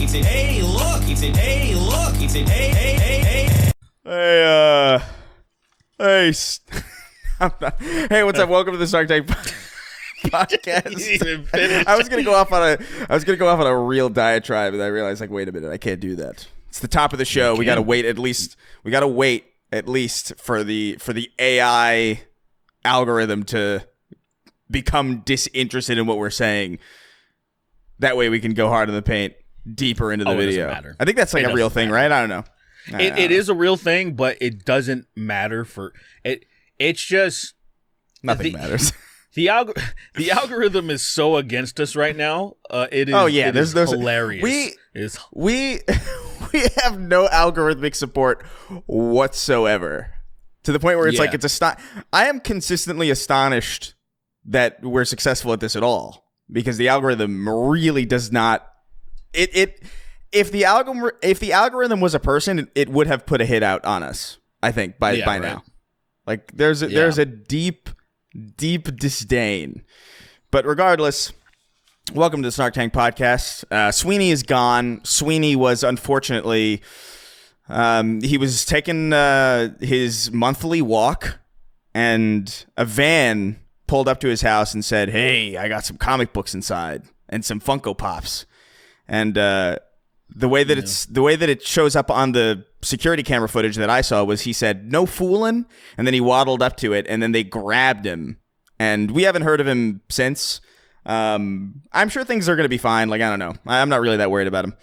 He said, hey, look. He said, hey, look. He said, hey, hey, hey, hey. Hey, what's up? Welcome to the Snark podcast. I was gonna go off on a real diatribe, and I realized, like, wait a minute, I can't do that. It's the top of the show. We gotta wait at least for the AI algorithm to become disinterested in what we're saying. That way, we can go hard in the paint, deeper into the video. I think that's like a real thing, right? I don't know. It is a real thing, but it doesn't matter for it. It's just nothing matters. The algorithm is so against us right now. It is. Oh yeah, there's hilarious. We have no algorithmic support whatsoever, to the point where it's like I am consistently astonished that we're successful at this at all, because the algorithm really does not. If the algorithm was a person, it would have put a hit out on us, I think, by now. Like there's a deep disdain. But regardless, welcome to the Snark Tank podcast. Sweeney is gone. Sweeney was unfortunately he was taking his monthly walk, and a van pulled up to his house and said, "Hey, I got some comic books inside and some Funko Pops." And the way that it shows up on the security camera footage that I saw was he said, "No fooling," and then he waddled up to it, and then they grabbed him. And we haven't heard of him since. I'm sure things are going to be fine. Like, I don't know. I'm not really that worried about him.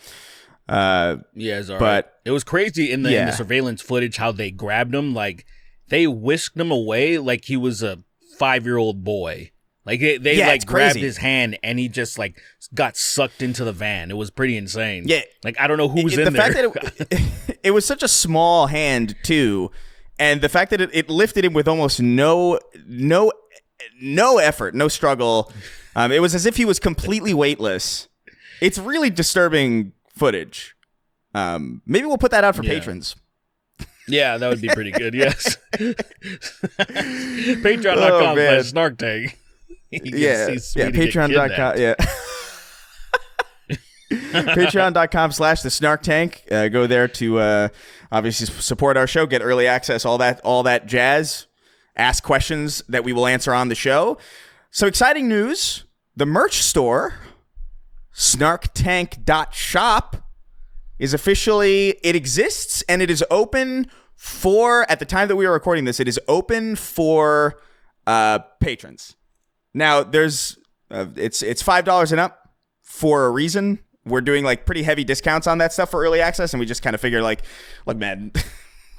It's all right. It was crazy in the surveillance footage how they grabbed him. Like, they whisked him away like he was a 5-year-old boy. Like they grabbed his hand, and he just like got sucked into the van. It was pretty insane. Yeah, like I don't know who was in there. The fact that it was such a small hand too, and the fact that it lifted him with almost no effort, no struggle. It was as if he was completely weightless. It's really disturbing footage. Maybe we'll put that out for patrons. Yeah, that would be pretty good. Yes, Patreon.com/Snark Tank. Patreon.com. Yeah. Patreon.com/the Snark Tank. Go there to obviously support our show, get early access, all that jazz. Ask questions that we will answer on the show. So exciting news. The merch store, snarktank.shop, is officially, it exists, and it is open for, at the time that we are recording this, it is open for patrons. Now, there's it's $5 and up for a reason. We're doing like pretty heavy discounts on that stuff for early access, and we just kind of figure like, look, man,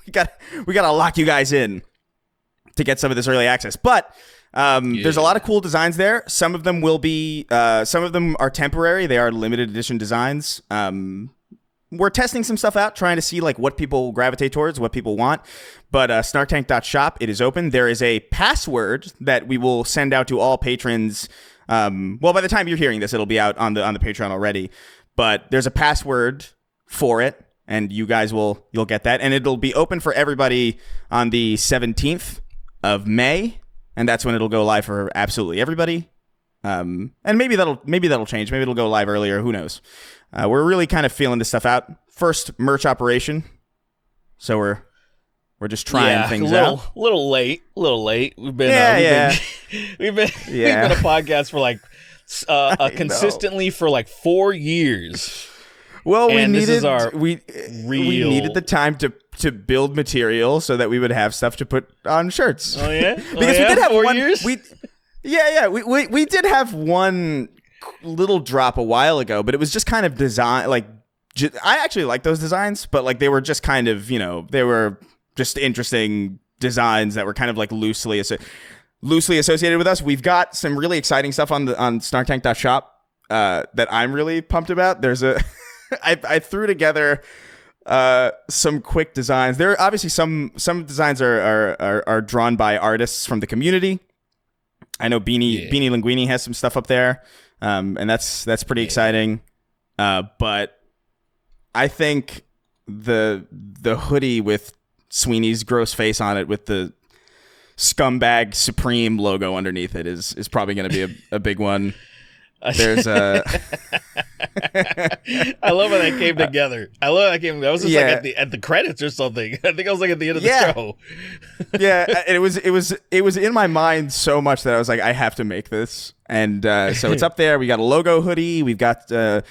we gotta lock you guys in to get some of this early access. But there's a lot of cool designs there. Some of them will be, some of them are temporary. They are limited edition designs. We're testing some stuff out, trying to see like what people gravitate towards, what people want. But snarktank.shop, it is open. There is a password that we will send out to all patrons. Well, by the time you're hearing this, it'll be out on the Patreon already. But there's a password for it, and you guys you'll get that, and it'll be open for everybody on the 17th of May, and that's when it'll go live for absolutely everybody. And maybe that'll change. Maybe it'll go live earlier. Who knows? We're really kind of feeling this stuff out. First merch operation, so we're just trying things out. A little late. We've been we've been a podcast for like consistently for like 4 years. Well, we needed the time to build material so that we would have stuff to put on shirts. Oh yeah, because we did have 4 years. We did have one little drop a while ago, but it was just kind of design. Like, I actually like those designs, but like they were just kind of, they were just interesting designs that were kind of like loosely associated with us. We've got some really exciting stuff on snarktank.shop that I'm really pumped about. There's I threw together some quick designs. There are obviously some designs are drawn by artists from the community. I know Beanie Linguini has some stuff up there, and that's pretty exciting. But I think the hoodie with Sweeney's gross face on it with the Scumbag Supreme logo underneath it is probably going to be a big one. There's a. I love how that came together. I was just like at the credits or something. I think I was like at the end of the show. Yeah, it was in my mind so much that I was like, I have to make this, and so it's up there. We got a logo hoodie. We've got a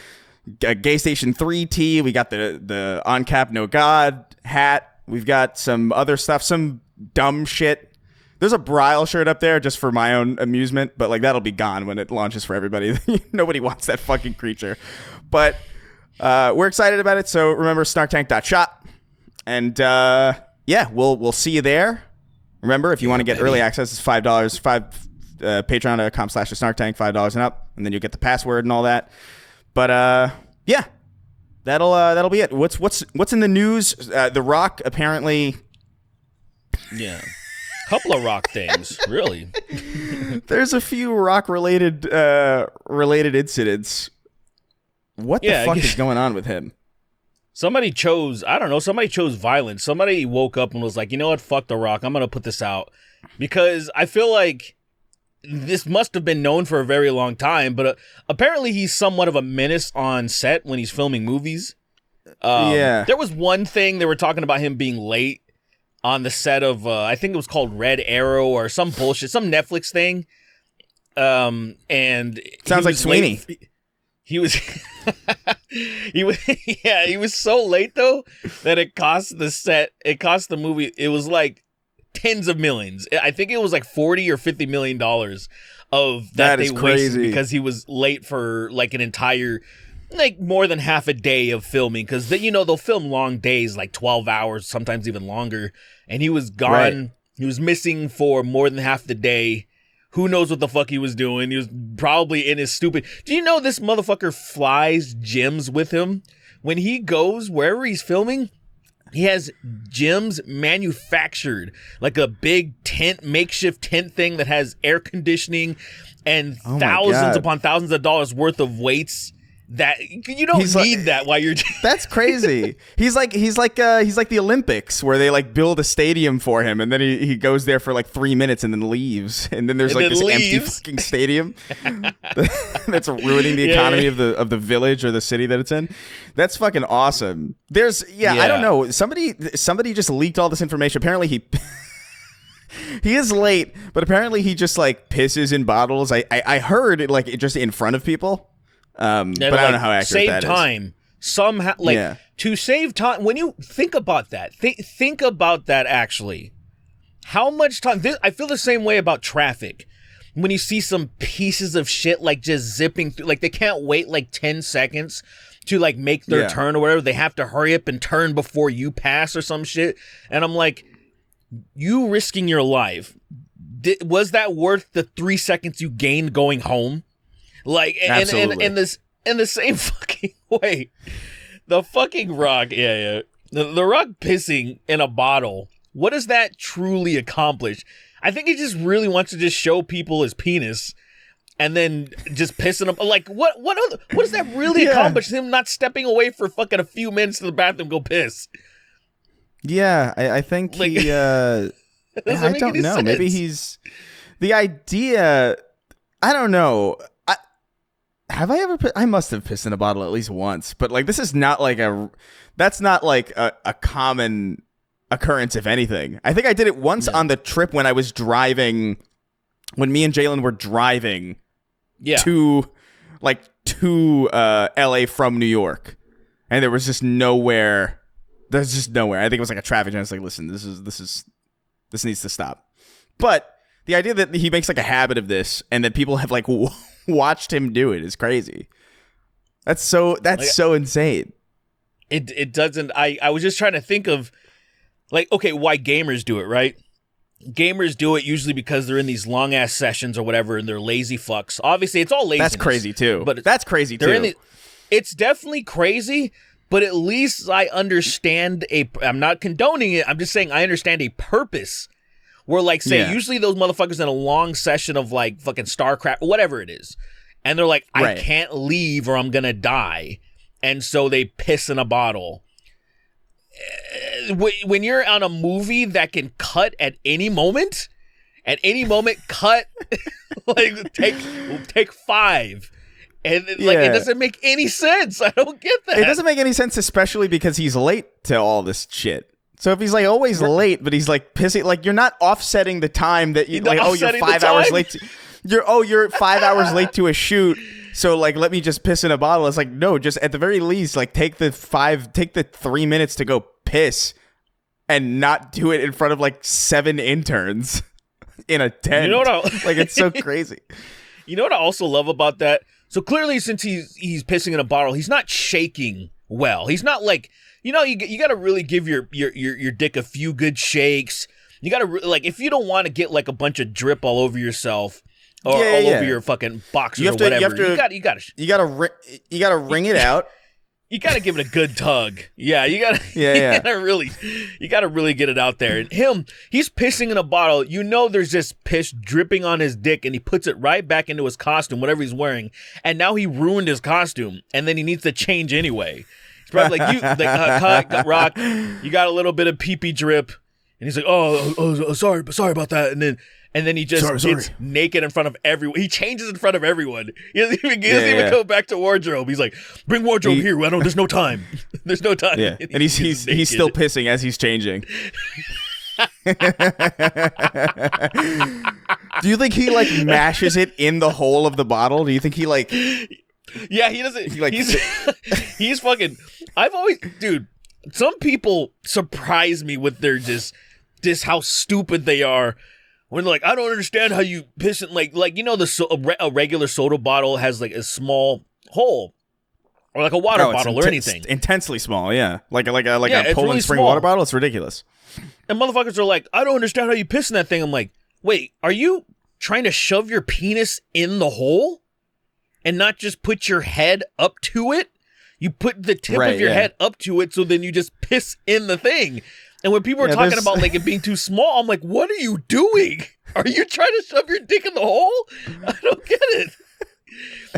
Gay Station 3 tee. We got the On Cap No God hat. We've got some other stuff, some dumb shit. There's a Brile shirt up there just for my own amusement, but like that'll be gone when it launches for everybody. Nobody wants that fucking creature. But we're excited about it. So remember snarktank.shop. And we'll see you there. Remember, if you want to get early access, it's $5, patreon.com/snarktank, $5 and up, and then you'll get the password and all that. But that'll be it. What's in the news? The Rock apparently. Yeah. Couple of Rock things, really. There's a few Rock related incidents. What the fuck is going on with him? Somebody chose violence. Somebody woke up and was like, you know what, fuck The Rock, I'm gonna put this out. Because I feel like this must have been known for a very long time, but apparently he's somewhat of a menace on set when he's filming movies. There was one thing, they were talking about him being late on the set of, I think it was called Red Arrow or some bullshit, some Netflix thing. And sounds like Sweeney. He was, he was so late though that it cost the movie. It was like tens of millions. I think it was like $40 or $50 million of that they wasted because he was late for like an entire, like more than half a day of filming, because they'll film long days, like 12 hours, sometimes even longer. And he was gone. Right. He was missing for more than half the day. Who knows what the fuck he was doing? He was probably in his stupid. Do you know this motherfucker flies gyms with him? When he goes wherever he's filming, he has gyms manufactured, like a big makeshift tent thing that has air conditioning and thousands upon thousands of dollars worth of weights. That you don't need that while you're. That's crazy. He's like the Olympics where they like build a stadium for him, and then he goes there for like 3 minutes and then leaves, and then there's like this empty fucking stadium that's ruining the economy of the village or the city that it's in. That's fucking awesome. I don't know. Somebody just leaked all this information. Apparently he is late, but apparently he just like pisses in bottles. I heard it like just in front of people. But I don't know how accurate that is. Save time somehow, to save time. When you think about that, think about that actually. How much time? I feel the same way about traffic. When you see some pieces of shit like just zipping through, like they can't wait like 10 seconds to like make their turn or whatever. They have to hurry up and turn before you pass or some shit. And I'm like, you risking your life, was that worth the 3 seconds you gained going home? Like, and in the same fucking way, the fucking Rock, the Rock pissing in a bottle, what does that truly accomplish? I think he just really wants to just show people his penis and then just pissing him. Like, what does that really accomplish? Him not stepping away for fucking a few minutes to the bathroom, go piss. Yeah, I think he, I don't know. Sense. Maybe he's, the idea, I don't know. Have I ever I must have pissed in a bottle at least once, but like this is not like that's not like a common occurrence, if anything. I think I did it once on the trip when I was driving, when me and Jalen were driving to LA from New York, and there was just nowhere. There's just nowhere. I think it was like a traffic jam. It's like, listen, this needs to stop. But the idea that he makes like a habit of this and that people have like watched him do it is crazy. That's so insane. It doesn't. I was just trying to think of like, okay, why gamers do it, right? Gamers do it usually because they're in these long ass sessions or whatever, and they're lazy fucks. Obviously, it's all laziness. That's crazy too. But that's crazy too. It's definitely crazy, but at least I understand I'm not condoning it. I'm just saying I understand a purpose. Where, like, say, usually those motherfuckers in a long session of, like, fucking StarCraft, or whatever it is, and they're like, I can't leave or I'm gonna die, and so they piss in a bottle. When you're on a movie that can cut at any moment, cut, like, take 5, And like it doesn't make any sense. I don't get that. It doesn't make any sense, especially because he's late to all this shit. So if he's like always late, but he's like pissing, like you're not offsetting the time that you like. Oh, you're 5 hours late. You're 5 hours late to a shoot. So like, let me just piss in a bottle. It's like no, just at the very least, like take the 3 minutes to go piss, and not do it in front of like 7 interns in a tent. You know what? Like it's so crazy. You know what I also love about that? So clearly, since he's pissing in a bottle, he's not shaking well. He's not like, you got to really give your dick a few good shakes. You got to like, if you don't want to get like a bunch of drip all over yourself or all over your fucking boxers or whatever, you got to wring it out. You got to give it a good tug. Yeah, you got to really get it out there. And he's pissing in a bottle. There's just piss dripping on his dick, and he puts it right back into his costume, whatever he's wearing. And now he ruined his costume, and then he needs to change anyway. He's probably like, Rock, you got a little bit of pee-pee drip. And he's like, oh, sorry about that. And then he just gets naked in front of everyone. He changes in front of everyone. He doesn't even go back to wardrobe. He's like, bring wardrobe here. There's no time. There's no time. Yeah. And he's still pissing as he's changing. Do you think he like mashes it in the hole of the bottle? Do you think he like? Yeah, he doesn't. He's fucking. Dude. Some people surprise me with their just how stupid they are. When like, I don't understand how you piss in like a regular soda bottle has like a small hole, or like a water bottle or anything. Intensely small, yeah. Like a Poland really Spring small. water bottle. It's ridiculous. And motherfuckers are like, I don't understand how you piss in that thing. I'm like, wait, are you trying to shove your penis in the hole and not just put your head up to it? You put the tip of your head up to it, so then you just piss in the thing. And when people are talking about like it being too small, I'm like, what are you doing? Are you trying to shove your dick in the hole? I don't get it.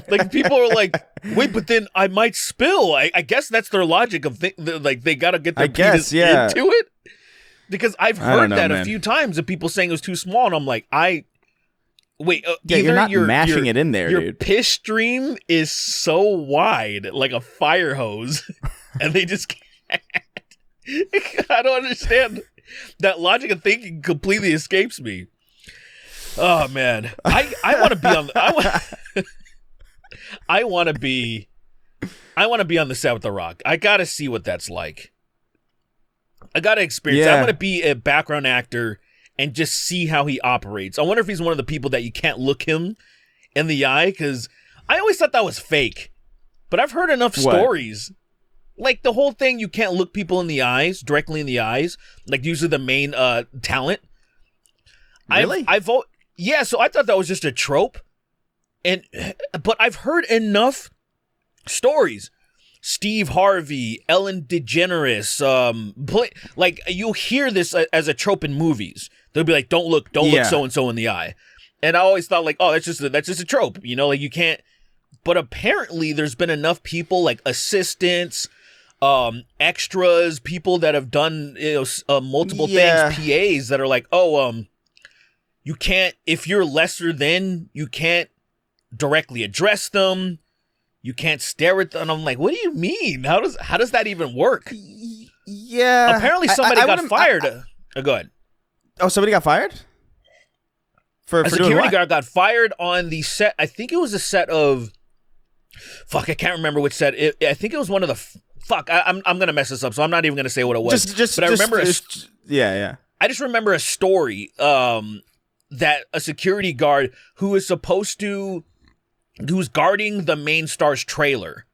Like people are like, wait, but then I might spill. I guess that's their logic of like they got to get their penis into it. Because I've heard that a few times of people saying it was too small, and I'm like, you're not mashing it in there, your dude. Your piss stream is so wide, like a fire hose, and they just can't. I don't understand. That logic of thinking completely escapes me. Oh man, I want to be on. I want to be on the set with The Rock. I gotta see what that's like. I gotta experience. I want to be a background actor and just see how he operates. I wonder if he's one of the people that you can't look him in the eye, because I always thought that was fake. But I've heard enough stories. Like the whole thing, you can't look people in the eyes, directly in the eyes. Like usually the main talent. Really? So I thought that was just a trope. But I've heard enough stories. Steve Harvey, Ellen DeGeneres, like you'll hear this as a trope in movies. They'll be like, don't look so-and-so in the eye. And I always thought like, oh, that's just a trope, like you can't. But apparently there's been enough people like assistants, extras, people that have done multiple things, PAs that are like, you can't, if you're lesser than, you can't directly address them. You can't stare at them. And I'm like, what do you mean? How does that even work? Yeah. Apparently somebody got fired. Go ahead. Oh, somebody got fired? A security guard got fired on the set. I think it was a set of... Fuck, I can't remember which set. I think it was one of the... I'm going to mess this up, so I'm not even going to say what it was. But I remember... I just remember a story that a security guard who is supposed to... who's guarding the main star's trailer.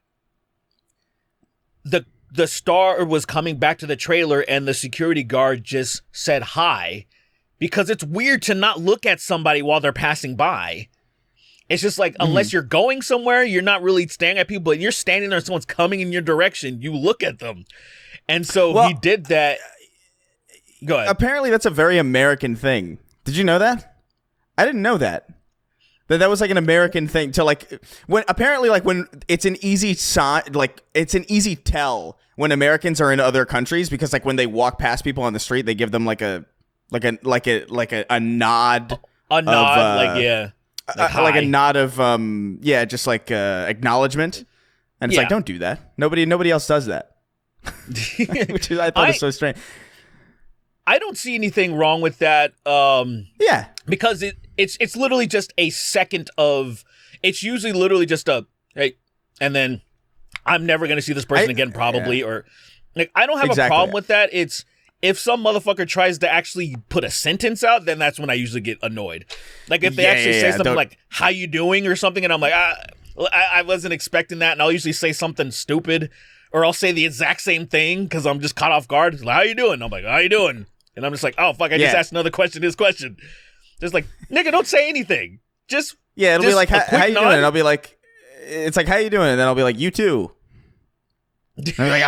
The star was coming back to the trailer, and the security guard just said hi, because it's weird to not look at somebody while they're passing by. It's just like, unless you're going somewhere, you're not really staring at people, but you're standing there and someone's coming in your direction, you look at them. And so he did that. Go ahead. Apparently that's a very American thing. Did you know that? I didn't know that. That was like an American thing to like when it's an easy sign, like it's an easy tell when Americans are in other countries, because like when they walk past people on the street, they give them like a nod. like a nod of just like acknowledgement, and it's like, don't do that. Nobody else does that, which is, I thought was so strange. I don't see anything wrong with that. Because it's literally just a second of. It's usually literally just a hey, and then I'm never gonna see this person again, probably, or like I don't have a problem with that. It's if some motherfucker tries to actually put a sentence out, then that's when I usually get annoyed. Like if they actually say something like "How you doing?" or something, and I'm like, I wasn't expecting that, and I'll usually say something stupid, or I'll say the exact same thing because I'm just caught off guard. Like, how you doing? I'm like, how you doing? And I'm just like, oh fuck, I just asked another question. This question, just like nigga, don't say anything. Just it'll be like, how you doing? And I'll be like, it's like, how you doing? And then I'll be like, you too. And I'm like,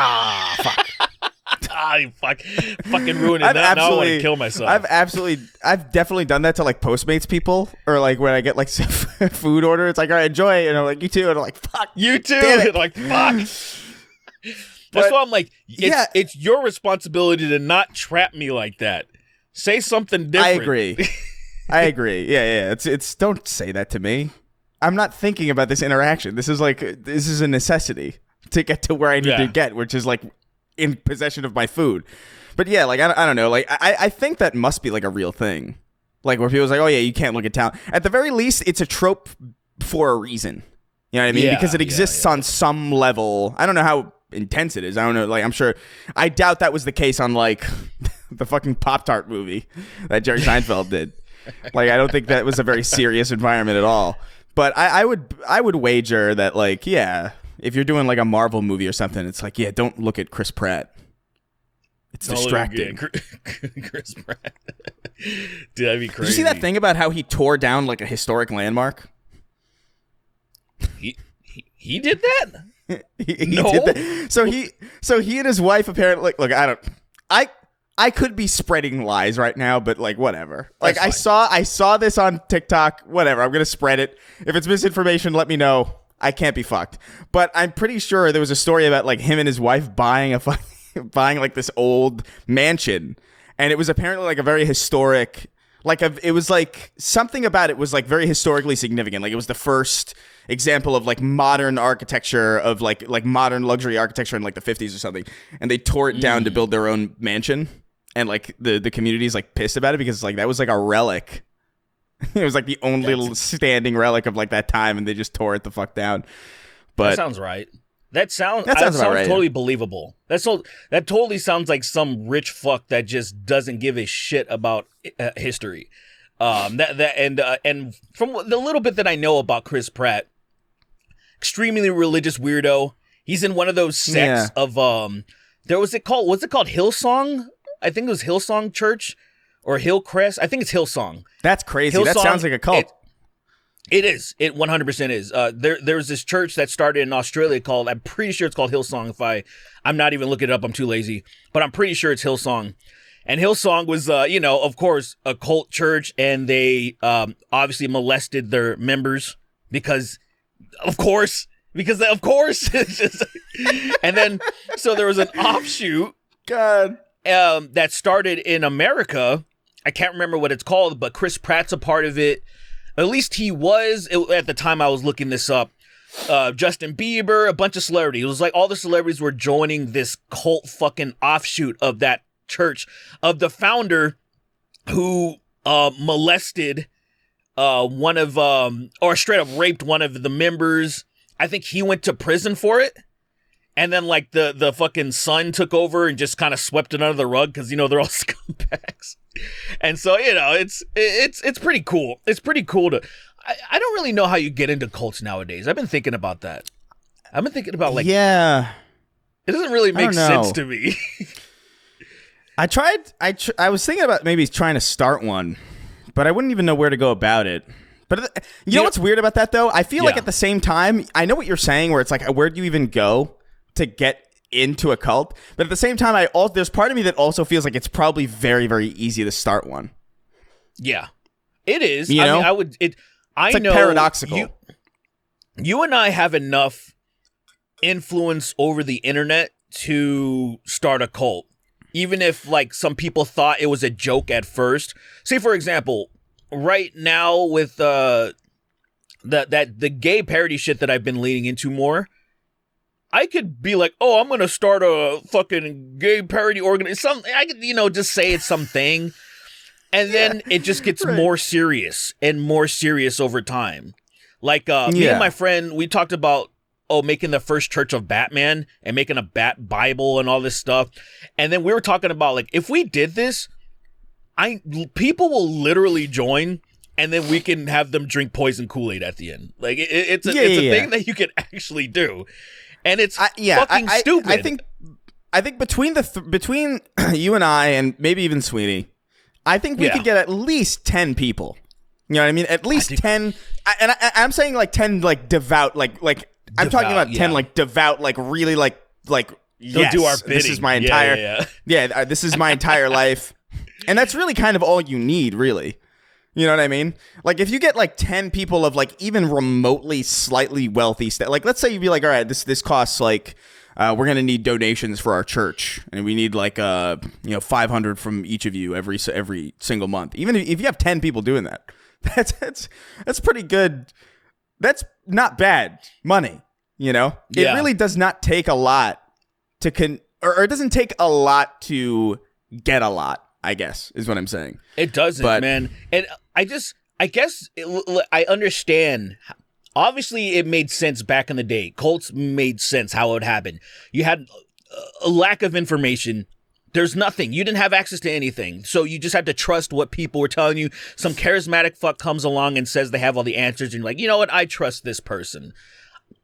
fuck. You fucking ruined it. Now I want to kill myself. I've definitely done that to like Postmates people, or like when I get like some food order, it's like, all right, enjoy, and I'm like, you too, and I'm like, fuck, you too, and like, fuck. That's why I'm like, it's your responsibility to not trap me like that. Say something different. I agree. Yeah. It's don't say that to me. I'm not thinking about this interaction. This is a necessity to get to where I need to get, which is like in possession of my food. But yeah, like I don't know. Like I think that must be like a real thing. Like where people's like, oh yeah, you can't look at talent. At the very least, it's a trope for a reason. You know what I mean? Because it exists on some level. I don't know how intense it is. I don't know. Like I'm sure. I doubt that was the case on like the fucking Pop-Tart movie that Jerry Seinfeld did. Like I don't think that was a very serious environment at all. But I would wager that like if you're doing like a Marvel movie or something, it's like don't look at Chris Pratt. It's distracting. Chris Pratt. Dude, that'd be crazy. Did you see that thing about how he tore down like a historic landmark? He did that? he did that. So he and his wife apparently look. I could be spreading lies right now, but like whatever. Like I saw this on TikTok. Whatever. I'm gonna spread it. If it's misinformation, let me know. I can't be fucked. But I'm pretty sure there was a story about like him and his wife buying like this old mansion, and it was apparently like a very historic. It was like something about it was like very historically significant. Like it was the first example of like modern architecture of like modern luxury architecture in like the 50s or something. And they tore it down to build their own mansion. And like the community's like pissed about it because like that was like a relic. It was like the only standing relic of like that time, and they just tore it the fuck down. But that sounds right. That sounds right, totally believable. That totally sounds like some rich fuck that just doesn't give a shit about history. And from the little bit that I know about Chris Pratt, extremely religious weirdo. He's in one of those sects of what's it called Hillsong? I think it was Hillsong Church or Hillcrest. I think it's Hillsong. That's crazy. Hillsong, that sounds like a cult. It is. It 100% is. There's this church that started in Australia called, I'm pretty sure it's called Hillsong. I'm not even looking it up. I'm too lazy, but I'm pretty sure it's Hillsong. And Hillsong was, of course, a cult church, and they obviously molested their members because of course. And then, so there was an offshoot. God. That started in America. I can't remember what it's called, but Chris Pratt's a part of it. At least he was at the time I was looking this up. Justin Bieber, a bunch of celebrities. It was like all the celebrities were joining this cult fucking offshoot of that church, of the founder who molested one of or straight up raped one of the members. I think he went to prison for it. And then, like, the fucking son took over and just kind of swept it under the rug because, they're all scumbags. And so, it's pretty cool. It's pretty cool to... I don't really know how you get into cults nowadays. I've been thinking about that. I've been thinking about, like... Yeah. It doesn't really make sense to me. I was thinking about maybe trying to start one, but I wouldn't even know where to go about it. But you know what's weird about that, though? I feel like at the same time, I know what you're saying, where it's like, where do you even go to get into a cult? But at the same time, there's part of me that also feels like it's probably very, very easy to start one. Yeah, it is. You know? It's like paradoxical. You and I have enough influence over the internet to start a cult, even if like some people thought it was a joke at first. Say, for example, right now with the gay parody shit that I've been leaning into more, I could be like, oh, I'm gonna start a fucking gay parody organization. I could, just say it's something, and then it just gets more serious and more serious over time. Like me and my friend, we talked about making the first church of Batman and making a Bat Bible and all this stuff, and then we were talking about like if we did this, people will literally join. And then we can have them drink poison Kool-Aid at the end. Like it's a thing that you can actually do, and it's fucking stupid. I think between between you and I, and maybe even Sweetie, I think we could get at least 10 people. You know what I mean? At least 10. I'm saying like 10 like devout like I'm talking about 10 like devout like really like yes, do our bidding. This is my entire this is my entire life, and that's really kind of all you need, really. You know what I mean? Like, if you get, like, 10 people of, like, even remotely slightly wealthy like, let's say you'd be like, all right, this costs, like, we're going to need donations for our church, and we need, like, 500 from each of you every single month. Even if you have 10 people doing that, that's pretty good. That's not bad money, It really does not take a lot or it doesn't take a lot to get a lot. I guess is what I'm saying. It doesn't, man. And I guess I understand. Obviously, it made sense back in the day. Cults made sense how it would happen. You had a lack of information. There's nothing. You didn't have access to anything. So you just had to trust what people were telling you. Some charismatic fuck comes along and says they have all the answers. And you're like, you know what? I trust this person.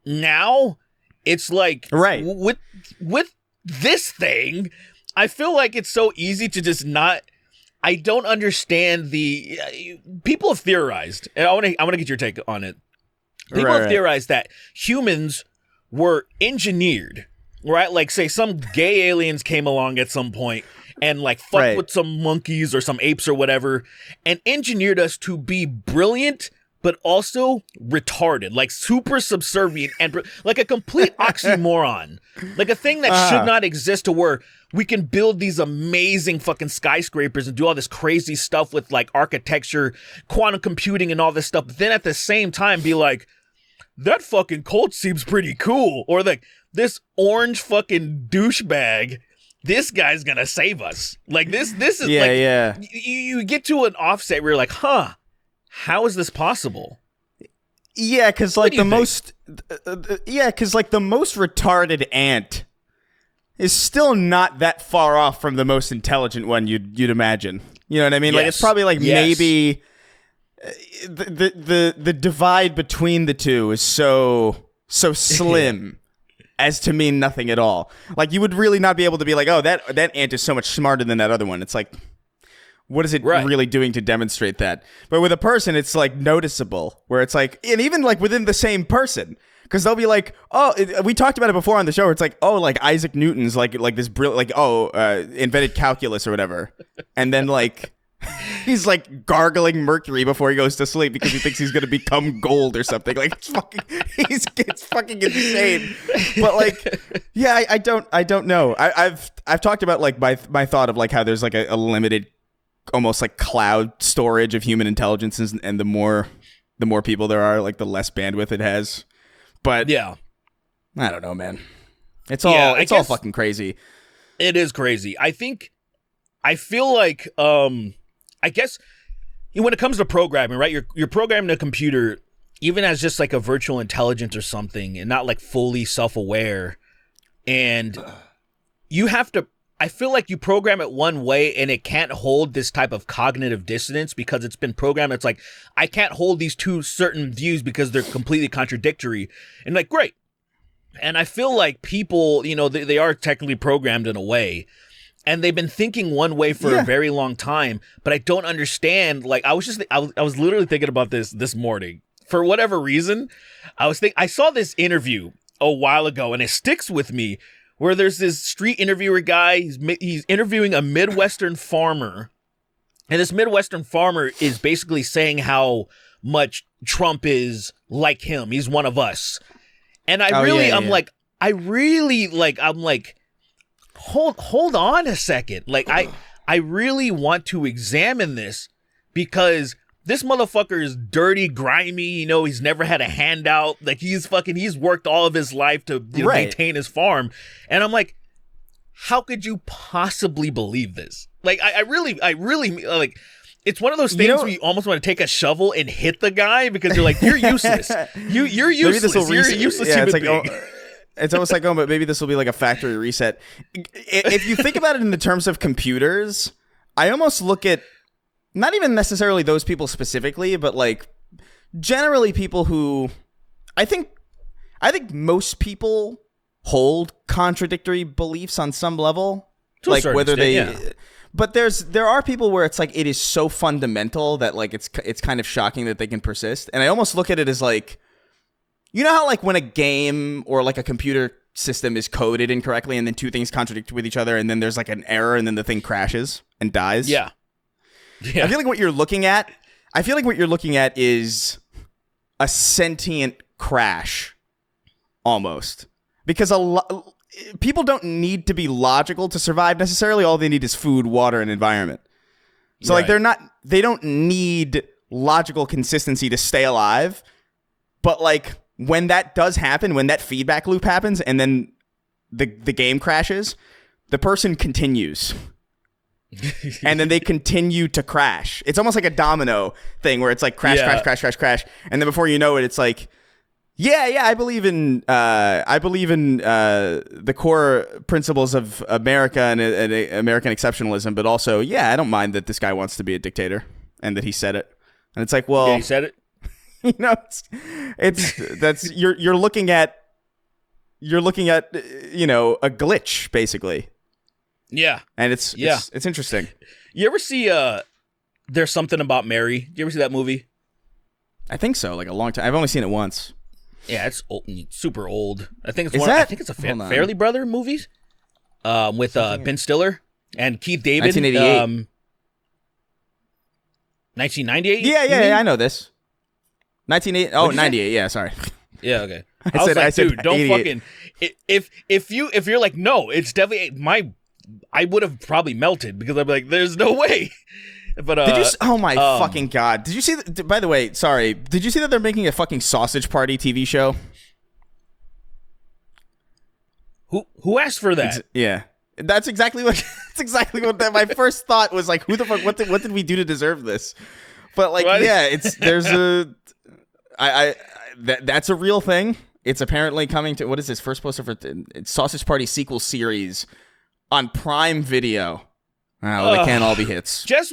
Now, it's like, with this thing, I feel like it's so easy to just not. I don't understand people have theorized, and I want to get your take on it. People have theorized that humans were engineered, right? Like, say some gay aliens came along at some point and like fucked with some monkeys or some apes or whatever, and engineered us to be brilliant but also retarded, like super subservient and like a complete oxymoron, like a thing that should not exist, to where we can build these amazing fucking skyscrapers and do all this crazy stuff with like architecture, quantum computing and all this stuff. But then at the same time be like, that fucking cult seems pretty cool. Or like, this orange fucking douchebag, this guy's gonna save us. Like this is you get to an offset where you're like, how is this possible? Yeah, because like the most retarded ant is still not that far off from the most intelligent one you'd imagine. You know what I mean? Yes. Like it's probably like maybe the divide between the two is so slim as to mean nothing at all. Like you would really not be able to be like, oh, that ant is so much smarter than that other one. It's like, what is it really doing to demonstrate that? But with a person, it's like noticeable, where it's like, and even like within the same person, because they'll be like, oh, we talked about it before on the show, where it's like, oh, like Isaac Newton's like this brilliant, like, invented calculus or whatever. And then like, he's like gargling mercury before he goes to sleep because he thinks he's going to become gold or something. Like it's fucking insane. But like, yeah, I don't know. I've talked about like my thought of like how there's like a limited, almost like cloud storage of human intelligence, and the more people there are, like the less bandwidth it has. But yeah, I don't know, man. It's all fucking crazy. It is crazy. I feel like I guess when it comes to programming, right? You're programming a computer even as just like a virtual intelligence or something, and not like fully self-aware. And you have to, I feel like you program it one way and it can't hold this type of cognitive dissonance because it's been programmed. It's like, I can't hold these two certain views because they're completely contradictory. And like, great. And I feel like people, they are technically programmed in a way, and they've been thinking one way for a very long time, but I don't understand. Like, I was literally thinking about this morning. For whatever reason, I saw this interview a while ago, and it sticks with me, where there's this street interviewer guy. He's interviewing a Midwestern farmer, and this Midwestern farmer is basically saying how much Trump is like him. He's one of us. And I'm like, hold on a second. Like, I really want to examine this, because this motherfucker is dirty, grimy. You know, he's never had a handout. Like he's worked all of his life to maintain his farm. And I'm like, how could you possibly believe this? Like, I really like. It's one of those things where you almost want to take a shovel and hit the guy because you're like, you're useless. You're useless. You're a useless human being. It's almost like, but maybe this will be like a factory reset. If you think about it in the terms of computers, I almost look at not even necessarily those people specifically, but like generally people who I think most people hold contradictory beliefs on some level, like whether they. But there are people where it's like it is so fundamental that like it's kind of shocking that they can persist. And I almost look at it as like, you know how like when a game or like a computer system is coded incorrectly and then two things contradict with each other and then there's like an error and then the thing crashes and dies? Yeah. I feel like what you're looking at is a sentient crash almost. Because people don't need to be logical to survive necessarily. All they need is food, water, and environment. So like they don't need logical consistency to stay alive. But like when that does happen, when that feedback loop happens and then the game crashes, the person continues. And then they continue to crash. It's almost like a domino thing where it's like crash. And then before you know it, it's like, yeah, I believe in the core principles of America and American exceptionalism, but also, I don't mind that this guy wants to be a dictator and that he said it. And it's like, well, he said it. You know, that's you're looking at you know, a glitch basically. Yeah, and it's interesting. You ever see There's Something About Mary? Did you ever see that movie? I think so, like a long time. I've only seen it once. Yeah, it's old, super old. I think it's I think it's a Fairly Brother movie with Ben Stiller and Keith David. 1988. 1998? Yeah, I know this. 1988. Oh, 98. Yeah, sorry. Yeah, okay. I said, dude, don't fucking. If you're like, no, it's definitely I would have probably melted because I'd be like, there's no way. But did you? Oh my fucking god! Did you see? By the way, sorry. Did you see that they're making a fucking Sausage Party TV show? Who asked for that? That's exactly what. That's exactly what. My first thought was like, who the fuck? What did we do to deserve this? But like, what? That's a real thing. It's apparently coming to, what is this first poster for Sausage Party sequel series on Prime Video. Oh, they can't all be hits. Just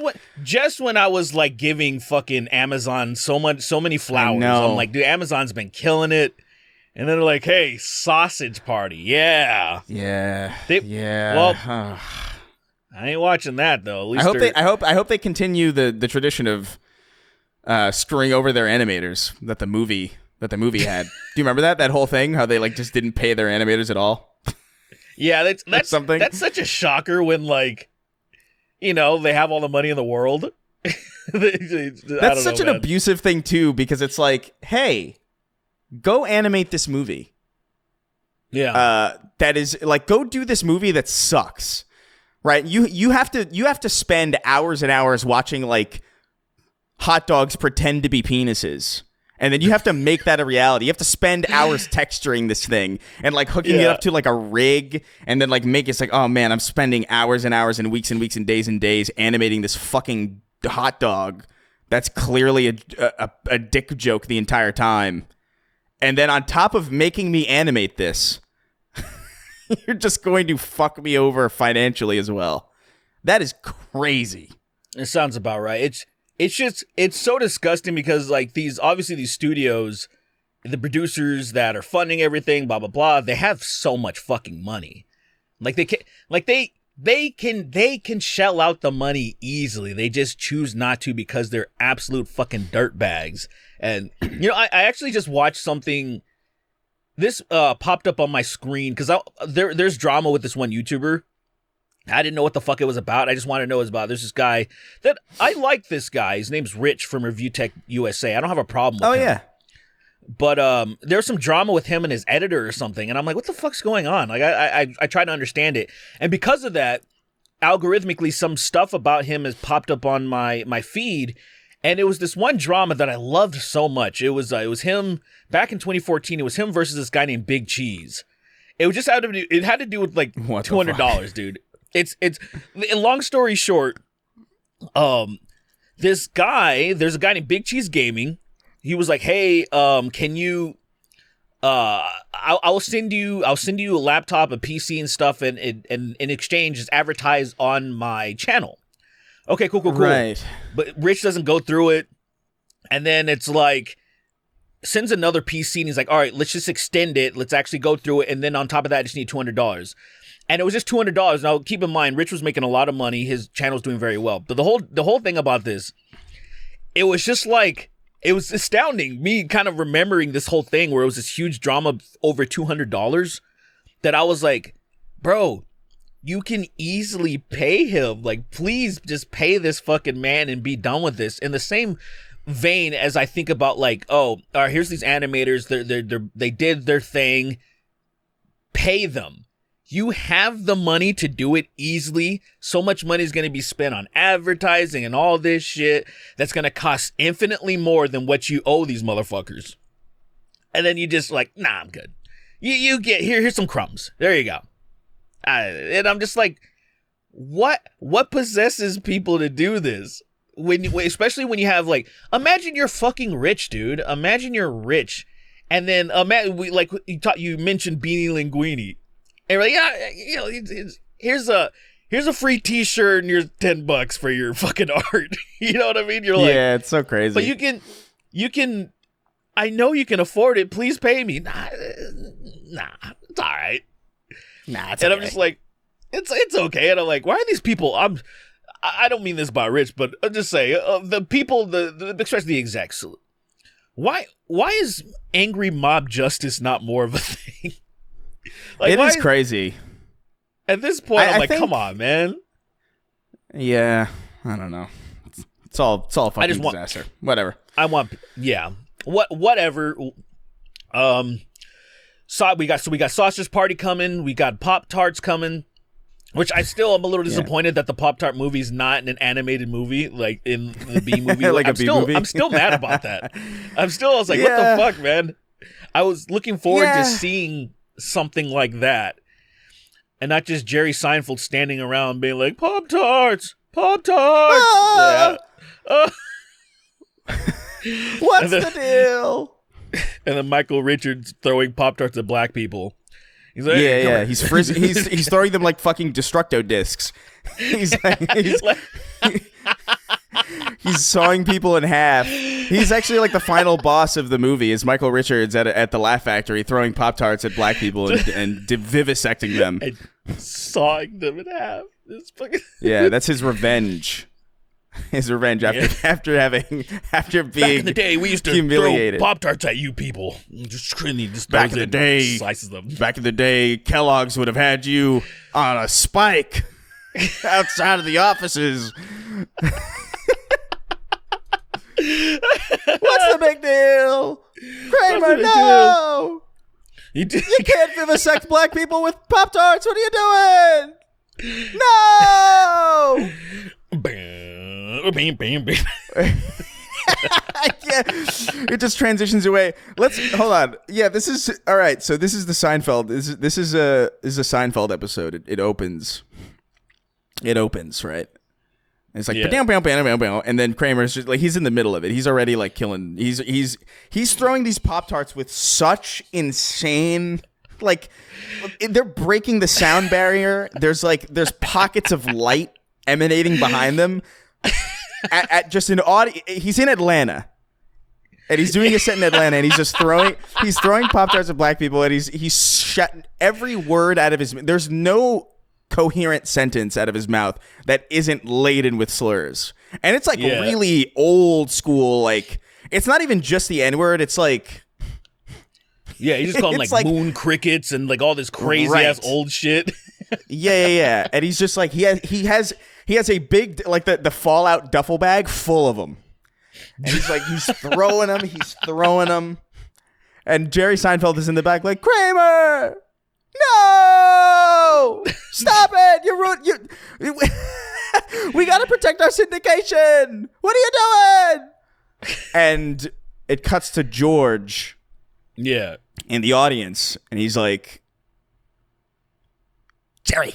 when I was like giving fucking Amazon so many flowers, I'm like, dude, Amazon's been killing it. And then they're like, hey, Sausage Party, yeah. Well, I ain't watching that though. At least I hope they continue the tradition of screwing over their animators that the movie had. Do you remember that whole thing? How they like just didn't pay their animators at all? Yeah, that's something. That's such a shocker when like, you know, they have all the money in the world. That's such an abusive thing too, because it's like, hey, go animate this movie. Yeah. That is like, go do this movie that sucks. Right? You have to spend hours and hours watching like hot dogs pretend to be penises. And then you have to make that a reality. You have to spend hours texturing this thing and like hooking it up to like a rig and then like make it's like, oh man, I'm spending hours and hours and weeks and days animating this fucking hot dog that's clearly a dick joke the entire time. And then on top of making me animate this, you're just going to fuck me over financially as well. That is crazy. It sounds about right. It's so disgusting because like these studios, the producers that are funding everything, blah blah blah, they have so much fucking money. Like they can shell out the money easily. They just choose not to because they're absolute fucking dirtbags. And you know, I actually just watched something. This popped up on my screen because there's drama with this one YouTuber. I didn't know what the fuck it was about. I just wanted to know what it was about. There's this guy that I like. This guy, his name's Rich from Review Tech USA. I don't have a problem with him. Oh yeah. But there's some drama with him and his editor or something, and I'm like, what the fuck's going on? Like I try to understand it, and because of that, algorithmically, some stuff about him has popped up on my feed, And it was this one drama that I loved so much. It was him back in 2014. It was him versus this guy named Big Cheese. It was just it had to do with like $200, dude. It's long story short, there's a guy named Big Cheese Gaming. He was like, hey, can you I'll send you a laptop, a PC and stuff, and in exchange just advertise on my channel. Okay, cool. Right. But Rich doesn't go through it. And then it's like, sends another PC and he's like, all right, let's just extend it. Let's actually go through it. And then on top of that, I just need $200. And it was just $200. Now, keep in mind, Rich was making a lot of money. His channel's doing very well. But the whole thing about this, it was just like, it was astounding. Me kind of remembering this whole thing where it was this huge drama over $200 that I was like, bro, you can easily pay him. Like, please just pay this fucking man and be done with this. In the same vein as I think about like, oh, all right, here's these animators. They did their thing. Pay them. You have the money to do it easily. So much money is going to be spent on advertising and all this shit that's going to cost infinitely more than what you owe these motherfuckers. And then you just like, nah, I'm good. You get here's some crumbs. There you go. And I'm just like, what possesses people to do this? Especially when you have like, imagine you're fucking rich, dude. Imagine you're rich, and then you mentioned Beanie Linguini, and we're like, here's a free T-shirt and here's $10 for your fucking art. You know what I mean? You're like, yeah, it's so crazy. But you can. I know you can afford it. Please pay me. Nah, it's all right. Nah, it's and okay. I'm just like, it's okay. And I'm like, why are these people? I don't mean this by Rich, but I'll just say the people, especially the execs. Why is angry mob justice not more of a thing? Like, it is crazy. At this point, I'm like, come on, man. Yeah, I don't know. It's all fucking disaster. Whatever. Whatever. So we got Sausage Party coming. We got PopTarts coming, which I still am a little disappointed that the Pop-Tart movie is not an animated movie, like in the B movie. Like movie. I'm still mad about that. I was like, what the fuck, man? I was looking forward to seeing something like that, and not just Jerry Seinfeld standing around being like, Pop-Tarts, Pop-Tarts. Ah! Yeah. What's the deal? And then Michael Richards throwing Pop-Tarts at black people. He's like, yeah. He's throwing them like fucking Destructo discs. He's sawing people in half. He's actually like the final boss of the movie. Is Michael Richards at the Laugh Factory throwing Pop-Tarts at black people and vivisecting them and sawing them in half. Yeah, that's his revenge. His revenge after being back in the day we used to humiliated. Throw Pop-Tarts at you people. Just back in the day, slices them. Back in the day, Kellogg's would have had you on a spike outside of the offices. What's the big deal? Kramer, no! You can't vivisect black people with Pop-Tarts. What are you doing? No! I can't. It just transitions away. Let's hold on. Yeah, this is all right. So this is the Seinfeld. This is a Seinfeld episode. It opens. It opens right. And it's like and then Kramer's just like he's in the middle of it. He's already like killing. He's throwing these Pop-Tarts with such insane. Like they're breaking the sound barrier. There's pockets of light emanating behind them at just an audio. He's in Atlanta and he's doing a set in Atlanta and he's throwing Pop-Tarts at black people and he's shutting every word out of his. There's no coherent sentence out of his mouth that isn't laden with slurs, and it's like really old school. Like it's not even just the N-word. It's like. Yeah, he just called them like moon crickets and like all this crazy ass old shit. Yeah. And he's just like he has a big like the Fallout duffel bag full of them. And he's throwing them. And Jerry Seinfeld is in the back like, Kramer, no, stop it! You we got to protect our syndication. What are you doing? And it cuts to George. Yeah. In the audience, and he's like, Jerry,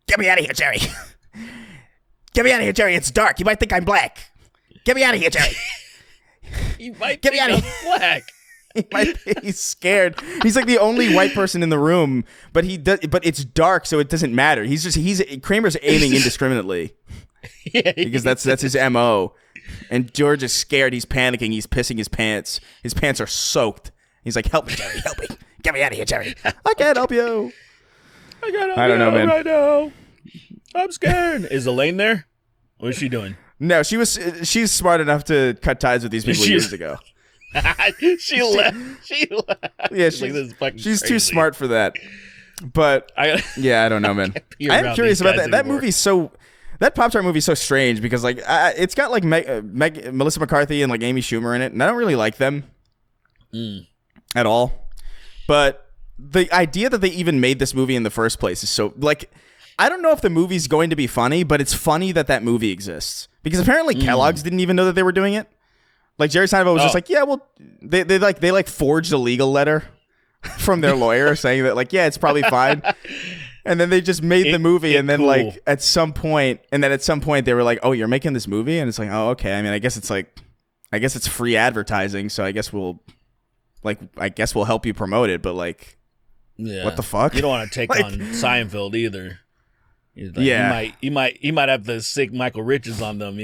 get me out of here, Jerry. Get me out of here, Jerry. It's dark. You might think I'm black. Get me out of here, Jerry. You might get me out of black. He's scared. He's like the only white person in the room, but but it's dark, so it doesn't matter. Kramer's aiming indiscriminately. Yeah, because that's his MO. And George is scared. He's panicking. He's pissing his pants. His pants are soaked. He's like, help me, Jerry. Help me. Get me out of here, Jerry. I can't help you. I don't know, man. Right now. I'm scared. Is Elaine there? What is she doing? No, she's smart enough to cut ties with these people years ago. She left. Yeah, she's too smart for that. But yeah, I don't know, man. I'm curious about that. That movie's that Pop-Tart movie's so strange because like it's got like Melissa McCarthy and like Amy Schumer in it, and I don't really like them at all. But the idea that they even made this movie in the first place is so like I don't know if the movie's going to be funny, but it's funny that movie exists because apparently Kellogg's didn't even know that they were doing it. Like Jerry Seinfeld was just like, yeah, well, they forged a legal letter from their lawyer saying that like, yeah, it's probably fine. And then they just made the movie, and then like at some point they were like, oh, you're making this movie, and it's like, oh, okay. I mean, I guess it's free advertising, so I guess we'll help you promote it, but like, yeah, what the fuck? You don't want to take on Seinfeld either. Like, yeah, you might have to sick Michael Richards on them,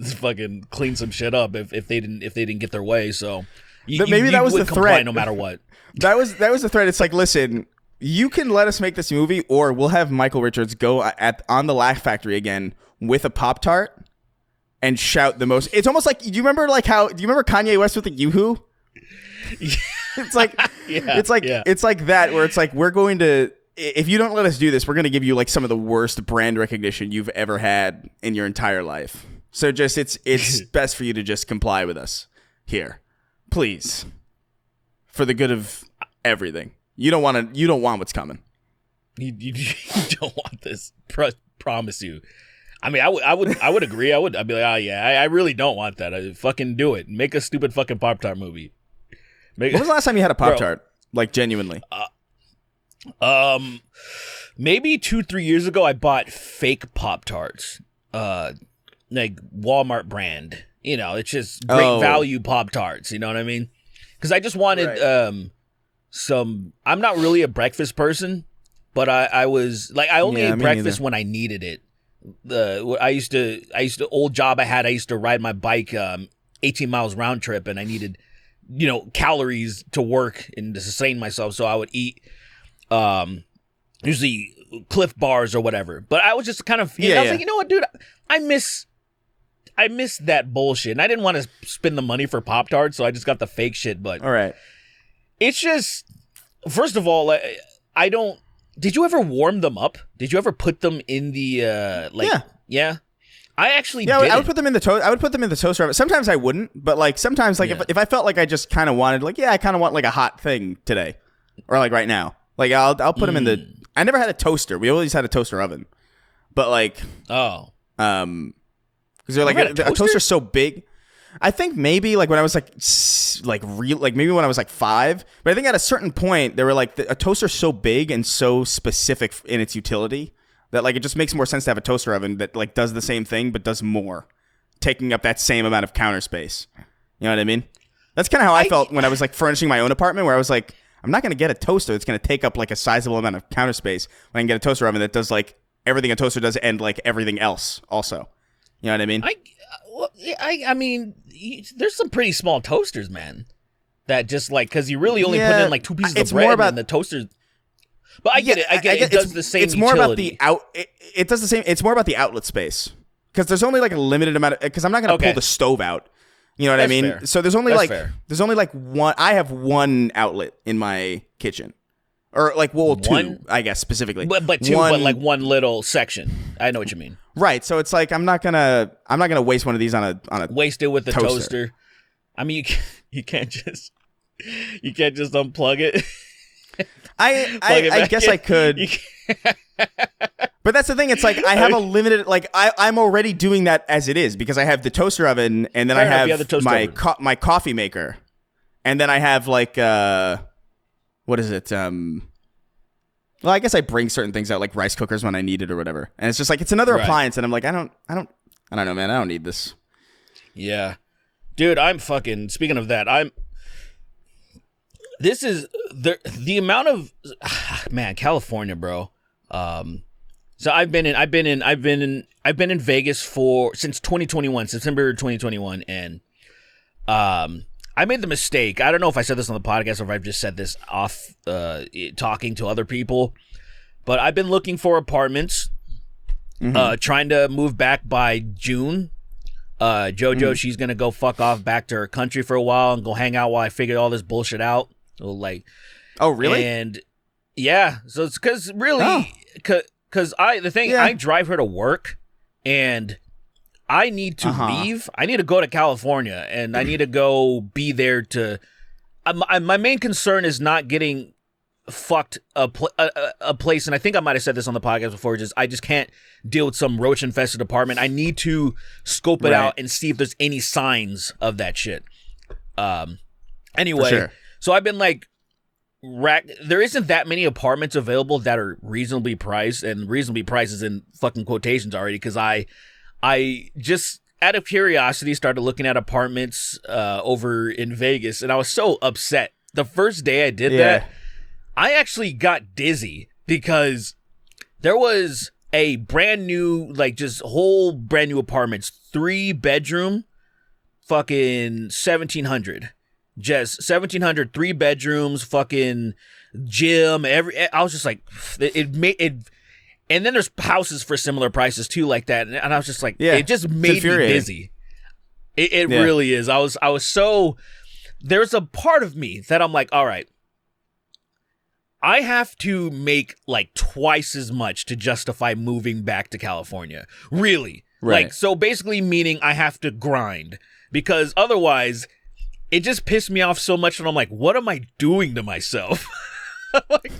fucking clean some shit up if they didn't get their way. So maybe that was the threat, no matter what. That was the threat. It's like, listen, you can let us make this movie, or we'll have Michael Richards go on the Laugh Factory again with a Pop-Tart and shout the most. It's almost like, do you remember Kanye West with the Yoo-Hoo? It's like it's like that, where it's like, we're going to, if you don't let us do this, we're going to give you like some of the worst brand recognition you've ever had in your entire life. So just it's best for you to just comply with us here, please, for the good of everything. You don't want what's coming. You don't want this. Promise you. I mean, I would agree. I'd be like, oh yeah, I really don't want that. I fucking do it. Make a stupid fucking Pop-Tart movie. When was the last time you had a Pop-Tart? Like genuinely? Maybe 2-3 years ago, I bought fake Pop-Tarts, like Walmart brand. It's just great value Pop-Tarts. You know what I mean? Because I just wanted some. I'm not really a breakfast person, but I was like, I only ate breakfast when I needed it. I used to old job I had. I used to ride my bike 18 miles round trip, and I needed calories to work and to sustain myself. So I would eat usually Cliff Bars or whatever. But I was just kind of I was like, you know what, dude, I miss that bullshit, and I didn't want to spend the money for Pop-Tarts, so I just got the fake shit. But all right, it's just, first of all, I don't. Did you ever warm them up? Did you ever put them in the Yeah. I actually did. I would put them in the toast. I would put them in the toaster oven. Sometimes I wouldn't, but like sometimes, like if I felt like I just kind of wanted, like, I kind of want like a hot thing today, or like right now, like I'll put them in the. I never had a toaster. We always had a toaster oven, but like because they're like a toaster's so big. I think maybe like when I was maybe when I was like 5, but I think at a certain point they were like a toaster's so big and so specific in its utility that like it just makes more sense to have a toaster oven that like does the same thing but does more, taking up that same amount of counter space. You know what I mean? That's kind of how I felt when I was like furnishing my own apartment, where I was like, I'm not going to get a toaster that's going to take up like a sizable amount of counter space when I can get a toaster oven that does like everything a toaster does and like everything else also. You know what I mean? I mean, there's some pretty small toasters, man, that just like, because you really only put in like 2 pieces of bread and the toaster. But I get it. It does the same. It's more utility. about it does the same. It's more about the outlet space, because there's only like a limited amount of. Because I'm not going to pull the stove out. You know what I mean? Fair. So there's only like one. I have one outlet in my kitchen, or like two, I guess specifically. But two, but like one little section. I know what you mean. Right. So it's like I'm not gonna waste one of these on a waste it with the toaster. I mean, you can't just unplug it. I guess I could, But that's the thing. It's like I have a limited, like I'm already doing that as it is because I have the toaster oven and then I have my coffee maker. And then I have like, what is it? Well, I guess I bring certain things out like rice cookers when I need it or whatever. And it's just like, it's another appliance. And I'm like, I don't know, man. I don't need this. Yeah. Dude, I'm fucking, speaking of that, this is the amount of, man, California, bro. So I've been in Vegas since 2021, September 2021, and I made the mistake. I don't know if I said this on the podcast or if I've just said this off talking to other people, but I've been looking for apartments, trying to move back by June. JoJo, she's gonna go fuck off back to her country for a while and go hang out while I figure all this bullshit out. So like, oh really? And yeah, so it's because really, because I drive her to work, and I need to leave. I need to go to California, and I need to go be there to. My main concern is not getting fucked a place, and I think I might have said this on the podcast before. I just can't deal with some roach infested apartment. I need to scope it out and see if there's any signs of that shit. Anyway, so I've been like. There isn't that many apartments available that are reasonably priced, and reasonably priced is in fucking quotations already, because I just out of curiosity started looking at apartments over in Vegas, and I was so upset. The first day I did that, I actually got dizzy because there was a brand new, like just whole brand new apartments, 3-bedroom, fucking 1,700. Just 1,700, 3 bedrooms, fucking gym. I was just like, it. And then there's houses for similar prices too, like that. And I was just like, it just made me dizzy. It really is. I was so. There's a part of me that I'm like, all right, I have to make like twice as much to justify moving back to California. Really, like so. Basically, meaning I have to grind, because otherwise. It just pissed me off so much, and I'm like, what am I doing to myself? Like,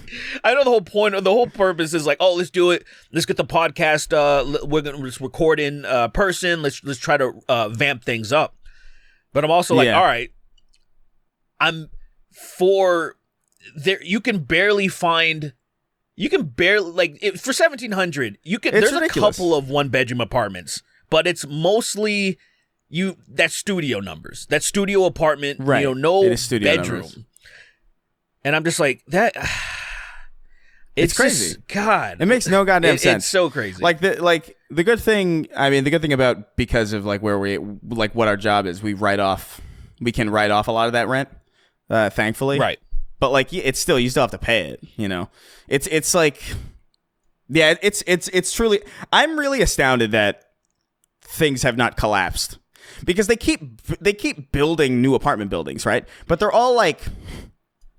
I know the whole point, or the whole purpose is like, oh, let's do it. Let's get the podcast. We're gonna just record in person. Let's try to vamp things up. But I'm also like, all right, I'm for there. You can barely like for 1,700. There's ridiculous. A couple of 1-bedroom apartments, but it's mostly. That's studio numbers. That studio apartment, no bedroom. Numbers. And I'm just like, that. It's crazy. Just, God. It makes no goddamn sense. It's so crazy. Like the good thing about, because of like where what our job is, we can write off a lot of that rent, thankfully. Right. But like, it's still, you still have to pay it, It's like, it's truly, I'm really astounded that things have not collapsed. Because they keep building new apartment buildings, right? But they're all like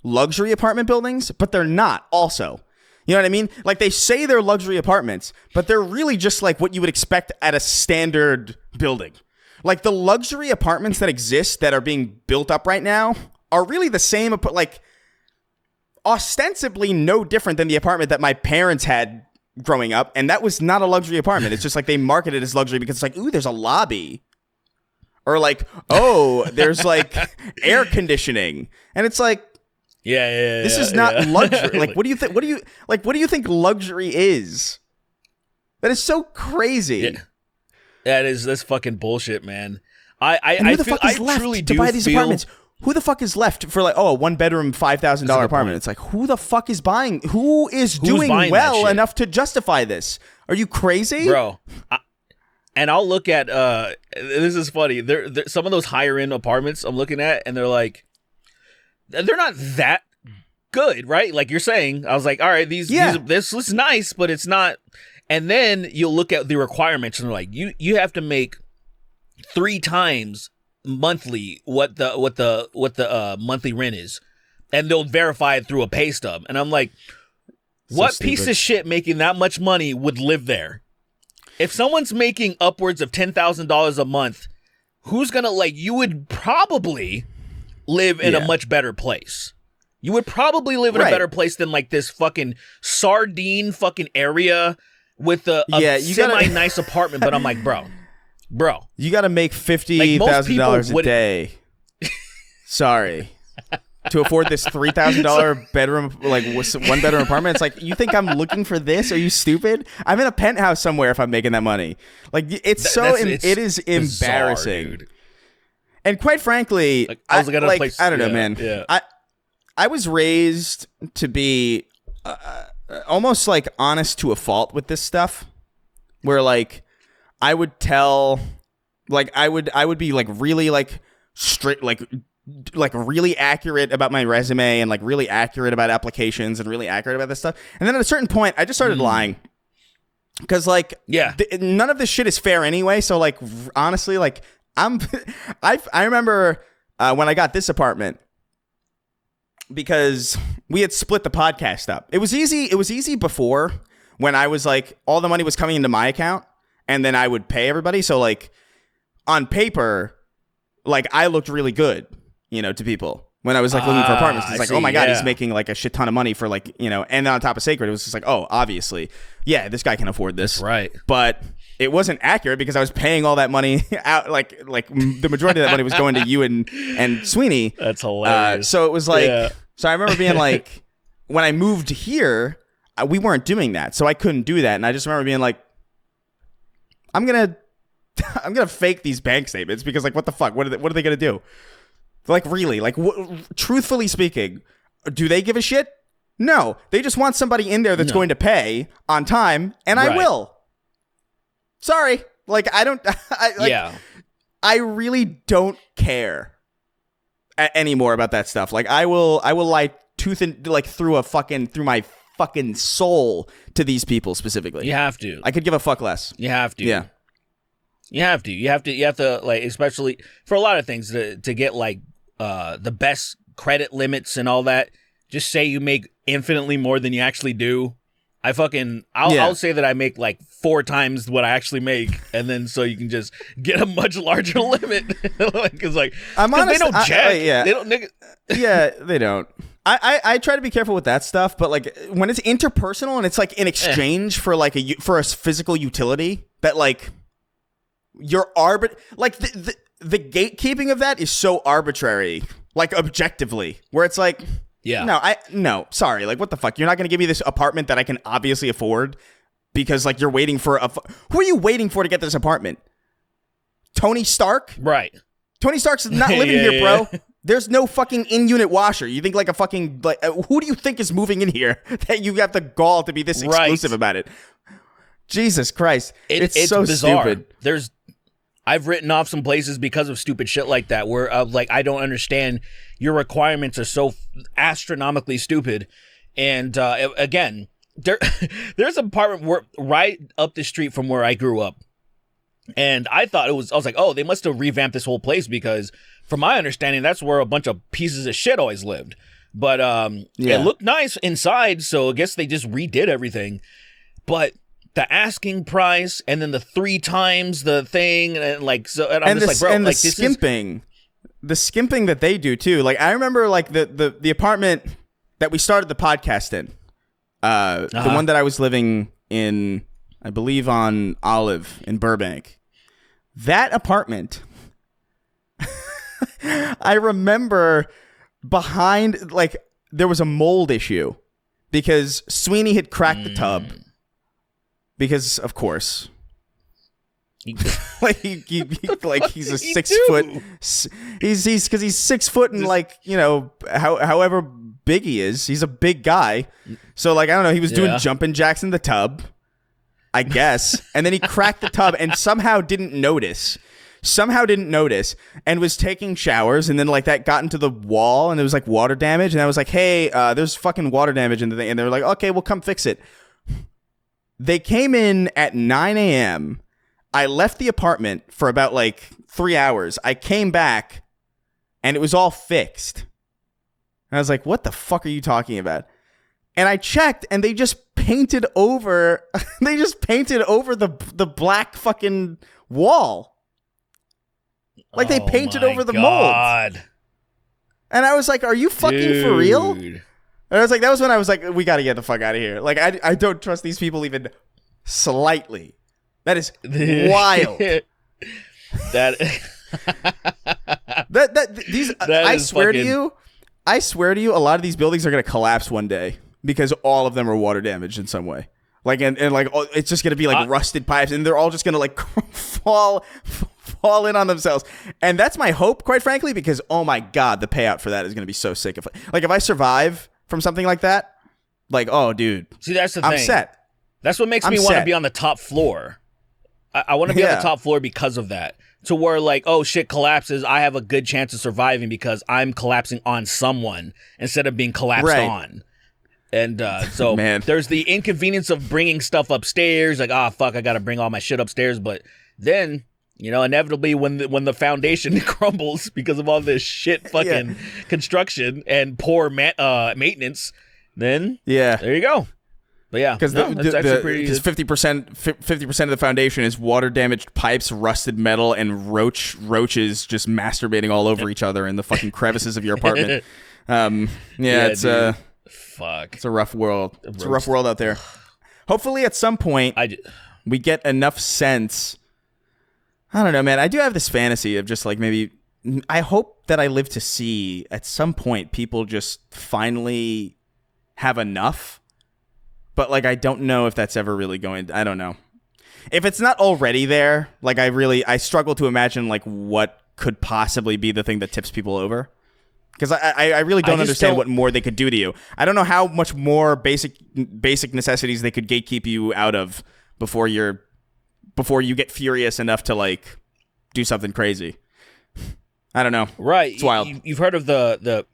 luxury apartment buildings, but they're not also. You know what I mean? Like they say they're luxury apartments, but they're really just like what you would expect at a standard building. Like the luxury apartments that exist that are being built up right now are really the same, like ostensibly no different than the apartment that my parents had growing up. And that was not a luxury apartment. It's just like they market it as luxury because it's like, ooh, there's a lobby. Or like, oh, there's like air conditioning, and it's like, this is not luxury. Like, what do you think? What do you think luxury is? That is so crazy. Yeah. That's fucking bullshit, man. Who the fuck is left to buy these apartments? Who the fuck is left for like, a 1-bedroom $5,000 apartment? It's like, who the fuck is buying? Who's doing well enough to justify this? Are you crazy, bro? And I'll look at this is funny. Some of those higher end apartments I'm looking at, and they're like, they're not that good, right? Like you're saying. I was like, all right, this looks nice, but it's not. And then you'll look at the requirements, and they're like, you have to make 3 times monthly what the monthly rent is, and they'll verify it through a pay stub. And I'm like, what piece of shit making that much money would live there? If someone's making upwards of $10,000 a month, who's gonna you would probably live in a much better place. You would probably live in a better place than like this fucking sardine fucking area with a semi-nice apartment, but I'm like, bro, you got to make $50,000 a day. Sorry. To afford this $3,000 bedroom, like 1 bedroom apartment. It's like, you think I'm looking for this? Are you stupid? I'm in a penthouse somewhere if I'm making that money. Like, it is embarrassing. Bizarre, and quite frankly, like, I don't know, man. Yeah. I was raised to be almost like honest to a fault with this stuff, where like I would tell, like I would be like really like strict, like really accurate about my resume and like really accurate about applications and really accurate about this stuff. And then at a certain point, I just started lying. Because like, none of this shit is fair anyway. So like, honestly, like I remember when I got this apartment, because we had split the podcast up. It was easy before, when I was like, all the money was coming into my account and then I would pay everybody. So like on paper, like I looked really good, you know, to people when I was like looking for apartments. It's like, oh my God, he's making like a shit ton of money for like, you know, and then on top of Sacred, it was just like, oh, obviously, yeah, this guy can afford this. That's right. But it wasn't accurate because I was paying all that money out. Like the majority of that money was going to you and Sweeney. That's hilarious. So it was like, so I remember being like, when I moved here, we weren't doing that. So I couldn't do that. And I just remember being like, I'm going to fake these bank statements because like, what the fuck? What are they going to do? Like, really? Like, truthfully speaking, do they give a shit? No. They just want somebody in there that's going to pay on time, and I will. Sorry. Like, I don't... I really don't care anymore about that stuff. Like, I will lie tooth and, like, through my fucking soul to these people specifically. You have to. I could give a fuck less. You have to. Yeah. You have to, like, especially for a lot of things, to get, like, the best credit limits and all that. Just say you make infinitely more than you actually do. I'll say that I make like 4 times what I actually make, and then so you can just get a much larger limit. Because like, I'm honest, they don't check. They don't. Yeah, they don't. I try to be careful with that stuff, but like when it's interpersonal and it's like in exchange for like for a physical utility that like you're like the gatekeeping of that is so arbitrary, like objectively, where it's like, no, sorry, like what the fuck? You're not gonna give me this apartment that I can obviously afford because like you're waiting for who are you waiting for to get this apartment? Tony Stark? Right. Tony Stark's not living here, bro. There's no fucking in-unit washer. You think like a fucking like who do you think is moving in here that you got the gall to be this exclusive about it? Jesus Christ, it's so bizarre. Stupid. I've written off some places because of stupid shit like that, where like I don't understand. Your requirements are so astronomically stupid, and again, there's an apartment right up the street from where I grew up, and I was like, oh, they must have revamped this whole place because, from my understanding, that's where a bunch of pieces of shit always lived. But it looked nice inside, so I guess they just redid everything, but. The asking price and then the 3 times the thing and like so and I'm just like, bro, and like the skimping that they do too. Like I remember like the apartment that we started the podcast in, the one that I was living in, I believe on Olive in Burbank. That apartment, I remember behind like there was a mold issue because Sweeney had cracked the tub. Because of course, like he's a 6 foot. He's because he's 6 foot and like you know however big he is, he's a big guy. So like I don't know, he was doing jumping jacks in the tub, I guess, and then he cracked the tub and somehow didn't notice, and was taking showers, and then like that got into the wall and there was like water damage, and I was like, hey, there's fucking water damage in the thing, and they were like, okay, we'll come fix it. They came in at 9 a.m. I left the apartment for about like 3 hours. I came back and it was all fixed. And I was like, what the fuck are you talking about? And I checked and they just painted over the black fucking wall. Like they painted over the mold. And I was like, are you fucking for real? And I was like, that was when I was like, we got to get the fuck out of here. Like, I don't trust these people even slightly. That is wild. I swear to you, a lot of these buildings are going to collapse one day because all of them are water damaged in some way. Like and like it's just going to be like rusted pipes, and they're all just going to like fall in on themselves. And that's my hope, quite frankly, because oh my god, the payout for that is going to be so sick. If I survive from something like that, like oh dude, see that's the thing. I'm set. That's what makes me want to be on the top floor. I want to be on the top floor because of that. To where like, oh shit collapses, I have a good chance of surviving because I'm collapsing on someone instead of being collapsed on. And so there's the inconvenience of bringing stuff upstairs. Like, fuck, I got to bring all my shit upstairs. But then, inevitably when the foundation crumbles because of all this shit fucking construction and poor maintenance, then there you go. But yeah, because 50% of the foundation is water damaged pipes, rusted metal, and roaches just masturbating all over each other in the fucking crevices of your apartment. It's fuck. It's a rough world. It's a rough world out there. Hopefully, at some point, we get enough sense. I don't know, man. I do have this fantasy of just like maybe. I hope that I live to see at some point people just finally have enough. But, like, I don't know if that's ever really going... I don't know. If it's not already there, like, I struggle to imagine, like, what could possibly be the thing that tips people over. Because I really don't understand what more they could do to you. I don't know how much more basic necessities they could gatekeep you out of before you get furious enough to, like, do something crazy. I don't know. Right. It's wild. You've heard of the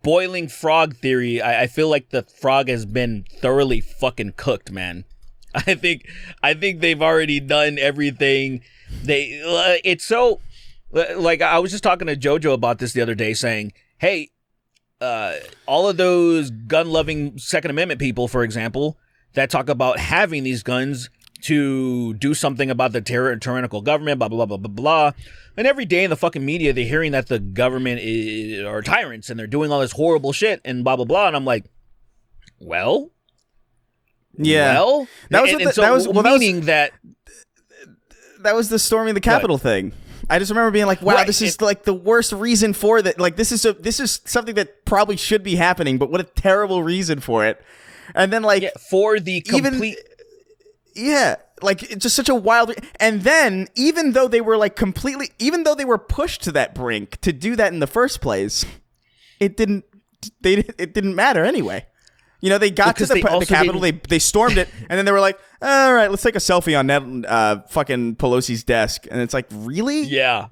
boiling frog theory. I feel like the frog has been thoroughly fucking cooked, man. I think they've already done everything. It's so like I was just talking to JoJo about this the other day, saying, "Hey, all of those gun-loving Second Amendment people, for example, that talk about having these guns to do something about the tyrannical government, blah blah blah blah blah blah." And every day in the fucking media, they're hearing that the government are tyrants and they're doing all this horrible shit and blah, blah, blah. And I'm like, well, that was the storming the Capitol thing. I just remember being like, wow, this is like the worst reason for that. Like, this is something that probably should be happening, but what a terrible reason for it. And then like for the complete. Like it's just such a wild, and then even though they were pushed to that brink to do that in the first place, it didn't matter anyway. They got to the Capitol, they stormed it, and then they were like, all right, let's take a selfie on that fucking Pelosi's desk, and it's like, really? Yeah,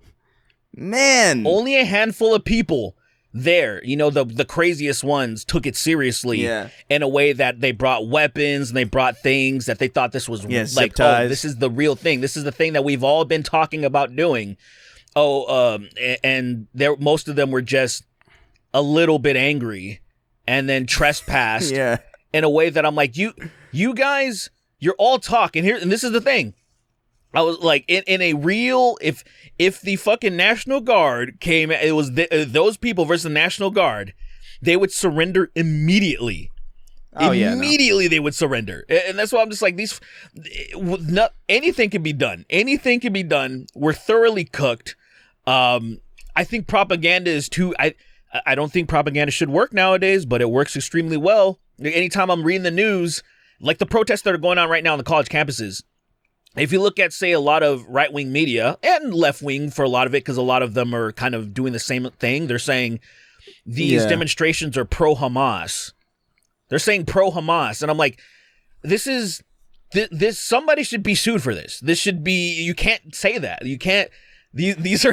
man. Only a handful of people there, the craziest ones took it seriously in a way that they brought weapons and they brought things that they thought this was like, oh, this is the real thing. This is the thing that we've all been talking about doing. And most of them were just a little bit angry and then trespassed in a way that I'm like, you guys, you're all talking here. And this is the thing. I was like, in a real, if the fucking National Guard came, it was those people versus the National Guard, they would surrender immediately. Immediately they would surrender. And that's why I'm just like, anything can be done. Anything can be done. We're thoroughly cooked. I think propaganda is too, I don't think propaganda should work nowadays, but it works extremely well. Anytime I'm reading the news, like the protests that are going on right now on the college campuses, if you look at, say, a lot of right-wing media, and left-wing for a lot of it, because a lot of them are kind of doing the same thing, they're saying these demonstrations are pro-Hamas. They're saying pro-Hamas. And I'm like, this somebody should be sued for this. This should be, you can't say that. You can't, these are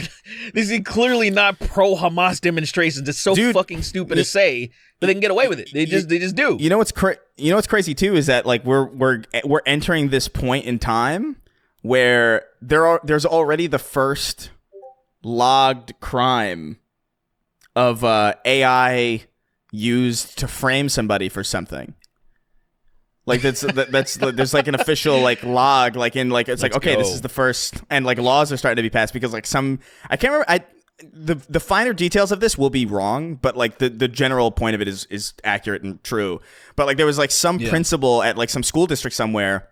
clearly not pro-Hamas demonstrations. It's so fucking stupid to say, but they can get away with it. They just do. You know what's crazy too is that like we're entering this point in time where there's already the first logged crime of AI used to frame somebody for something. Like that's there's like an official like log like in like it's like okay this is the first, and like laws are starting to be passed because like I can't remember the finer details of this will be wrong, but like the general point of it is accurate and true. But like there was like some principal at like some school district somewhere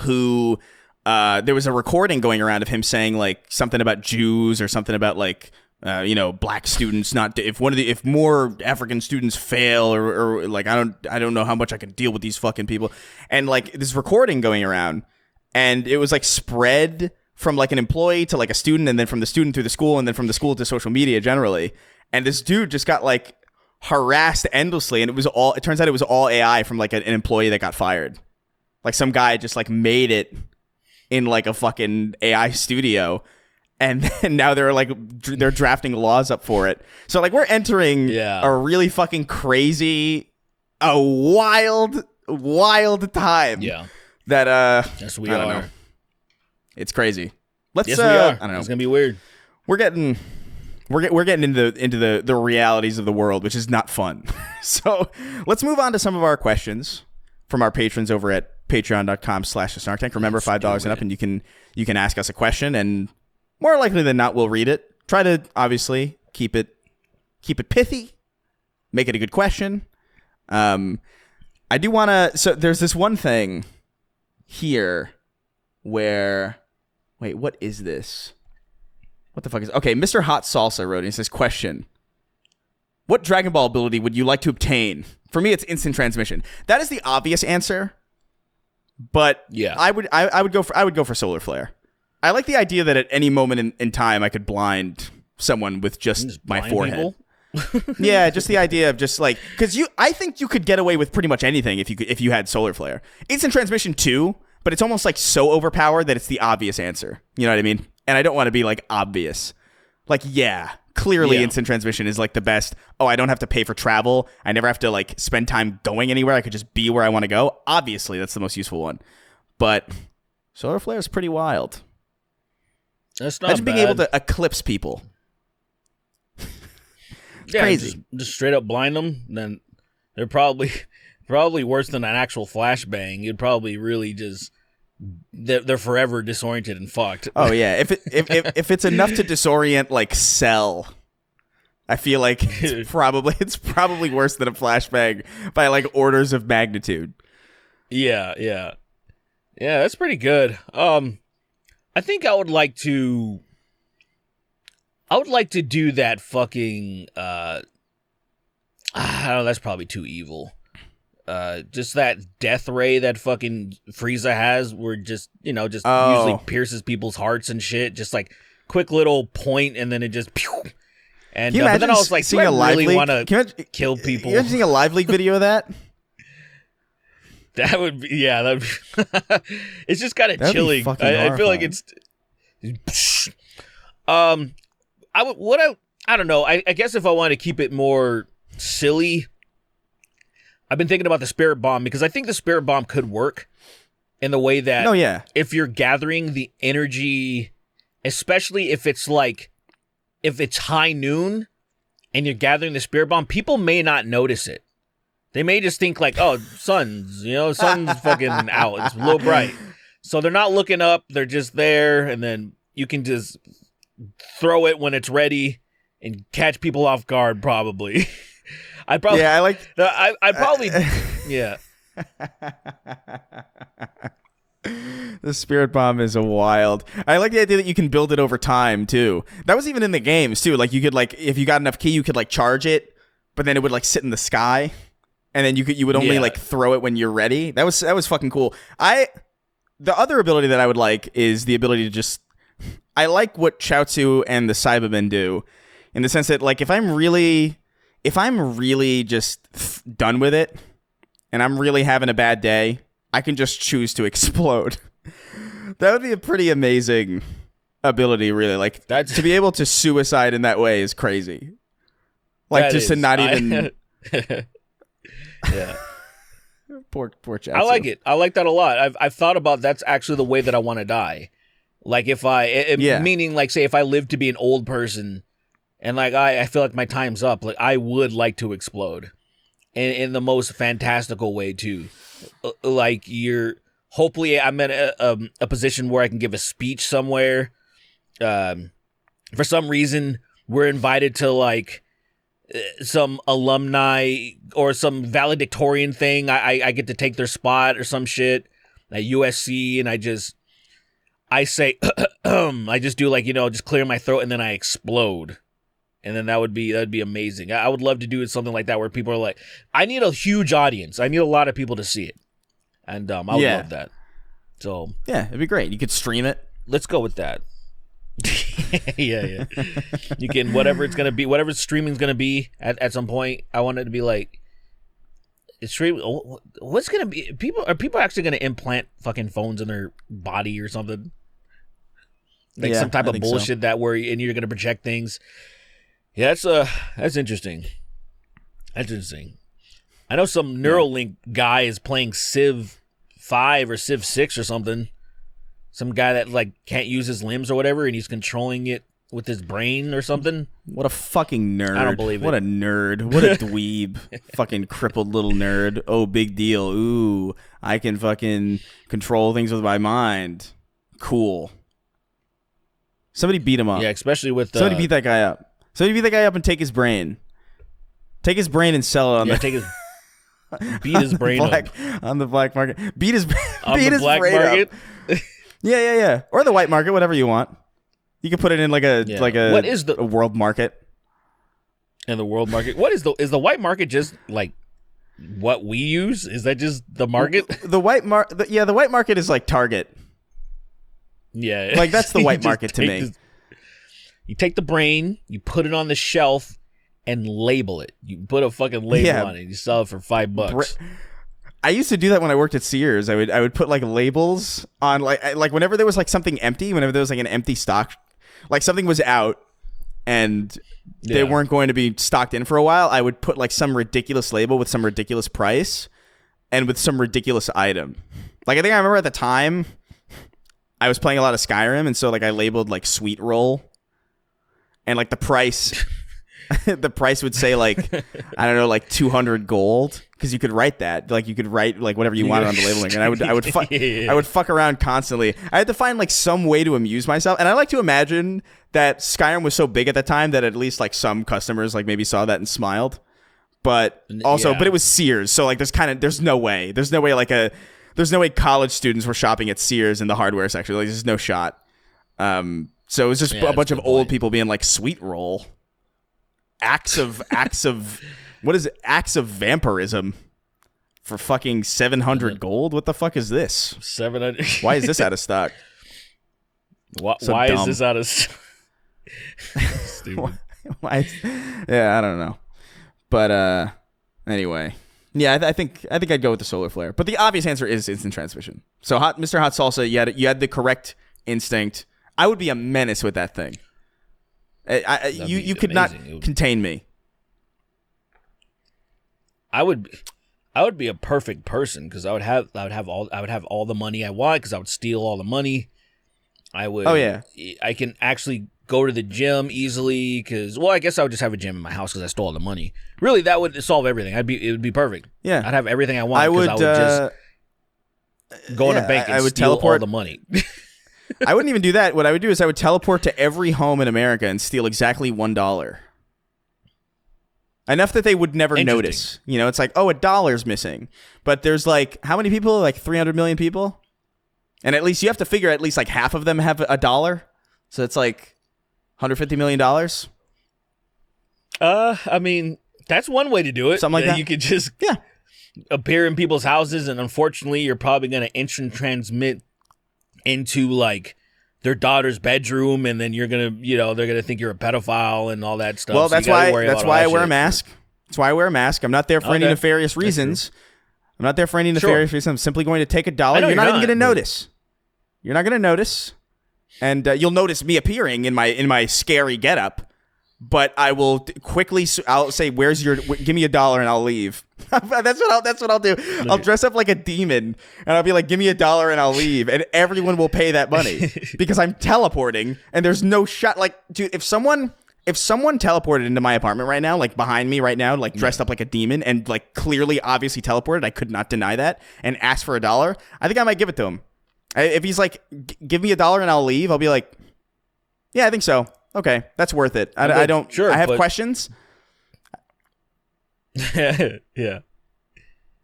who there was a recording going around of him saying like something about Jews or something about like black students not if more African students fail or like I don't know how much I can deal with these fucking people, and like this recording going around, and it was like spread from like an employee to like a student, and then from the student through the school, and then from the school to social media generally, and this dude just got like harassed endlessly, and it turns out it was all AI from like an employee that got fired. Like some guy just like made it in like a fucking AI studio, and then now they're drafting laws up for it. So like we're entering a really fucking crazy, a wild time. Yeah. That yes, we I don't are. know. It's crazy. Yes, we are. I don't know. It's gonna be weird. We're getting into the realities of the world, which is not fun. So let's move on to some of our questions from our patrons over at patreon.com/thesnarktank. Remember, $5 and up, and you can ask us a question, and more likely than not, we'll read it. Try to obviously keep it pithy, make it a good question. I do want to. So there's this one thing here where, wait, what is this? What the fuck is? Okay, Mr. Hot Salsa wrote. He says, question: what Dragon Ball ability would you like to obtain? For me, it's instant transmission. That is the obvious answer. But yeah, I would go for solar flare. I like the idea that at any moment in time I could blind someone with just my forehead. Yeah, just the idea of just like, because I think you could get away with pretty much anything if you had solar flare. Instant transmission too, but it's almost like so overpowered that it's the obvious answer. You know what I mean? And I don't want to be like obvious. Like, yeah, clearly instant transmission is like the best. Oh, I don't have to pay for travel. I never have to like spend time going anywhere. I could just be where I want to go. Obviously, that's the most useful one. But solar flare is pretty wild. That's not Imagine bad. being able to eclipse people. It's crazy. Just straight up blind them. Then they're probably worse than an actual flashbang. You'd probably really just they're forever disoriented and fucked. Oh yeah, if it's enough to disorient like Cell, I feel like it's probably worse than a flashbang by like orders of magnitude. Yeah, that's pretty good. I think I would like to do that fucking I don't know, that's probably too evil. Just that death ray that fucking Frieza has, where just usually pierces people's hearts and shit. Just like quick little point, and then it just pew. And but then I was like, do I really want to kill people? You ever seen a Live League video of that? That would be, it's just kind of chilling. I feel like it's I don't know. I guess if I want to keep it more silly, I've been thinking about the Spirit Bomb, because I think the Spirit Bomb could work in the way that if you're gathering the energy, especially if it's high noon and you're gathering the Spirit Bomb, people may not notice it. They may just think like, oh, sun's fucking out. It's a little bright. So they're not looking up. They're just there. And then you can just throw it when it's ready and catch people off guard, probably. I'd probably The Spirit Bomb is a wild. I like the idea that you can build it over time too. That was even in the games too. Like you could like, if you got enough ki, you could like charge it, but then it would like sit in the sky, and then you would only like throw it when you're ready. That was fucking cool. The other ability that I would like is the ability to just, I like what Chaozu and the Cybermen do, in the sense that like if I'm really just done with it and I'm really having a bad day, I can just choose to explode. That would be a pretty amazing ability, really. Like to be able to suicide in that way is crazy. Like just to not even. Yeah. Poor Chaozu. I like it. I like that a lot. I've thought about that's actually the way that I want to die. Like if meaning like say if I live to be an old person and like I feel like my time's up, like I would like to explode in the most fantastical way too. Like hopefully I'm in a position where I can give a speech somewhere. For some reason we're invited to like some alumni or some valedictorian thing. I get to take their spot or some shit. at USC, and I say, I just do like, just clear my throat, and then I explode. And then that'd be amazing. I would love to do something like that where people are like, I need a huge audience. I need a lot of people to see it. And I would love that. So yeah, it'd be great. You could stream it. Let's go with that. yeah. You can, whatever it's going to be, whatever streaming's going to be at some point, I want it to be like, what's going to be, are people actually going to implant fucking phones in their body or something? Like some type of bullshit and you're going to project things. Yeah, that's interesting. That's interesting. I know some Neuralink guy is playing Civ 5 or Civ 6 or something. Some guy that like can't use his limbs or whatever, and he's controlling it with his brain or something. What a fucking nerd. I don't believe it. What a nerd. What a dweeb. Fucking crippled little nerd. Oh, big deal. Ooh, I can fucking control things with my mind. Cool. Somebody beat him up. Yeah, especially with... Somebody beat that guy up. Somebody beat that guy up and take his brain. Take his brain and sell it on beat his brain up. On the black market. Beat his on the black market? Yeah. Or the white market, whatever you want. You can put it in like a what is a world market. And the world market. What is the white market just like what we use? Is that just the market? The white market is like Target. Yeah. Like that's the white market to me. You take the brain, you put it on the shelf and label it. You put a fucking label on it. You sell it for $5. I used to do that when I worked at Sears. I would put like labels on like whenever there was like something empty, whenever there was like an empty stock, like something was out and they weren't going to be stocked in for a while, I would put like some ridiculous label with some ridiculous price and with some ridiculous item. Like I think I remember at the time I was playing a lot of Skyrim, and so like I labeled like sweet roll, and like the price the price would say like I don't know, like 200 gold, because you could write that, like you could write like whatever you wanted on the labeling, and I would fuck around constantly. I had to find like some way to amuse myself, and I like to imagine that Skyrim was so big at the time that at least like some customers like maybe saw that and smiled, but also but it was Sears, so like there's no way college students were shopping at Sears in the hardware section. Like there's no shot. So it was just a bunch of old people being like, sweet roll. Acts of what is it? Acts of vampirism for fucking 700 gold? What the fuck is this? 700. Why is this out of stock? Why is this out of stock? Stupid. Yeah, I don't know. But anyway. Yeah, I think I'd go with the solar flare. But the obvious answer is instant transmission. So Mr. Hot Salsa, you had the correct instinct. I would be a menace with that thing. You could not contain me. I would be a perfect person, because I would have all the money I want, because I would steal all the money. I would. Oh yeah. I can actually go to the gym easily, because I guess I would just have a gym in my house because I stole all the money. Really, that would solve everything. It would be perfect. Yeah, I'd have everything I want. I would just go in a bank and steal all the money. I wouldn't even do that. What I would do is I would teleport to every home in America and steal exactly $1. Enough that they would never notice. You know, it's like, oh, $1's missing. But there's like, how many people? Like 300 million people? And at least you have to figure at least like half of them have $1. So it's like $150 million. I mean, that's one way to do it. Something like that. You could just appear in people's houses, and unfortunately, you're probably going to instant transmit into like their daughter's bedroom, and then you're gonna, they're gonna think you're a pedophile and all that stuff. Well, that's why I wear a mask. That's why I wear a mask. I'm not there for any nefarious reasons. I'm not there for any nefarious reasons. I'm simply going to take $1. You're not even going to notice. You're not going to notice, and you'll notice me appearing in my scary getup. But I will quickly. I'll say, "Give me $1 and I'll leave." That's what I'll do. I'll dress up like a demon and I'll be like, "Give me $1 and I'll leave," and everyone will pay that money because I'm teleporting and there's no shot. Like, dude, if someone teleported into my apartment right now, like behind me right now, like dressed up like a demon and like clearly, obviously teleported, I could not deny that, and asked for $1, I think I might give it to him. If he's like, "Give me $1 and I'll leave," I'll be like, "Yeah, I think so. Okay, that's worth it." I don't. Sure, I have questions. Yeah,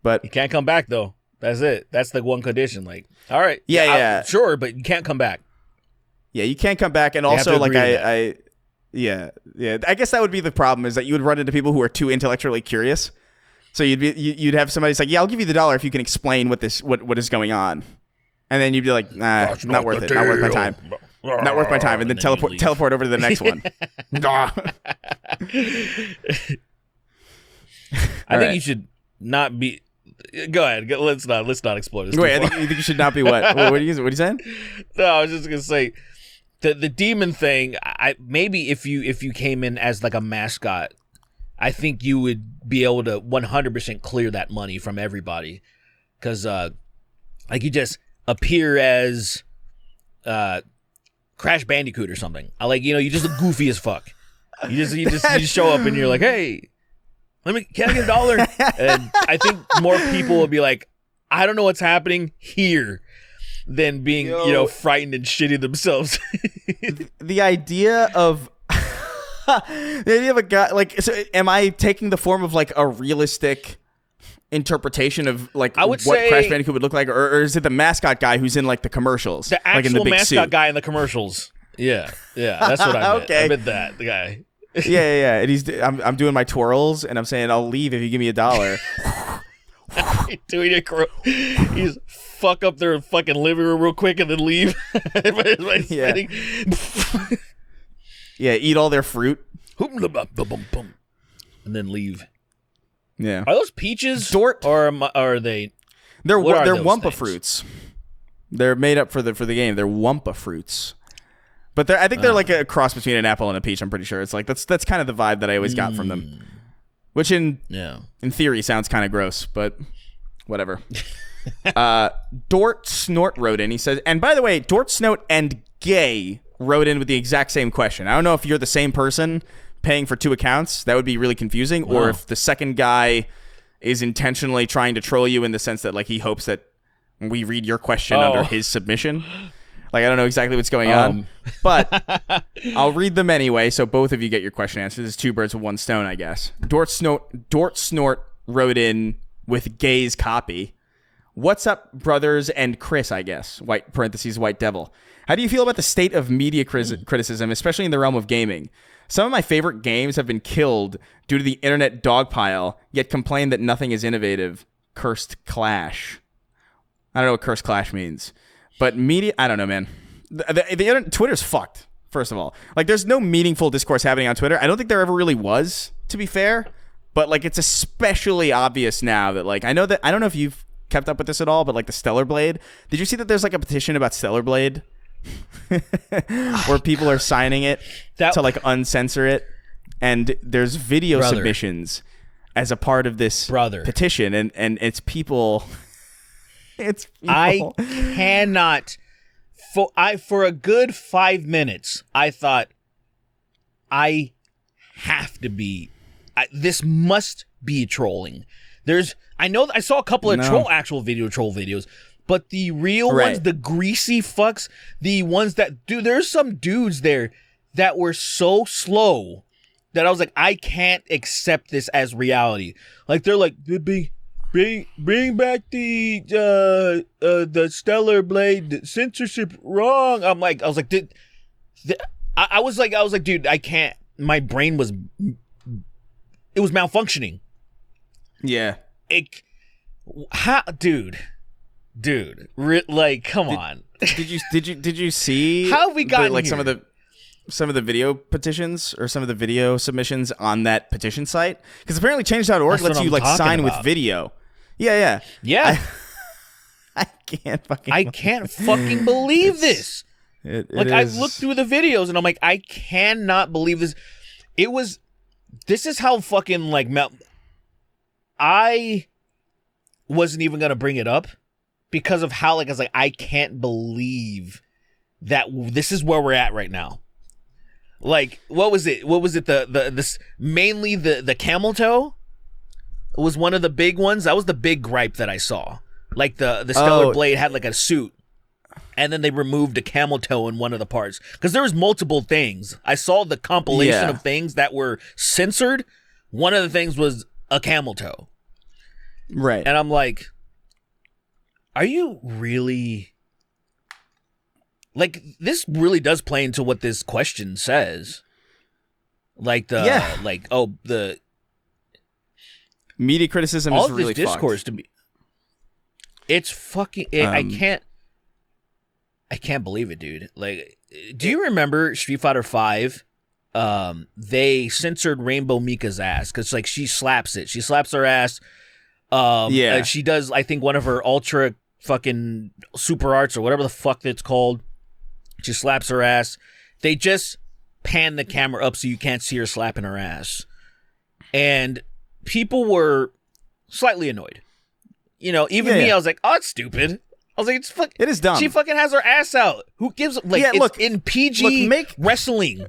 but you can't come back though. That's it. That's the one condition. Like, all right, yeah. sure, but you can't come back. Yeah, you can't come back, and also like I guess that would be the problem, is that you would run into people who are too intellectually curious. So you'd have somebody who's like, yeah, I'll give you the $1 if you can explain what is going on, and then you'd be like, nah, not worth it, not worth my time, not worth my time, and then teleport over to the next one. I think you should not be. Go ahead. Let's not explode this. Wait, you think you should not be what? What are you saying? No, I was just gonna say the demon thing. Maybe if you came in as like a mascot, I think you would be able to 100% clear that money from everybody, because like you just appear as Crash Bandicoot or something. You just look goofy as fuck. You just show up and you're like, hey. Can I get $1? And I think more people will be like, I don't know what's happening here, than being, frightened and shitting themselves. The idea of a guy, like, so am I taking the form of like a realistic interpretation of like what Crash Bandicoot would look like, or is it the mascot guy who's in like the commercials? The actual like in the big mascot suit? Guy in the commercials. Yeah, that's what I meant. Okay. I meant that, the guy. Yeah. And I'm doing my twirls, and I'm saying I'll leave if you give me $1. Doing it, he's fuck up their fucking living room real quick and then leave. Yeah, eat all their fruit, and then leave. Yeah. Are those peaches? Dort, or are they? They're Wumpa things? fruits. They're made up for the game. They're Wumpa fruits. But I think they're like a cross between an apple and a peach. I'm pretty sure it's like that's kind of the vibe that I always got from them, which in theory sounds kind of gross, but whatever. Dort Snort wrote in. He says, and by the way, Dort Snort and Gay wrote in with the exact same question. I don't know if you're the same person paying for two accounts. That would be really confusing, or if the second guy is intentionally trying to troll you in the sense that like he hopes that we read your question under his submission. Like, I don't know exactly what's going on, but I'll read them anyway, so both of you get your question answered. This is two birds with one stone, I guess. Dort Snort wrote in with Gay's copy. What's up, brothers and Chris, I guess. White devil. How do you feel about the state of media criticism, especially in the realm of gaming? Some of my favorite games have been killed due to the internet dogpile, yet complain that nothing is innovative. Cursed Clash. I don't know what Cursed Clash means. But media, I don't know, man. The Twitter's fucked, first of all. Like, there's no meaningful discourse happening on Twitter. I don't think there ever really was, to be fair. But, like, it's especially obvious now that, like, I don't know if you've kept up with this at all, but, like, the Stellar Blade. Did you see that there's, like, a petition about Stellar Blade? Where people are signing it to, like, uncensor it. And there's video submissions as a part of this petition. And it's people... I cannot. For a good 5 minutes, I thought I have to be. This must be trolling. I know I saw a couple of actual troll videos, but the real ones, the greasy fucks, the ones that there's some dudes there that were so slow that I was like, I can't accept this as reality. Like, they're like, Bring back the Stellar Blade censorship wrong. I was like, dude, I can't. My brain was malfunctioning. Yeah. Like, come on. Did you see? How have we gotten like here? some of the video petitions or some of the video submissions on that petition site? Because apparently change.org lets you like sign with video. Yeah. I can't fucking believe this. I've looked through the videos and I'm like, I cannot believe this. This is how fucking like I wasn't even gonna bring it up because of how like I was like, I can't believe that this is where we're at right now. Like, what was it? This mainly the camel toe was one of the big ones. That was the big gripe that I saw. Like the Stellar Blade had like a suit, and then they removed a camel toe in one of the parts because there was multiple things. I saw the compilation of things that were censored. One of the things was a camel toe, right? And I'm like, Are you really... Like, this really does play into what this question says. Like, the media criticism is really this discourse to me. It's fucking... I can't believe it, dude. Like, do you remember Street Fighter V? They censored Rainbow Mika's ass because, like, she slaps it. She slaps her ass. And she does, I think, one of her ultra fucking super arts or whatever the fuck that's called. She slaps her ass. They just pan the camera up so you can't see her slapping her ass. And people were slightly annoyed. You know, even me, I was like, oh, it's stupid. I was like, it is dumb. She fucking has her ass out. Who gives, like, in PG wrestling,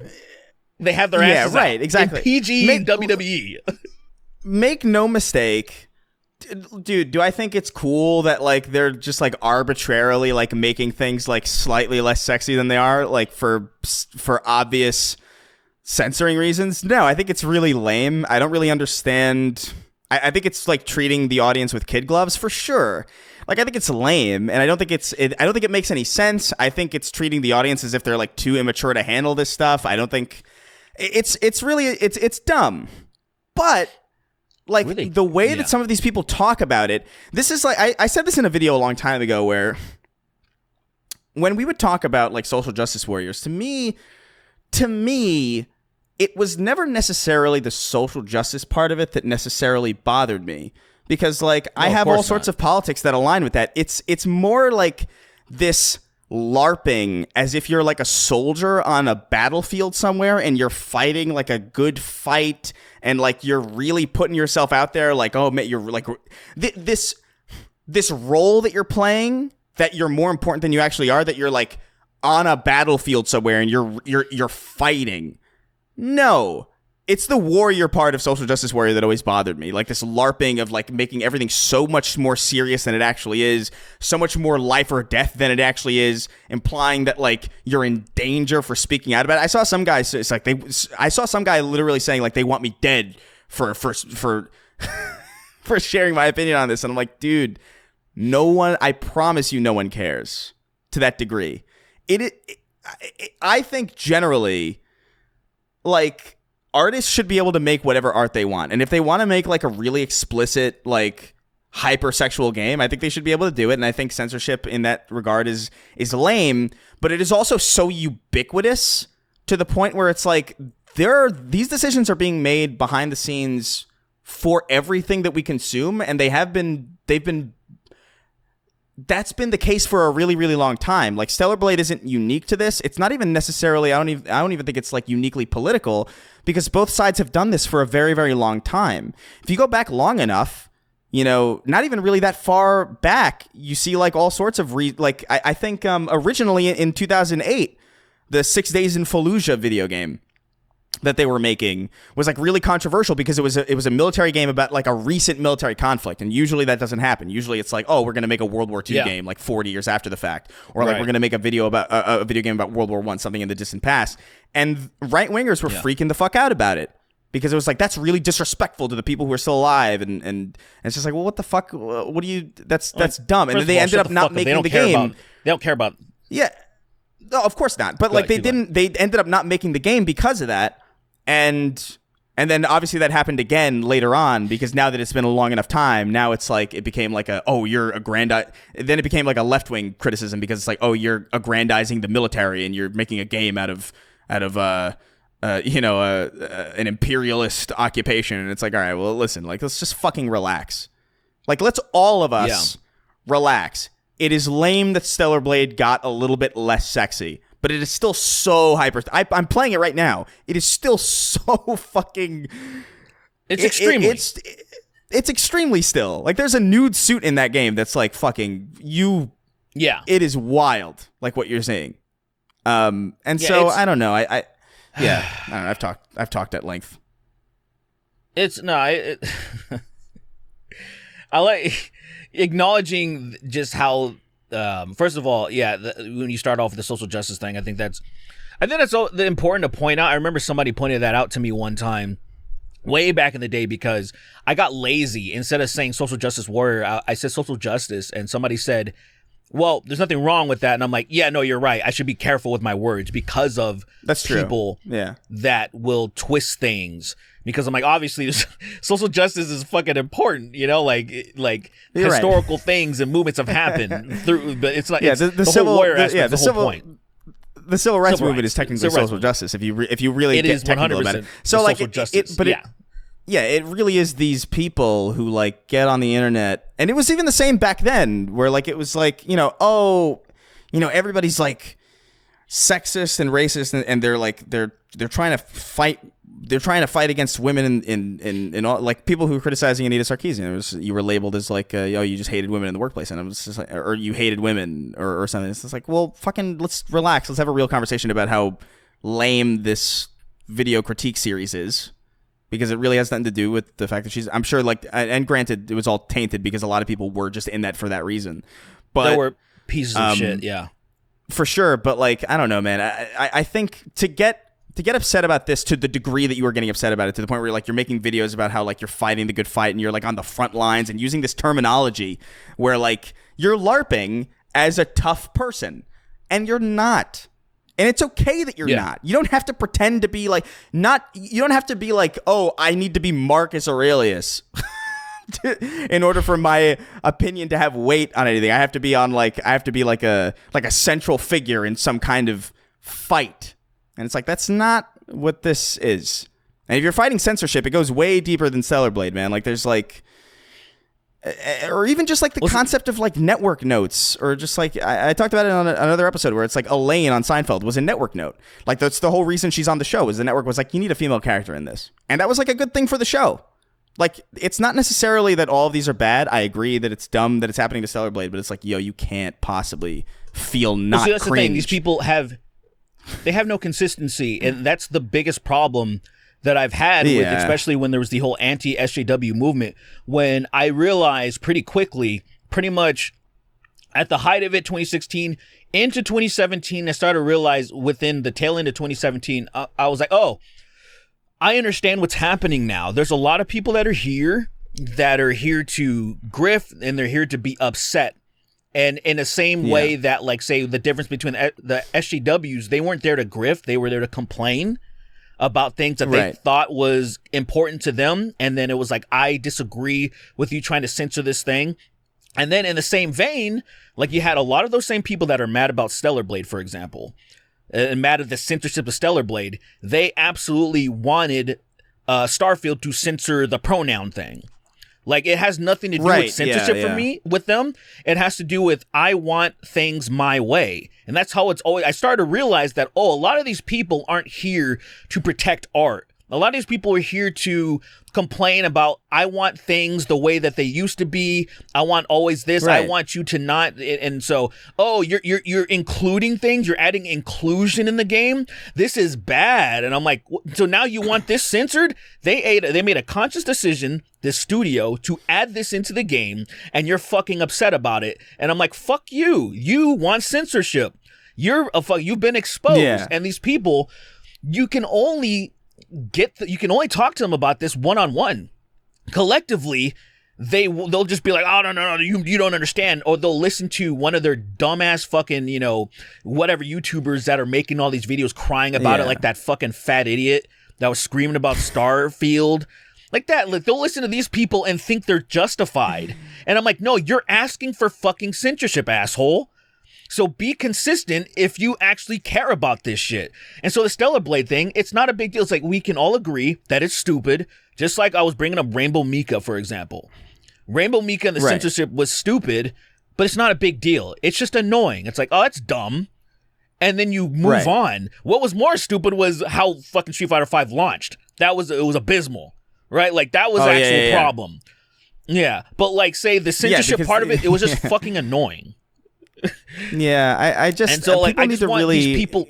they have their asses out. Exactly. In PG WWE. Make no mistake. Dude, do I think it's cool that, like, they're just, like, arbitrarily, like, making things, like, slightly less sexy than they are, like, for obvious censoring reasons? No, I think it's really lame. I don't really understand. I think it's, like, treating the audience with kid gloves for sure. Like, I think it's lame, and I don't think it makes any sense. I think it's treating the audience as if they're, like, too immature to handle this stuff. I don't think it's really dumb. But, like, really? The way that some of these people talk about it, this is like, I said this in a video a long time ago where when we would talk about, like, social justice warriors, to me, it was never necessarily the social justice part of it that necessarily bothered me. Because, like, I have all sorts of politics that align with that. It's more like this LARPing as if you're like a soldier on a battlefield somewhere and you're fighting like a good fight and like you're really putting yourself out there. Like, oh man, you're like this role that you're playing, that you're more important than you actually are, that you're like on a battlefield somewhere and you're fighting. No. It's the warrior part of social justice warrior that always bothered me. Like this LARPing of like making everything so much more serious than it actually is, so much more life or death than it actually is, implying that like you're in danger for speaking out about it. I saw some guys. It's like I saw some guy literally saying like they want me dead for for sharing my opinion on this, and I'm like, dude, no one. I promise you, no one cares to that degree. I think generally, like, artists should be able to make whatever art they want. And if they want to make like a really explicit, like hypersexual game, I think they should be able to do it. And I think censorship in that regard is lame, but it is also so ubiquitous to the point where it's like these decisions are being made behind the scenes for everything that we consume. And that's been the case for a really, really long time. Like Stellar Blade isn't unique to this. It's not even necessarily, I don't even think it's like uniquely political, because both sides have done this for a very, very long time. If you go back long enough, you know, not even really that far back, you see like all sorts of I think originally in 2008, the 6 Days in Fallujah video game that they were making was like really controversial because it was a military game about like a recent military conflict, and usually that doesn't happen. Usually it's like, oh, we're gonna make a World War II game like 40 years after the fact, or like we're gonna make a video about a video game about World War I, something in the distant past. And right wingers were freaking the fuck out about it because it was like, that's really disrespectful to the people who are still alive, and it's just like, well, what the fuck? What do you? That's dumb. And then they ended up not making the game. They don't care about. Yeah. No, of course not. But like they ended up not making the game because of that. And then obviously that happened again later on, because now that it's been a long enough time, now it's like it became like you're then it became like a left-wing criticism, because it's like, oh, you're aggrandizing the military and you're making a game out of an imperialist occupation. And it's like, all right, well, listen, like, let's just fucking relax. Like, let's all of us relax. It is lame that Stellar Blade got a little bit less sexy, but it is still so hyper. I'm playing it right now. It is still so fucking. It's extremely. It's extremely still. Like, there's a nude suit in that game that's like fucking you. Yeah. It is wild, like what you're saying. So I don't know. I don't know. I've talked at length. I like acknowledging just how. First of all, when you start off with the social justice thing, I think that's important to point out. I remember somebody pointed that out to me one time. way back in the day because I got lazy. Instead of saying social justice warrior, I said social justice, and somebody said, well, there's nothing wrong with that. And I'm like, yeah, no, you're right. I should be careful with my words because of people that will twist things. Because I'm like, obviously, social justice is fucking important, you know, like historical things and movements have happened through, but it's not. Yeah, the civil warrior aspect. The whole point. The civil rights movement is technically social justice. If you really get technical about it, so like it really is these people who like get on the internet, and it was even the same back then, where like it was like everybody's like sexist and racist, and they're like they're trying to fight. They're trying to fight against women in all, like people who were criticizing Anita Sarkeesian. You were labeled as like, you just hated women in the workplace, and it was just like, or you hated women or something. It's just like, well, fucking, let's relax. Let's have a real conversation about how lame this video critique series is, because it really has nothing to do with the fact that she's. I'm sure, like, and granted, it was all tainted because a lot of people were just in that for that reason. But there were pieces of shit, yeah, for sure. But like, I don't know, man. I think to get upset about this to the degree that you were getting upset about it, to the point where like you're making videos about how like you're fighting the good fight and you're like on the front lines and using this terminology where like you're LARPing as a tough person, and you're not. And it's okay that you're not. You don't have to pretend to be like you don't have to be like, oh, I need to be Marcus Aurelius in order for my opinion to have weight on anything. I have to be like a central figure in some kind of fight. And it's like, that's not what this is. And if you're fighting censorship, it goes way deeper than Stellar Blade, man. Like, there's like, or even just like the concept of like network notes, or just like, I talked about it on another episode where it's like Elaine on Seinfeld was a network note. Like, that's the whole reason she's on the show, is the network was like, you need a female character in this. And that was like a good thing for the show. Like, it's not necessarily that all of these are bad. I agree that it's dumb that it's happening to Stellar Blade, but it's like, yo, you can't possibly feel not that's cringe. The thing. These people have no consistency, and that's the biggest problem that I've had with, especially when there was the whole anti-SJW movement, when I realized pretty quickly, pretty much at the height of it, 2016 into 2017, I started to realize within the tail end of 2017, I was like, oh, I understand what's happening now. There's a lot of people that are here to grift, and they're here to be upset. And in the same way that, like, say, the difference between the SJWs, they weren't there to grift. They were there to complain about things that they thought was important to them. And then it was like, I disagree with you trying to censor this thing. And then in the same vein, like, you had a lot of those same people that are mad about Stellar Blade, for example, and mad at the censorship of Stellar Blade. They absolutely wanted Starfield to censor the pronoun thing. Like, it has nothing to do with censorship for me, with them. It has to do with, I want things my way. And that's how it's always, I started to realize that, a lot of these people aren't here to protect art. A lot of these people are here to complain about, I want things the way that they used to be. I want always this. I want you to not. And so, you're including things. You're adding inclusion in the game. This is bad. And I'm like, so now you want this censored? They made a conscious decision, this studio, to add this into the game, and you're fucking upset about it. And I'm like, fuck you. You want censorship. You've been exposed. And these people, you can only talk to them about this one-on-one. Collectively, they'll just be like, oh, no, you don't understand. Or they'll listen to one of their dumbass fucking, whatever YouTubers that are making all these videos crying about it, like that fucking fat idiot that was screaming about Starfield. Like that. Like, they'll listen to these people and think they're justified. And I'm like, no, you're asking for fucking censorship, asshole. So be consistent if you actually care about this shit. And so the Stellar Blade thing, it's not a big deal. It's like, we can all agree that it's stupid. Just like I was bringing up Rainbow Mika, for example. Rainbow Mika and the censorship was stupid, but it's not a big deal. It's just annoying. It's like, oh, that's dumb. And then you move on. What was more stupid was how fucking Street Fighter V launched. It was abysmal, right? Like, that was the actual problem. Yeah. But like, say, the censorship part of it was just fucking annoying. I just, and so like, people need to really, these people,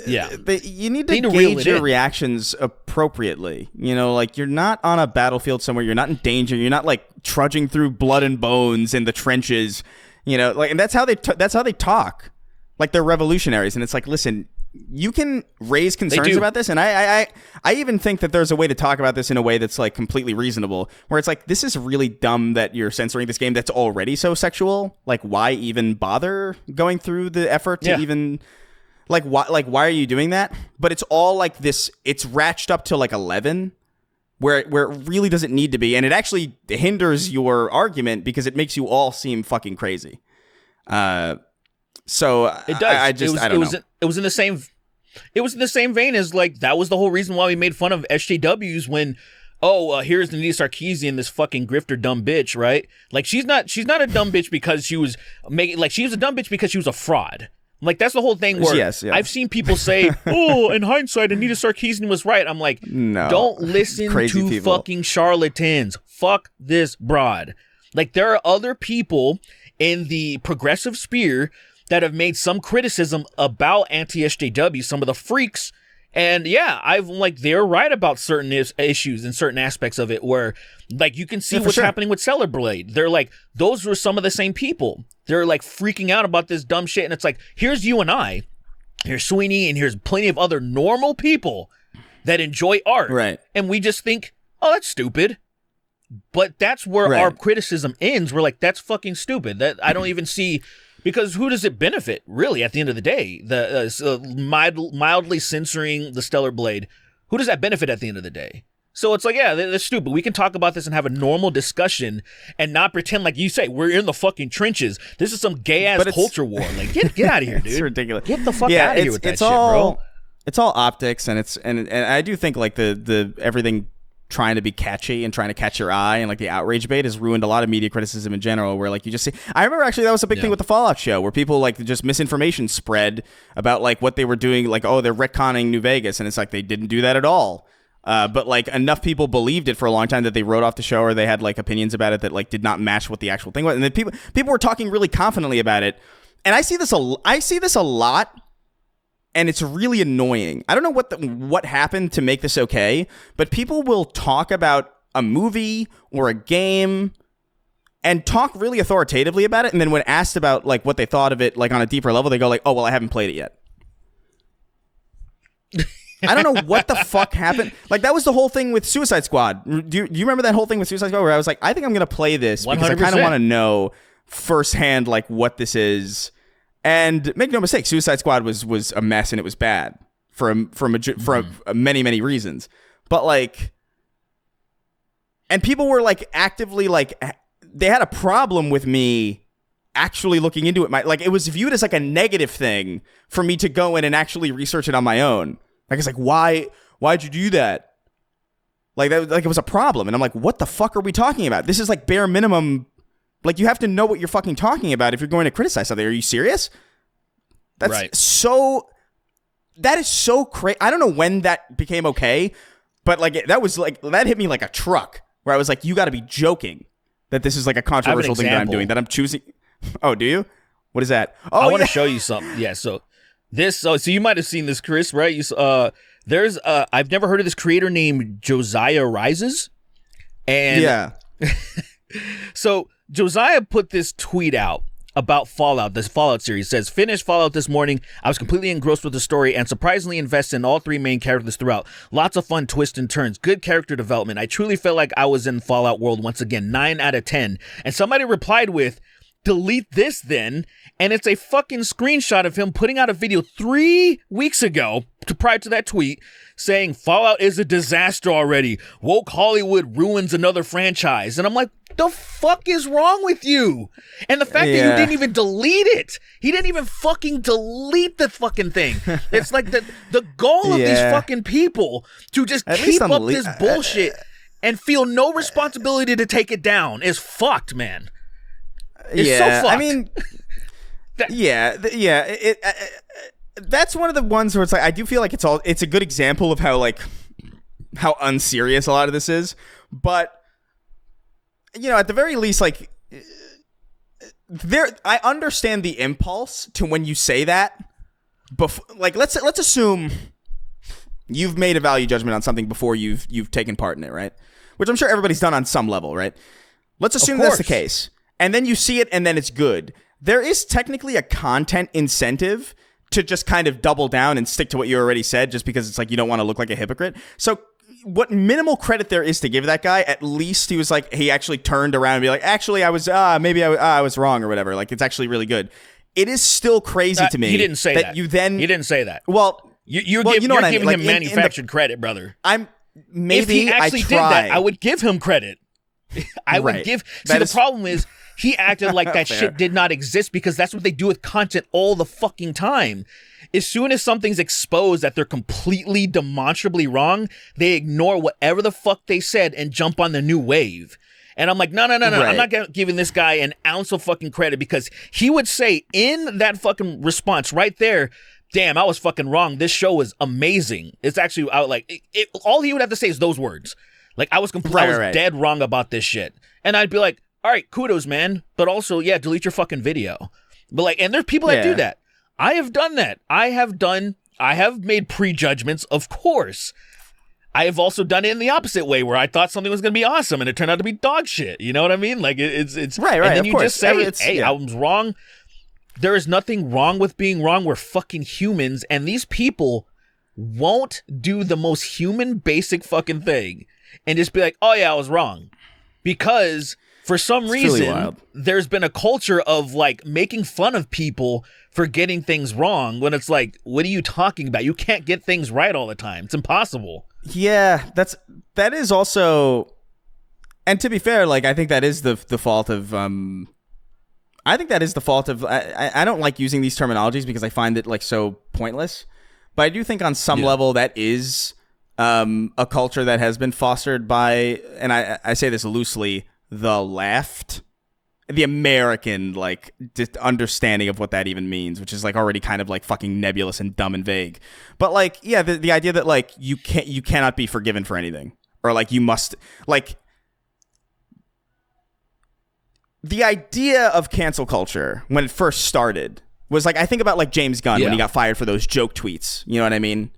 you need to gauge your reactions appropriately. Like, you're not on a battlefield somewhere, you're not in danger, you're not like trudging through blood and bones in the trenches, like, and that's how they talk, like they're revolutionaries. And it's like, listen, you can raise concerns about this, and I even think that there's a way to talk about this in a way that's like completely reasonable, where it's like, this is really dumb that you're censoring this game that's already so sexual. Like, why even bother going through the effort to even why are you doing that? But it's all like this. It's ratcheted up to like 11. Where it really doesn't need to be, and it actually hinders your argument because it makes you all seem fucking crazy. So it does. I don't know. It was in the same. It was in the same vein as like that was the whole reason why we made fun of SJWs when, here's Anita Sarkeesian, this fucking grifter dumb bitch, right? Like she's not a dumb bitch because she was she was a dumb bitch because she was a fraud. Like, that's the whole thing where I've seen people say, in hindsight, Anita Sarkeesian was right. I'm like, no, don't listen to people. Fucking charlatans. Fuck this broad. Like, there are other people in the progressive sphere that have made some criticism about anti-SJW, some of the freaks. And they're right about certain issues and certain aspects of it where, like, you can see what's happening with Stellar Blade. They're like, those were some of the same people. They're like freaking out about this dumb shit. And it's like, here's you and I, here's Sweeney, and here's plenty of other normal people that enjoy art. Right. And we just think, oh, that's stupid. But that's where our criticism ends. We're like, that's fucking stupid. That I don't even see. Because who does it benefit, really, at the end of the day? The mildly censoring the Stellar Blade, who does that benefit at the end of the day? So it's like, that's stupid. We can talk about this and have a normal discussion and not pretend like you say, we're in the fucking trenches. This is some gay-ass culture war. Like, get out of here, dude. It's ridiculous. Get the fuck out of here with that shit, bro. It's all optics, and and I do think, like, the everything trying to be catchy and trying to catch your eye and like the outrage bait has ruined a lot of media criticism in general, where like you just see, I remember actually that was a big thing with the Fallout show where people like just misinformation spread about like what they were doing, like, oh, they're retconning New Vegas, and it's like they didn't do that at all. But like enough people believed it for a long time that they wrote off the show, or they had like opinions about it that like did not match what the actual thing was. And then people were talking really confidently about it. And I see this a lot. And it's really annoying. I don't know what happened to make this okay, but people will talk about a movie or a game and talk really authoritatively about it, and then when asked about like what they thought of it, like on a deeper level, they go like, "Oh, well, I haven't played it yet." I don't know what the fuck happened. Like that was the whole thing with Suicide Squad. Do you remember that whole thing with Suicide Squad where I was like, I think I'm gonna play this 100%. Because I kind of want to know firsthand like what this is. And make no mistake, Suicide Squad was a mess and it was bad for many reasons. But like, and people were like actively like, they had a problem with me actually looking into it. Like it was viewed as like a negative thing for me to go in and actually research it on my own. Like it's like, why'd you do that? Like that, like it was a problem. And I'm like, what the fuck are we talking about? This is like bare minimum. Like, you have to know what you're fucking talking about if you're going to criticize something. Are you serious? That's right. That is so crazy. I don't know when that became okay, but like that hit me like a truck where I was like, you got to be joking that this is like a controversial thing that I'm doing, that I'm choosing. Oh, do you? What is that? Oh, I want to show you something. Yeah. So you might have seen this, Chris, right? There's I've never heard of this creator named Josiah Rises. And yeah. So Josiah put this tweet out about Fallout, this Fallout series. Says, finished Fallout this morning. I was completely engrossed with the story and surprisingly invested in all three main characters throughout. Lots of fun twists and turns. Good character development. I truly felt like I was in Fallout world once again. 9 out of 10. And somebody replied with, delete this then. And it's a fucking screenshot of him putting out a video 3 weeks ago, prior to that tweet, saying Fallout is a disaster already. Woke Hollywood ruins another franchise. And I'm like, the fuck is wrong with you? And the fact that you didn't even delete it. He didn't even fucking delete the fucking thing. It's like the goal of these fucking people to just keep up this bullshit and feel no responsibility to take it down is fucked, man. It's so fucked. I mean, that's one of the ones where it's like, I do feel like it's a good example of how unserious a lot of this is. But, you know, at the very least, like, I understand the impulse to when you say that. Like, let's assume you've made a value judgment on something before you've taken part in it, right? Which I'm sure everybody's done on some level, right? Let's assume that's the case. And then you see it and then it's good. There is technically a content incentive to just kind of double down and stick to what you already said, just because it's like you don't want to look like a hypocrite. So what minimal credit there is to give that guy, at least he was like, he actually turned around and be like, actually, I was maybe I was wrong or whatever. Like, it's actually really good. It is still crazy to me. He didn't say that. You then he didn't say that. Well, you're giving him manufactured credit, brother. Maybe if he actually did that, I would give him credit. I would give. See, the problem is he acted like that shit did not exist, because that's what they do with content all the fucking time. As soon as something's exposed that they're completely demonstrably wrong, they ignore whatever the fuck they said and jump on the new wave. And I'm like, no. Right. I'm not giving this guy an ounce of fucking credit, because he would say in that fucking response right there, damn, I was fucking wrong. This show was amazing. It's actually, all he would have to say is those words. Like, I was dead wrong about this shit. And I'd be like, all right, kudos, man. But also, yeah, delete your fucking video. But like, and there's people that do that. I have done that. I have made prejudgments, of course. I have also done it in the opposite way, where I thought something was going to be awesome and it turned out to be dog shit. You know what I mean? Like, it's right. And then you course. just say, hey, I was wrong. There is nothing wrong with being wrong. We're fucking humans. And these people won't do the most human basic fucking thing and just be like, oh yeah, I was wrong. Because for some reason, there's been a culture of like making fun of people for getting things wrong, when it's like, what are you talking about? You can't get things right all the time. It's impossible. Yeah, that is also, and to be fair, like, I think that is the fault of I don't like using these terminologies because I find it like so pointless. But I do think on some level that is a culture that has been fostered by, and I say this loosely, the left, the American like understanding of what that even means, which is like already kind of like fucking nebulous and dumb and vague. But like, yeah, the idea that like you cannot be forgiven for anything, or like you must, like, the idea of cancel culture when it first started was like, I think about like James Gunn when he got fired for those joke tweets. You know what I mean?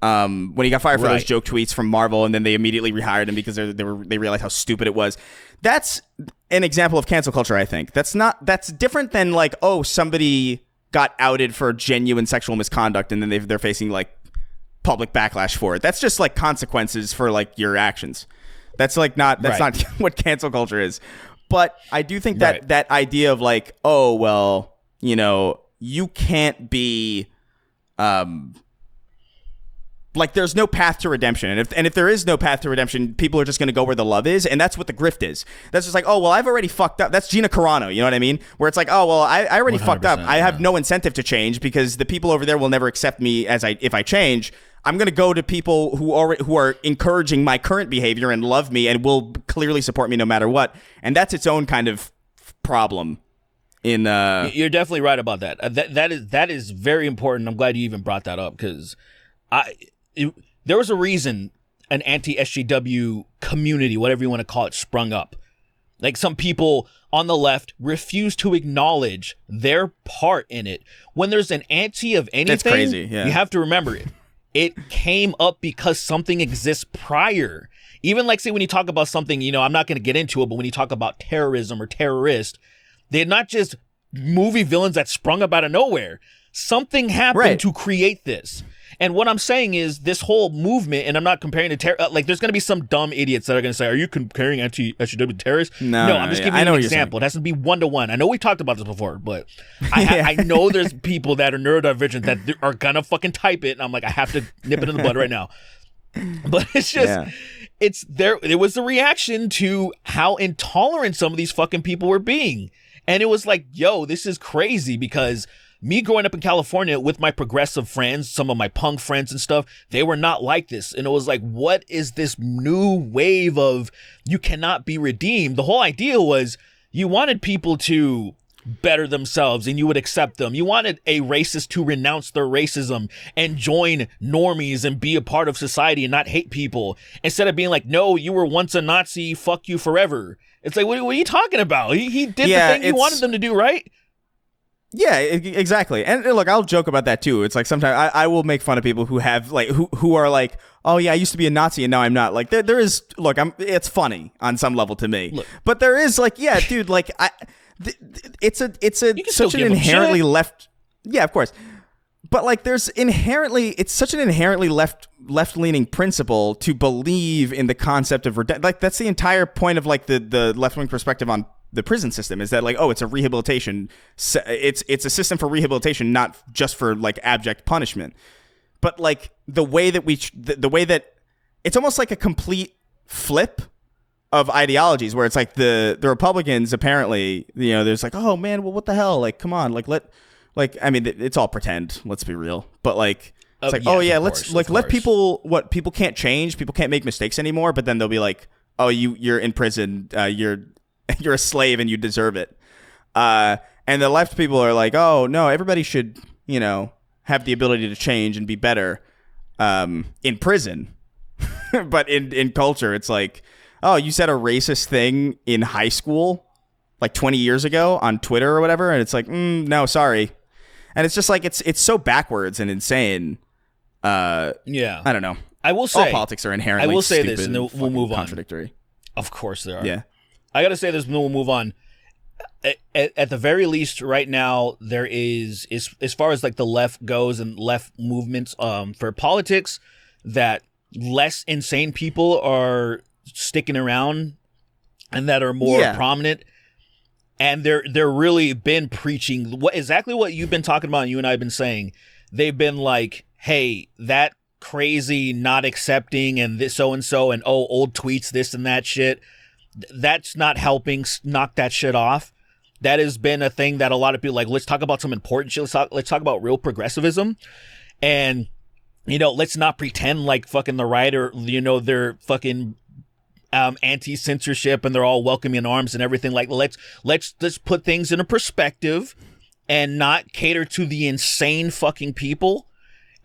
When he got fired for those joke tweets from Marvel, and then they immediately rehired him because they realized how stupid it was. That's an example of cancel culture, I think. That's different than like, oh, somebody got outed for genuine sexual misconduct and then they're facing like public backlash for it. That's just like consequences for like your actions. That's like not what cancel culture is. But I do think that idea of like, oh, well, you know, you can't be like, there's no path to redemption. And if there is no path to redemption, people are just going to go where the love is. And that's what the grift is. That's just like, oh, well, I've already fucked up. That's Gina Carano. You know what I mean? Where it's like, oh, well, I already fucked up. I have no incentive to change because the people over there will never accept me if I change. I'm going to go to people who are encouraging my current behavior and love me and will clearly support me no matter what. And that's its own kind of problem. You're definitely right about that. That is very important. I'm glad you even brought that up, because there was a reason an anti-SJW community, whatever you want to call it, sprung up. Like, some people on the left refuse to acknowledge their part in it. When there's an anti of anything, that's crazy. Yeah. You have to remember it. It came up because something exists prior. Even like, say, when you talk about something, you know, I'm not going to get into it, but when you talk about terrorism or terrorist, they're not just movie villains that sprung up out of nowhere. Something happened to create this. And what I'm saying is, this whole movement, and I'm not comparing to like, there's going to be some dumb idiots that are going to say, are you comparing anti-SJW to terrorists? No, I'm just giving you an example. It has to be 1-to-1. I know we talked about this before, but I know there's people that are neurodivergent that are going to fucking type it, and I'm like, I have to nip it in the bud right now. But it's just, it was the reaction to how intolerant some of these fucking people were being. And it was like, yo, this is crazy, because me growing up in California with my progressive friends, some of my punk friends and stuff, they were not like this. And it was like, what is this new wave of you cannot be redeemed? The whole idea was you wanted people to better themselves and you would accept them. You wanted a racist to renounce their racism and join normies and be a part of society and not hate people, instead of being like, no, you were once a Nazi, fuck you forever. It's like, what are you talking about? He did the thing you wanted them to do, right? Yeah, exactly. And look, I'll joke about that too. It's like, sometimes I will make fun of people who have like who are like, oh yeah, I used to be a Nazi and now I'm not. Like, there is, look, it's funny on some level to me. Look, but there is like, yeah, dude, like it's such an inherently left. Yeah, of course. But like, it's such an inherently left-leaning principle to believe in the concept of like, that's the entire point of like the left-wing perspective on the prison system, is that like, oh, it's a rehabilitation, it's a system for rehabilitation, not just for like abject punishment. But like the way that it's almost like a complete flip of ideologies, where it's like the Republicans apparently, you know, there's like, oh man, well, what the hell, like, come on, I mean, it's all pretend, let's be real, but like, it's like, oh yeah, let's like let people can't change, people can't make mistakes anymore, but then they'll be like, oh, you're in prison, you're a slave and you deserve it. And the left people are like, oh no, everybody should, you know, have the ability to change and be better in prison. But in culture, it's like, oh, you said a racist thing in high school like 20 years ago on Twitter or whatever, and it's like, no, sorry. And it's just like, it's so backwards and insane. I don't know. I will say, all politics are inherently I will say stupid this, and then we'll move on. Contradictory. Of course there are. Yeah. I got to say this, and then we'll move on. At the very least, right now, there is as far as like the left goes and left movements for politics, that less insane people are sticking around and that are more prominent. And they're really been preaching exactly what you've been talking about and you and I have been saying. They've been like, hey, that crazy not accepting and this so-and-so and oh, old tweets, this and that shit, that's not helping knock that shit off. That has been a thing that a lot of people like, let's talk about some important shit. Let's talk about real progressivism. And, you know, let's not pretend like fucking the right or, you know, they're fucking anti-censorship and they're all welcoming in arms and everything. Like, let's put things in a perspective and not cater to the insane fucking people.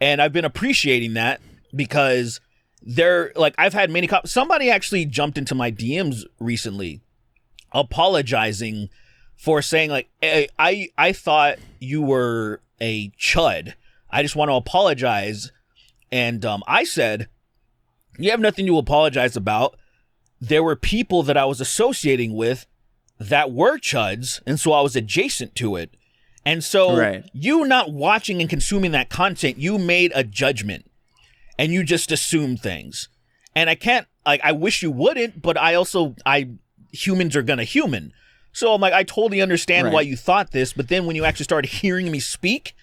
And I've been appreciating that because they're like, I've had many somebody actually jumped into my DMs recently apologizing for saying like, hey, I thought you were a chud. I just want to apologize. And I said, you have nothing to apologize about. There were people that I was associating with that were chuds, and so I was adjacent to it. And so you not watching and consuming that content, you made a judgment and you just assumed things. And I can't, like, I wish you wouldn't, but humans are gonna human. So I'm like, I totally understand why you thought this, but then when you actually started hearing me speak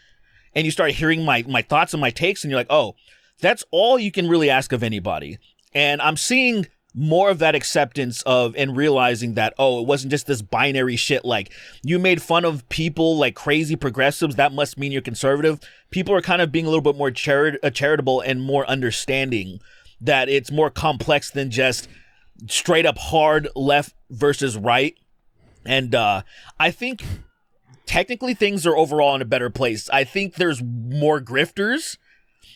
and you started hearing my thoughts and my takes, and you're like, oh, that's all you can really ask of anybody. And I'm seeing more of that acceptance of and realizing that, oh, it wasn't just this binary shit. Like, you made fun of people like crazy progressives. That must mean you're conservative. People are kind of being a little bit more charitable and more understanding that it's more complex than just straight up hard left versus right. And I think technically things are overall in a better place. I think there's more grifters,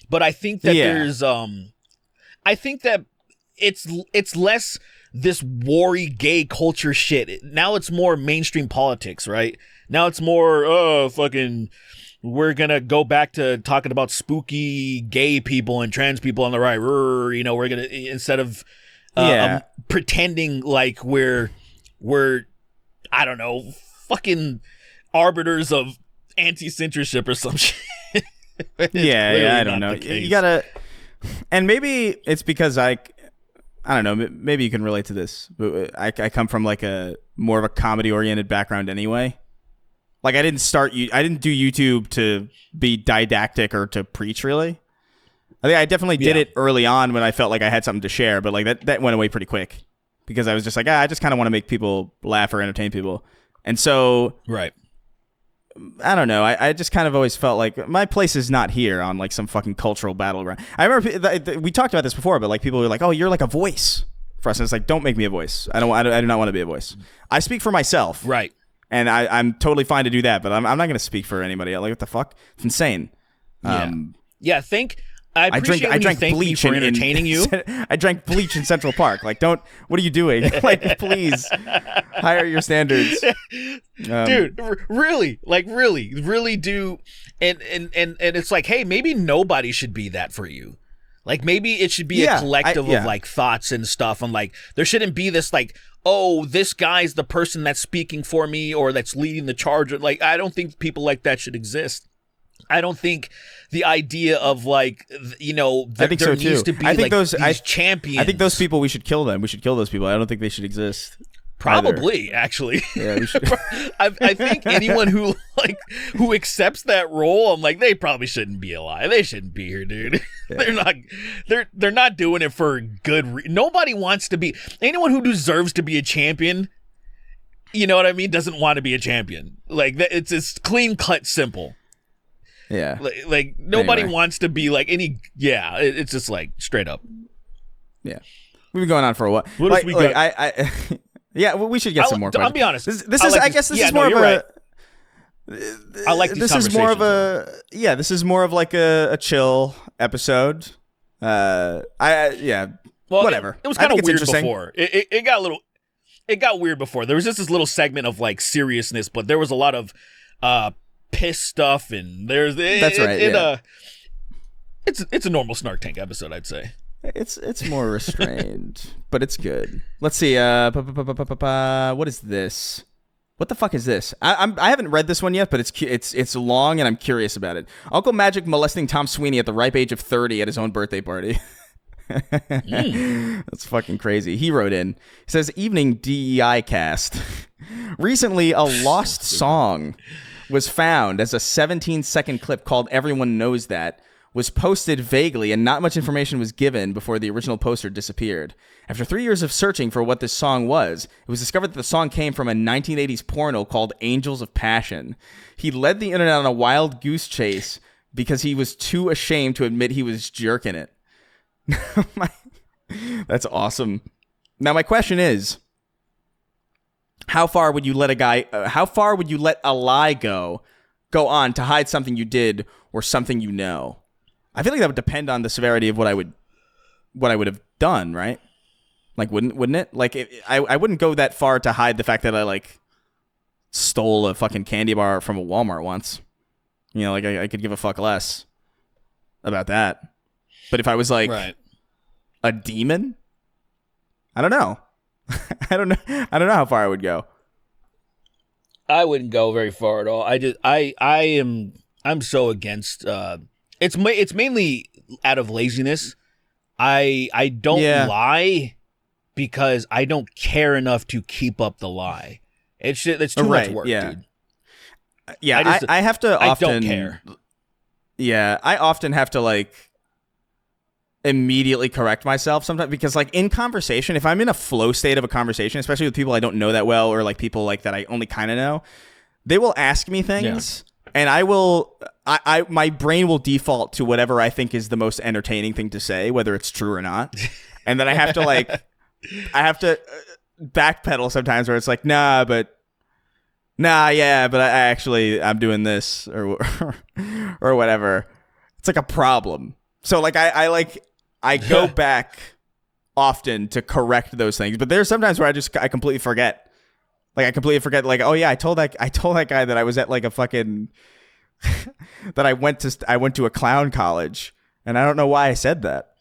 but I think that there's I think that it's less this war-y gay culture shit. Now it's more mainstream politics, right? Now it's more, fucking, we're gonna go back to talking about spooky gay people and trans people on the right. You know, we're gonna, instead of pretending like we're, I don't know, fucking arbiters of anti-censorship or some shit. I don't know. You gotta, and maybe it's because I don't know, maybe you can relate to this, but I come from like a more of a comedy oriented background anyway. Like I didn't do YouTube to be didactic or to preach really. I think I definitely did it early on when I felt like I had something to share, but like that went away pretty quick because I was just like, I just kind of want to make people laugh or entertain people. And so, I don't know. I just kind of always felt like my place is not here on like some fucking cultural battleground. I remember we talked about this before, but like people were like, "Oh, you're like a voice for us." And it's like, don't make me a voice. I do not want to be a voice. I speak for myself, right? And I'm totally fine to do that, but I'm not going to speak for anybody else. Like, what the fuck? It's insane. I appreciate I drank bleach for entertaining you. I drank bleach in Central Park. Like, what are you doing? Like, please, higher your standards. Dude, really do. And it's like, hey, maybe nobody should be that for you. Like, maybe it should be a collective of like thoughts and stuff. And like, there shouldn't be this like, oh, this guy's the person that's speaking for me or that's leading the charge. Like, I don't think people like that should exist. I don't think the idea of like, you know, I think there so needs too. to be I think like these champions. I think those people, we should kill them. We should kill those people. I don't think they should exist. Probably, actually. Yeah, we should. I think anyone who accepts that role, I'm like, they probably shouldn't be alive. They shouldn't be here, dude. Yeah. They're not doing it for good. Nobody wants to be. Anyone who deserves to be a champion, you know what I mean, doesn't want to be a champion. Like it's just clean cut, simple. Yeah. Like nobody wants to be like any. Yeah, it's just like straight up. Yeah, we've been going on for a while. What else we got? I yeah, well, we should get some more questions. I'll be honest. This is. I guess this is more of a. Right. I like these this is more of a. Yeah, this is more of like a chill episode. Well, whatever. It was kind of weird before. It got a little. It got weird before. There was just this little segment of like seriousness, but there was a lot of piss stuff, and that's right. It's a normal Snark Tank episode, I'd say. It's more restrained, but it's good. Let's see. What is this? What the fuck is this? I haven't read this one yet, but it's long, and I'm curious about it. Uncle Magic molesting Tom Sweeney at the ripe age of 30 at his own birthday party. That's fucking crazy. He wrote in. He says, "Evening DEI cast. Recently, a lost song was found as a 17-second clip called Everyone Knows That. Was posted vaguely and not much information was given before the original poster disappeared. After 3 years of searching for what this song was, it was discovered that the song came from a 1980s porno called Angels of Passion. He led the internet on a wild goose chase because he was too ashamed to admit he was jerking it." That's awesome. Now my question is, how far would you let a lie go on to hide something you did or something you know? I feel like that would depend on the severity of what I would have done, right? Like, wouldn't it? Like, I wouldn't go that far to hide the fact that I like stole a fucking candy bar from a Walmart once. You know, like I could give a fuck less about that. But if I was like a demon, I don't know. I don't know how far I would go. I wouldn't go very far at all. I'm so against. It's mainly out of laziness. I don't lie because I don't care enough to keep up the lie. It's too much work, dude. Yeah, I have to often. I don't care. Yeah, I often have to like immediately correct myself sometimes because like in conversation, if I'm in a flow state of a conversation, especially with people I don't know that well or like people like that I only kind of know, they will ask me things. Yeah. And my brain will default to whatever I think is the most entertaining thing to say, whether it's true or not. And then I have to backpedal sometimes where it's like, but I'm doing this or whatever. It's like a problem. So like I go back often to correct those things, but there's sometimes where I completely forget. Like I completely forget. Like, oh yeah, I told that guy that I was at like a fucking that I went to a clown college, and I don't know why I said that.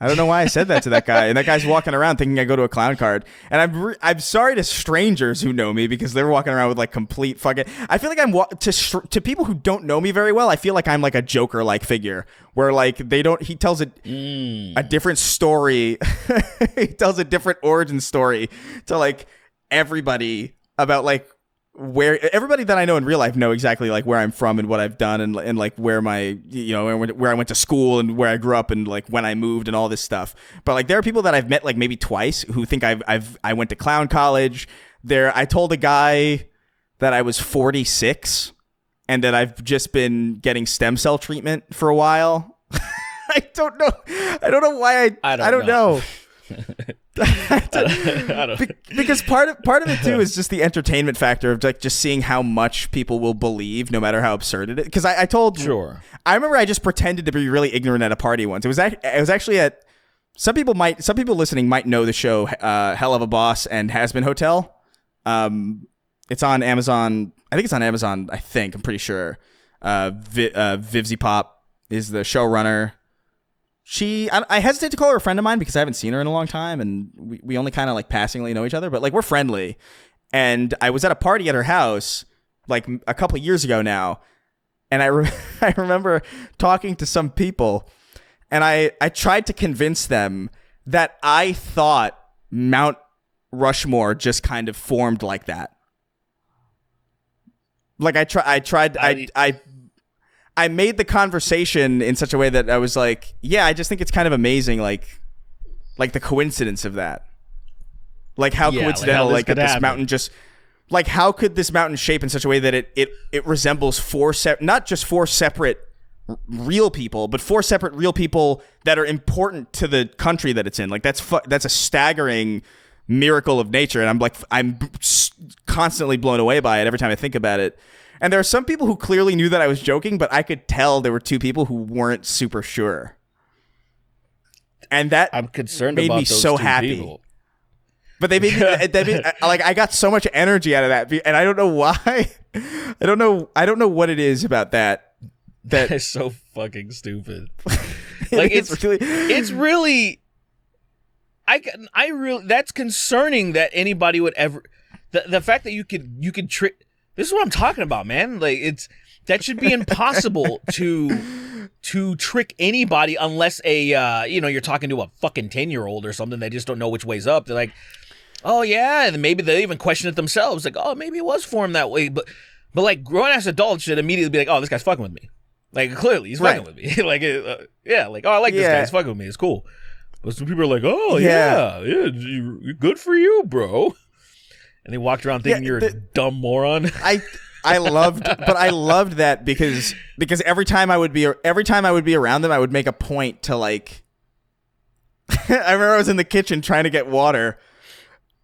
I don't know why I said that to that guy, and that guy's walking around thinking I go to a clown card. And I'm sorry to strangers who know me because they're walking around with like complete fucking. I feel like I'm to people who don't know me very well. I feel like I'm like a Joker like figure where like they don't. He tells a different story. He tells a different origin story to like everybody about like where everybody that I know in real life know exactly like where I'm from and what I've done and like where my where I went to school and where I grew up and like when I moved and all this stuff. But like there are people that I've met like maybe twice who think I went to clown college. I told a guy that I was 46 and that I've just been getting stem cell treatment for a while. I don't know why I don't know. Because part of it too is just the entertainment factor of like just seeing how much people will believe no matter how absurd it is. Because I remember I just pretended to be really ignorant at a party once. It was actually at some people listening might know the show Hell of a Boss and Has Been Hotel. It's on Amazon. I think it's on Amazon. I'm pretty sure. Vivzy Pop is the showrunner. I hesitate to call her a friend of mine because I haven't seen her in a long time, and we only kind of like passingly know each other, but like we're friendly. And I was at a party at her house like a couple of years ago now, And I remember talking to some people, and I tried to convince them that I thought Mount Rushmore just kind of formed like that. Like I made the conversation in such a way that I was like, yeah, I just think it's kind of amazing, like the coincidence of that. Like how coincidental, like that this mountain just, like how could this mountain shape in such a way that it resembles not just four separate real people, but four separate real people that are important to the country that it's in. Like that's a staggering miracle of nature, and I'm constantly blown away by it every time I think about it. And there are some people who clearly knew that I was joking, but I could tell there were two people who weren't super sure. And that I'm concerned made about me those so two happy. People. But they made me like I got so much energy out of that, and I don't know why. I don't know what it is about that. That is so fucking stupid. Like it's really I really that's concerning that anybody would ever the fact that you could trick. This is what I'm talking about, man. Like that should be impossible to trick anybody unless you're talking to a fucking 10-year-old or something. They just don't know which way's up. They're like, oh yeah, and maybe they even question it themselves. Like, oh, maybe it was formed that way. But like grown ass adults should immediately be like, oh, this guy's fucking with me. Like clearly he's fucking with me. Like like oh, I like this guy. He's fucking with me. It's cool. But some people are like, oh yeah, good for you, bro. And they walked around thinking you're a dumb moron. I loved that because every time I would be around them, I would make a point to like. I remember I was in the kitchen trying to get water,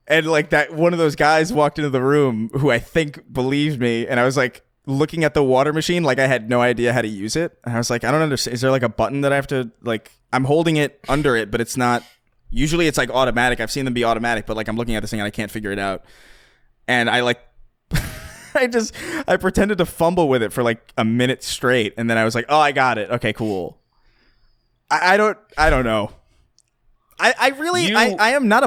and like that one of those guys walked into the room who I think believed me, and I was like looking at the water machine like I had no idea how to use it, and I was like, I don't understand. Is there like a button that I have to like? I'm holding it under it, but it's not. Usually it's like automatic. I've seen them be automatic, but like I'm looking at this thing and I can't figure it out. And I like, I pretended to fumble with it for like a minute straight. And then I was like, oh, I got it. Okay, cool. I don't know. I'm not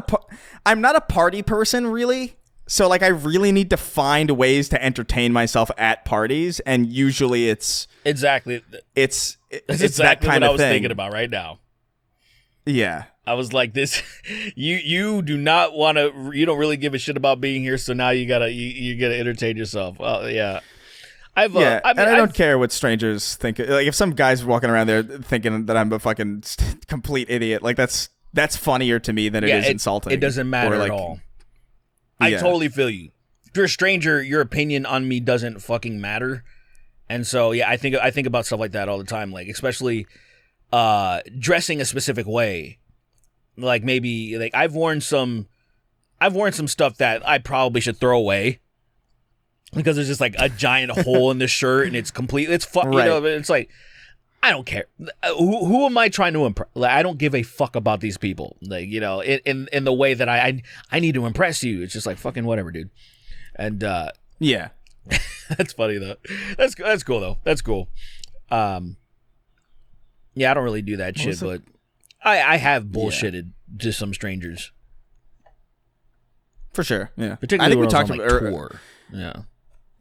a party person really. So like I really need to find ways to entertain myself at parties. And usually it's exactly that kind what of I was thing. thinking about right now. Yeah. I was like, this, you do not want to, you don't really give a shit about being here. So now you gotta entertain yourself. Yeah. I don't care what strangers think. Like if some guy's walking around there thinking that I'm a fucking complete idiot, like that's funnier to me than it is insulting. It doesn't matter at all. I totally feel you. If you're a stranger, your opinion on me doesn't fucking matter. And so, yeah, I think about stuff like that all the time. Like, especially dressing a specific way. Like maybe like I've worn some stuff that I probably should throw away because there's just like a giant hole in the shirt and it's complete. It's right. You know, it's like I don't care. Who am I trying to impress? Like, I don't give a fuck about these people. Like, you know, in the way that I need to impress you. It's just like fucking whatever, dude. And yeah, that's funny though. That's cool though. That's cool. Yeah, I don't really do that shit, but. I have bullshitted to some strangers. For sure, yeah. Particularly when I was on tour. Yeah.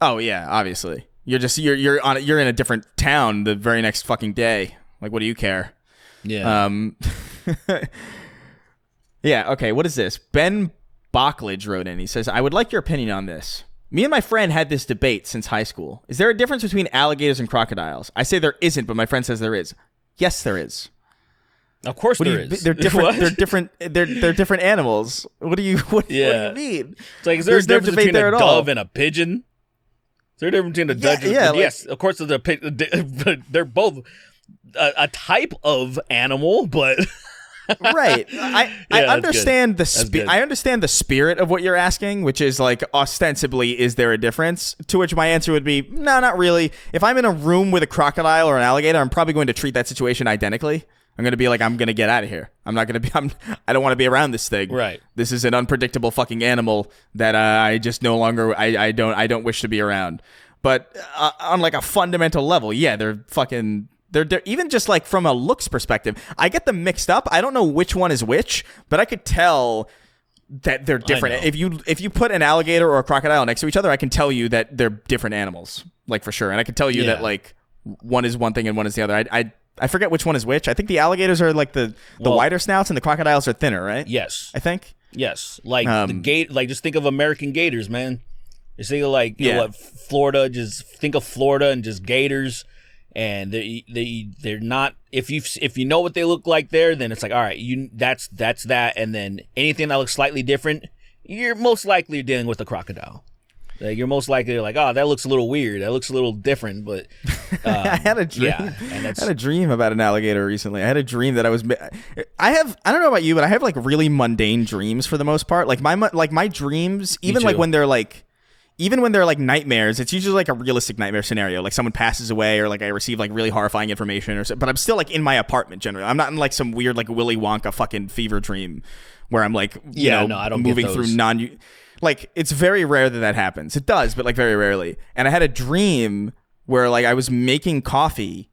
Oh yeah, obviously. You're in a different town the very next fucking day. Like, what do you care? Yeah. Yeah. Okay. What is this? Ben Bocklage wrote in. He says, "I would like your opinion on this. Me and my friend had this debate since high school. Is there a difference between alligators and crocodiles? I say there isn't, but my friend says there is. Yes, there is." Of course there is. They're different. They're different animals. What do you mean? It's like, is there a difference between a dove and a pigeon? Is there a difference between a dove and a pigeon? Yes, of course they're both a type of animal, but right. I understand I understand the spirit of what you're asking, which is like ostensibly, is there a difference? To which my answer would be, no, not really. If I'm in a room with a crocodile or an alligator, I'm probably going to treat that situation identically. I'm going to be like, I'm going to get out of here. I don't want to be around this thing. Right. This is an unpredictable fucking animal that I just no longer, I don't wish to be around. But on like a fundamental level, yeah, they're even just like from a looks perspective, I get them mixed up. I don't know which one is which, but I could tell that they're different. If you put an alligator or a crocodile next to each other, I can tell you that they're different animals, like for sure. And I can tell you that like one is one thing and one is the other. I forget which one is which. I think the alligators are like the wider snouts and the crocodiles are thinner, right? Yes. I think. Yes. Like just think of American gators, man. Just think of you know what, Florida, just think of Florida and just gators. And they're not, if you know what they look like there, then it's like, all right, that's that. And then anything that looks slightly different, you're most likely dealing with a crocodile. Like, you're most likely like, oh, that looks a little weird. That looks a little different. But I had a dream. Yeah, I had a dream about an alligator recently. I had a dream that I don't know about you, but I have like really mundane dreams for the most part. Like my dreams, even like when they're like nightmares, it's usually like a realistic nightmare scenario. Like someone passes away, or like I receive like really horrifying information, but I'm still like in my apartment generally. I'm not in like some weird like Willy Wonka fucking fever dream where I'm like, I don't moving through like, it's very rare that happens. It does, but like very rarely. And I had a dream where like I was making coffee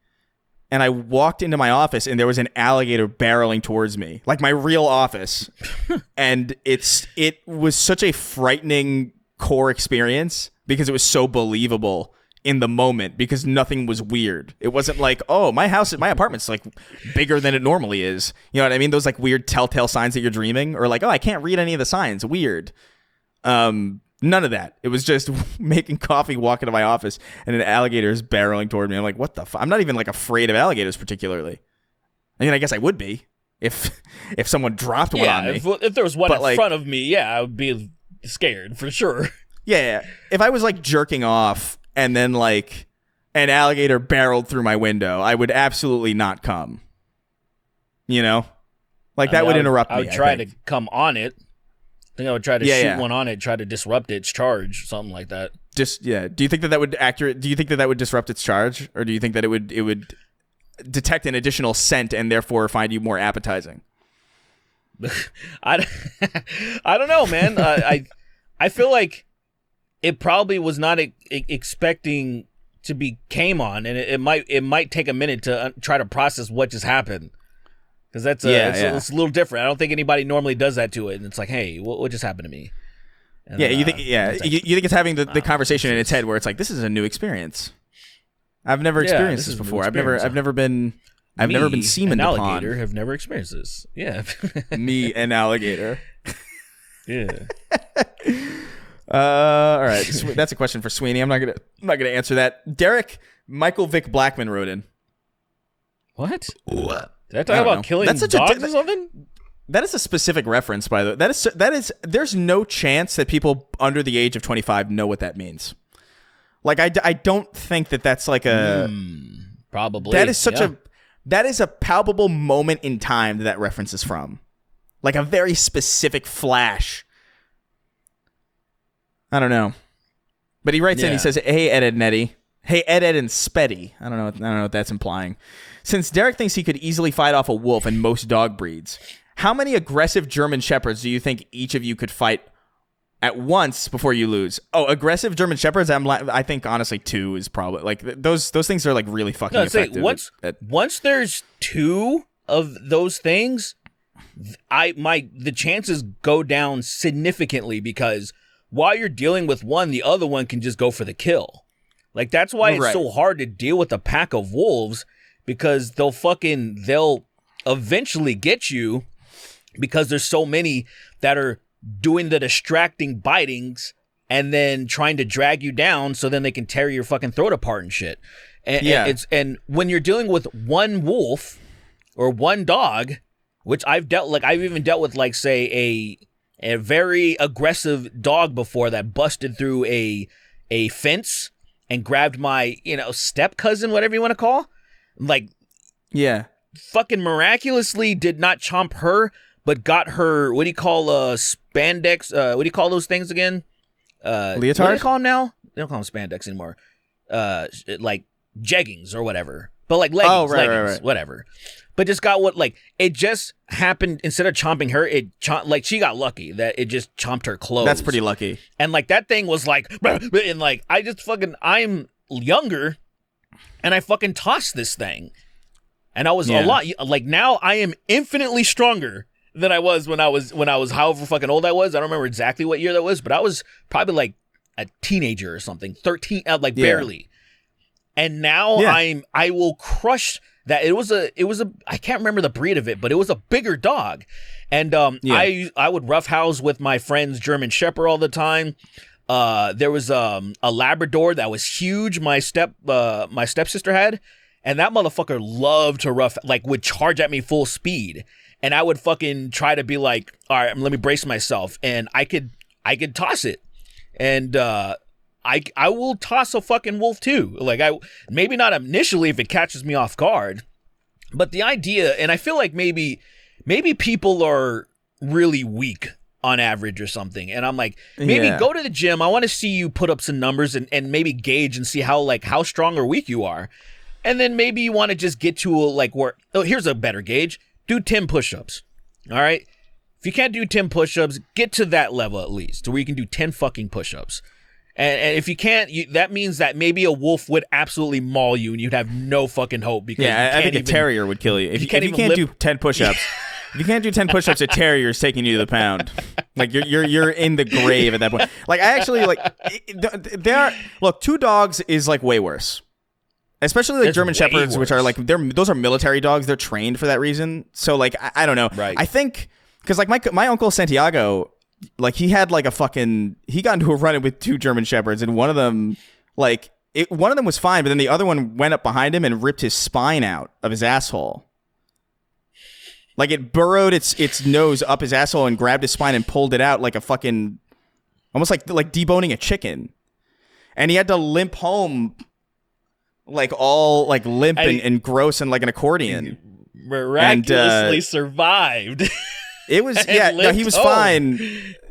and I walked into my office and there was an alligator barreling towards me, like my real office. And it was such a frightening core experience because it was so believable in the moment, because nothing was weird. It wasn't like, oh, my apartment's like bigger than it normally is. You know what I mean? Those like weird telltale signs that you're dreaming, or like, oh, I can't read any of the signs. Weird. None of that. It was just making coffee, walking to my office, and an alligator is barreling toward me. I'm like, what the fuck? I'm not even like afraid of alligators particularly. I mean, I guess I would be if someone dropped one on me. If there was one in front of me, I would be scared for sure. Yeah. If I was like jerking off and then like an alligator barreled through my window, I would absolutely not come. You know? Like that would interrupt me. I would try to come on it. I think I would try to shoot one on it, try to disrupt its charge, something like that. Do you think that would disrupt its charge, or do you think that it would detect an additional scent and therefore find you more appetizing? I don't know, man. I feel like it probably was not expecting to be came on, and it might take a minute to try to process what just happened. Because it's a little different. I don't think anybody normally does that to it. And it's like, hey, what just happened to me? And you think it's having the conversation in its head where it's like, this is a new experience. I've never experienced this before. I've never been semen upon. Alligator have never experienced this. Yeah. Me, an alligator. Yeah. All right. That's a question for Sweeney. I'm not gonna answer that. Derek Michael Vick Blackman wrote in. What? Did I talk about killing dogs or something? That is a specific reference, by the way. That is. There's no chance that people under the age of 25 know what that means. Like, I don't think that's like a probably. That is that is a palpable moment in time that reference is from, like a very specific flash. I don't know, but he writes in. He says, "Hey Ed and Eddie. Hey Ed and Spetty. I don't know what that's implying. Since Derek thinks he could easily fight off a wolf in most dog breeds, how many aggressive German Shepherds do you think each of you could fight at once before you lose? Oh, aggressive German Shepherds? I think honestly 2 is probably like those things are like really fucking effective. Once there's 2 of those things, the chances go down significantly, because while you're dealing with one, the other one can just go for the kill. Like, that's why it's so hard to deal with a pack of wolves, because they'll eventually get you, because there's so many that are doing the distracting bitings and then trying to drag you down so then they can tear your fucking throat apart and shit. And when you're dealing with one wolf or one dog, which I've even dealt with, like, say a very aggressive dog before that busted through a fence and grabbed my, step cousin, whatever you want to call. Like, fucking miraculously did not chomp her, but got her, what do you call spandex? What do you call those things again? Leotard? What do they call them now? They don't call them spandex anymore. Like jeggings or whatever. But like leggings, right. Whatever. But just got it just happened, instead of chomping her, she got lucky that it just chomped her clothes. That's pretty lucky. And like that thing was like, and like I'm younger, and I fucking tossed this thing. And I was a lot, like, now I am infinitely stronger than I was when I was however fucking old I was. I don't remember exactly what year that was, but I was probably like a teenager or something, 13, barely. And now I will crush that. It was a I can't remember the breed of it, but it was a bigger dog. And I would roughhouse with my friend's German Shepherd all the time. There was a Labrador that was huge. My stepsister had, and that motherfucker loved to would charge at me full speed, and I would fucking try to be like, all right, let me brace myself, and I could toss it, and I will toss a fucking wolf too. Like maybe not initially if it catches me off guard, but the idea, and I feel like maybe people are really weak on average or something. And I'm like, maybe go to the gym. I want to see you put up some numbers and maybe gauge and see how strong or weak you are. And then maybe you want to just get to here's a better gauge. Do 10 push-ups. All right. If you can't do 10 push-ups, get to that level at least to where you can do 10 fucking push-ups. And if you can't, that means that maybe a wolf would absolutely maul you and you'd have no fucking hope. Because I think a terrier would kill you. If you can't do 10 push-ups, if you can't do 10 push-ups, a terrier is taking you to the pound. Like you're in the grave at that point. Like I actually look, 2 dogs is like way worse. Especially like German Shepherds, which are like those are military dogs. They're trained for that reason. So like I don't know. Right. I think because like my uncle Santiago, like he had like he got into a run-in with 2 German Shepherds, and one of them was fine, but then the other one went up behind him and ripped his spine out of his asshole. Like it burrowed its nose up his asshole and grabbed his spine and pulled it out like a fucking, almost like deboning a chicken. And he had to limp home, like all like limp and gross and like an accordion. Miraculously survived. It was he was fine.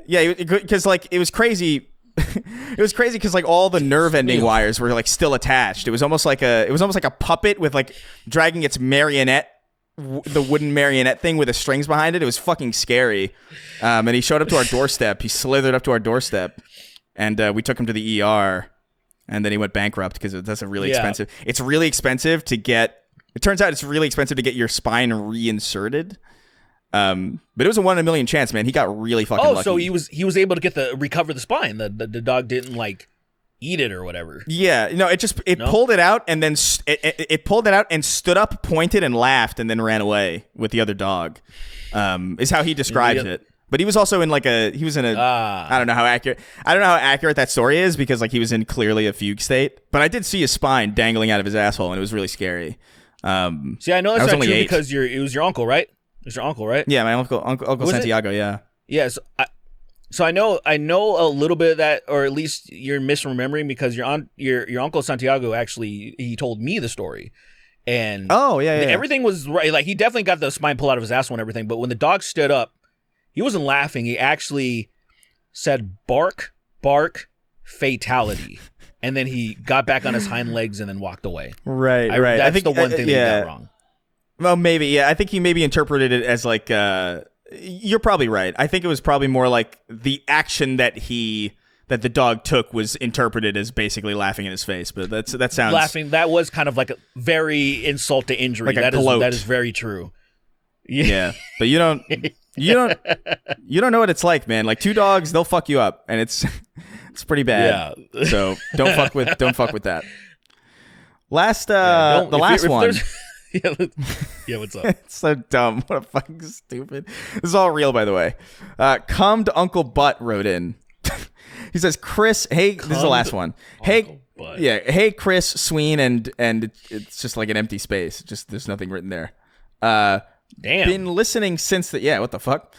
Yeah, because like it was crazy. It was crazy because like all the nerve ending wires were like still attached. It was almost like a puppet with like dragging its marionette. The wooden marionette thing with the strings behind it. It was fucking scary. And he showed up to our doorstep. He slithered up to our doorstep, and we took him to the ER. And then he went bankrupt because that's a really expensive. It's really expensive to get. It turns out it's really expensive to get your spine reinserted. But it was a 1 in a million chance, man. He got really fucking lucky. So he was able to recover the spine. The dog didn't like eat it or whatever. Yeah, no, it pulled it out and then it pulled it out and stood up, pointed and laughed and then ran away with the other dog. Is how he describes it. But he was also in I don't know how accurate that story is because like he was in clearly a fugue state. But I did see his spine dangling out of his asshole and it was really scary. See, I know that's not true because it was your uncle, right? It was your uncle, right? Yeah, my uncle Santiago. Yeah. Yes. So I know a little bit of that, or at least you're misremembering because your uncle Santiago actually he told me the story, and everything was right. Like he definitely got the spine pulled out of his asshole and everything. But when the dog stood up, he wasn't laughing. He actually said "bark, bark, fatality," and then he got back on his hind legs and then walked away. Right. That's I think the one thing that he got wrong. Well, maybe. Yeah, I think he maybe interpreted it as like. You're probably right. I think it was probably more like the action that the dog took was interpreted as basically laughing in his face. But that sounds laughing. That was kind of like a very insult to injury. Like that is very true. Yeah, but you don't know what it's like, man. Like 2 dogs, they'll fuck you up, and it's pretty bad. Yeah. So don't fuck with that. Last the last one. Yeah, what's up? It's so dumb. What a fucking stupid. This is all real, by the way. Cummed Uncle Butt wrote in. He says, Chris, hey, this is the last one. Hey, hey, Chris, Sween, and it's just like an empty space. Just there's nothing written there. Damn. Been listening since what the fuck?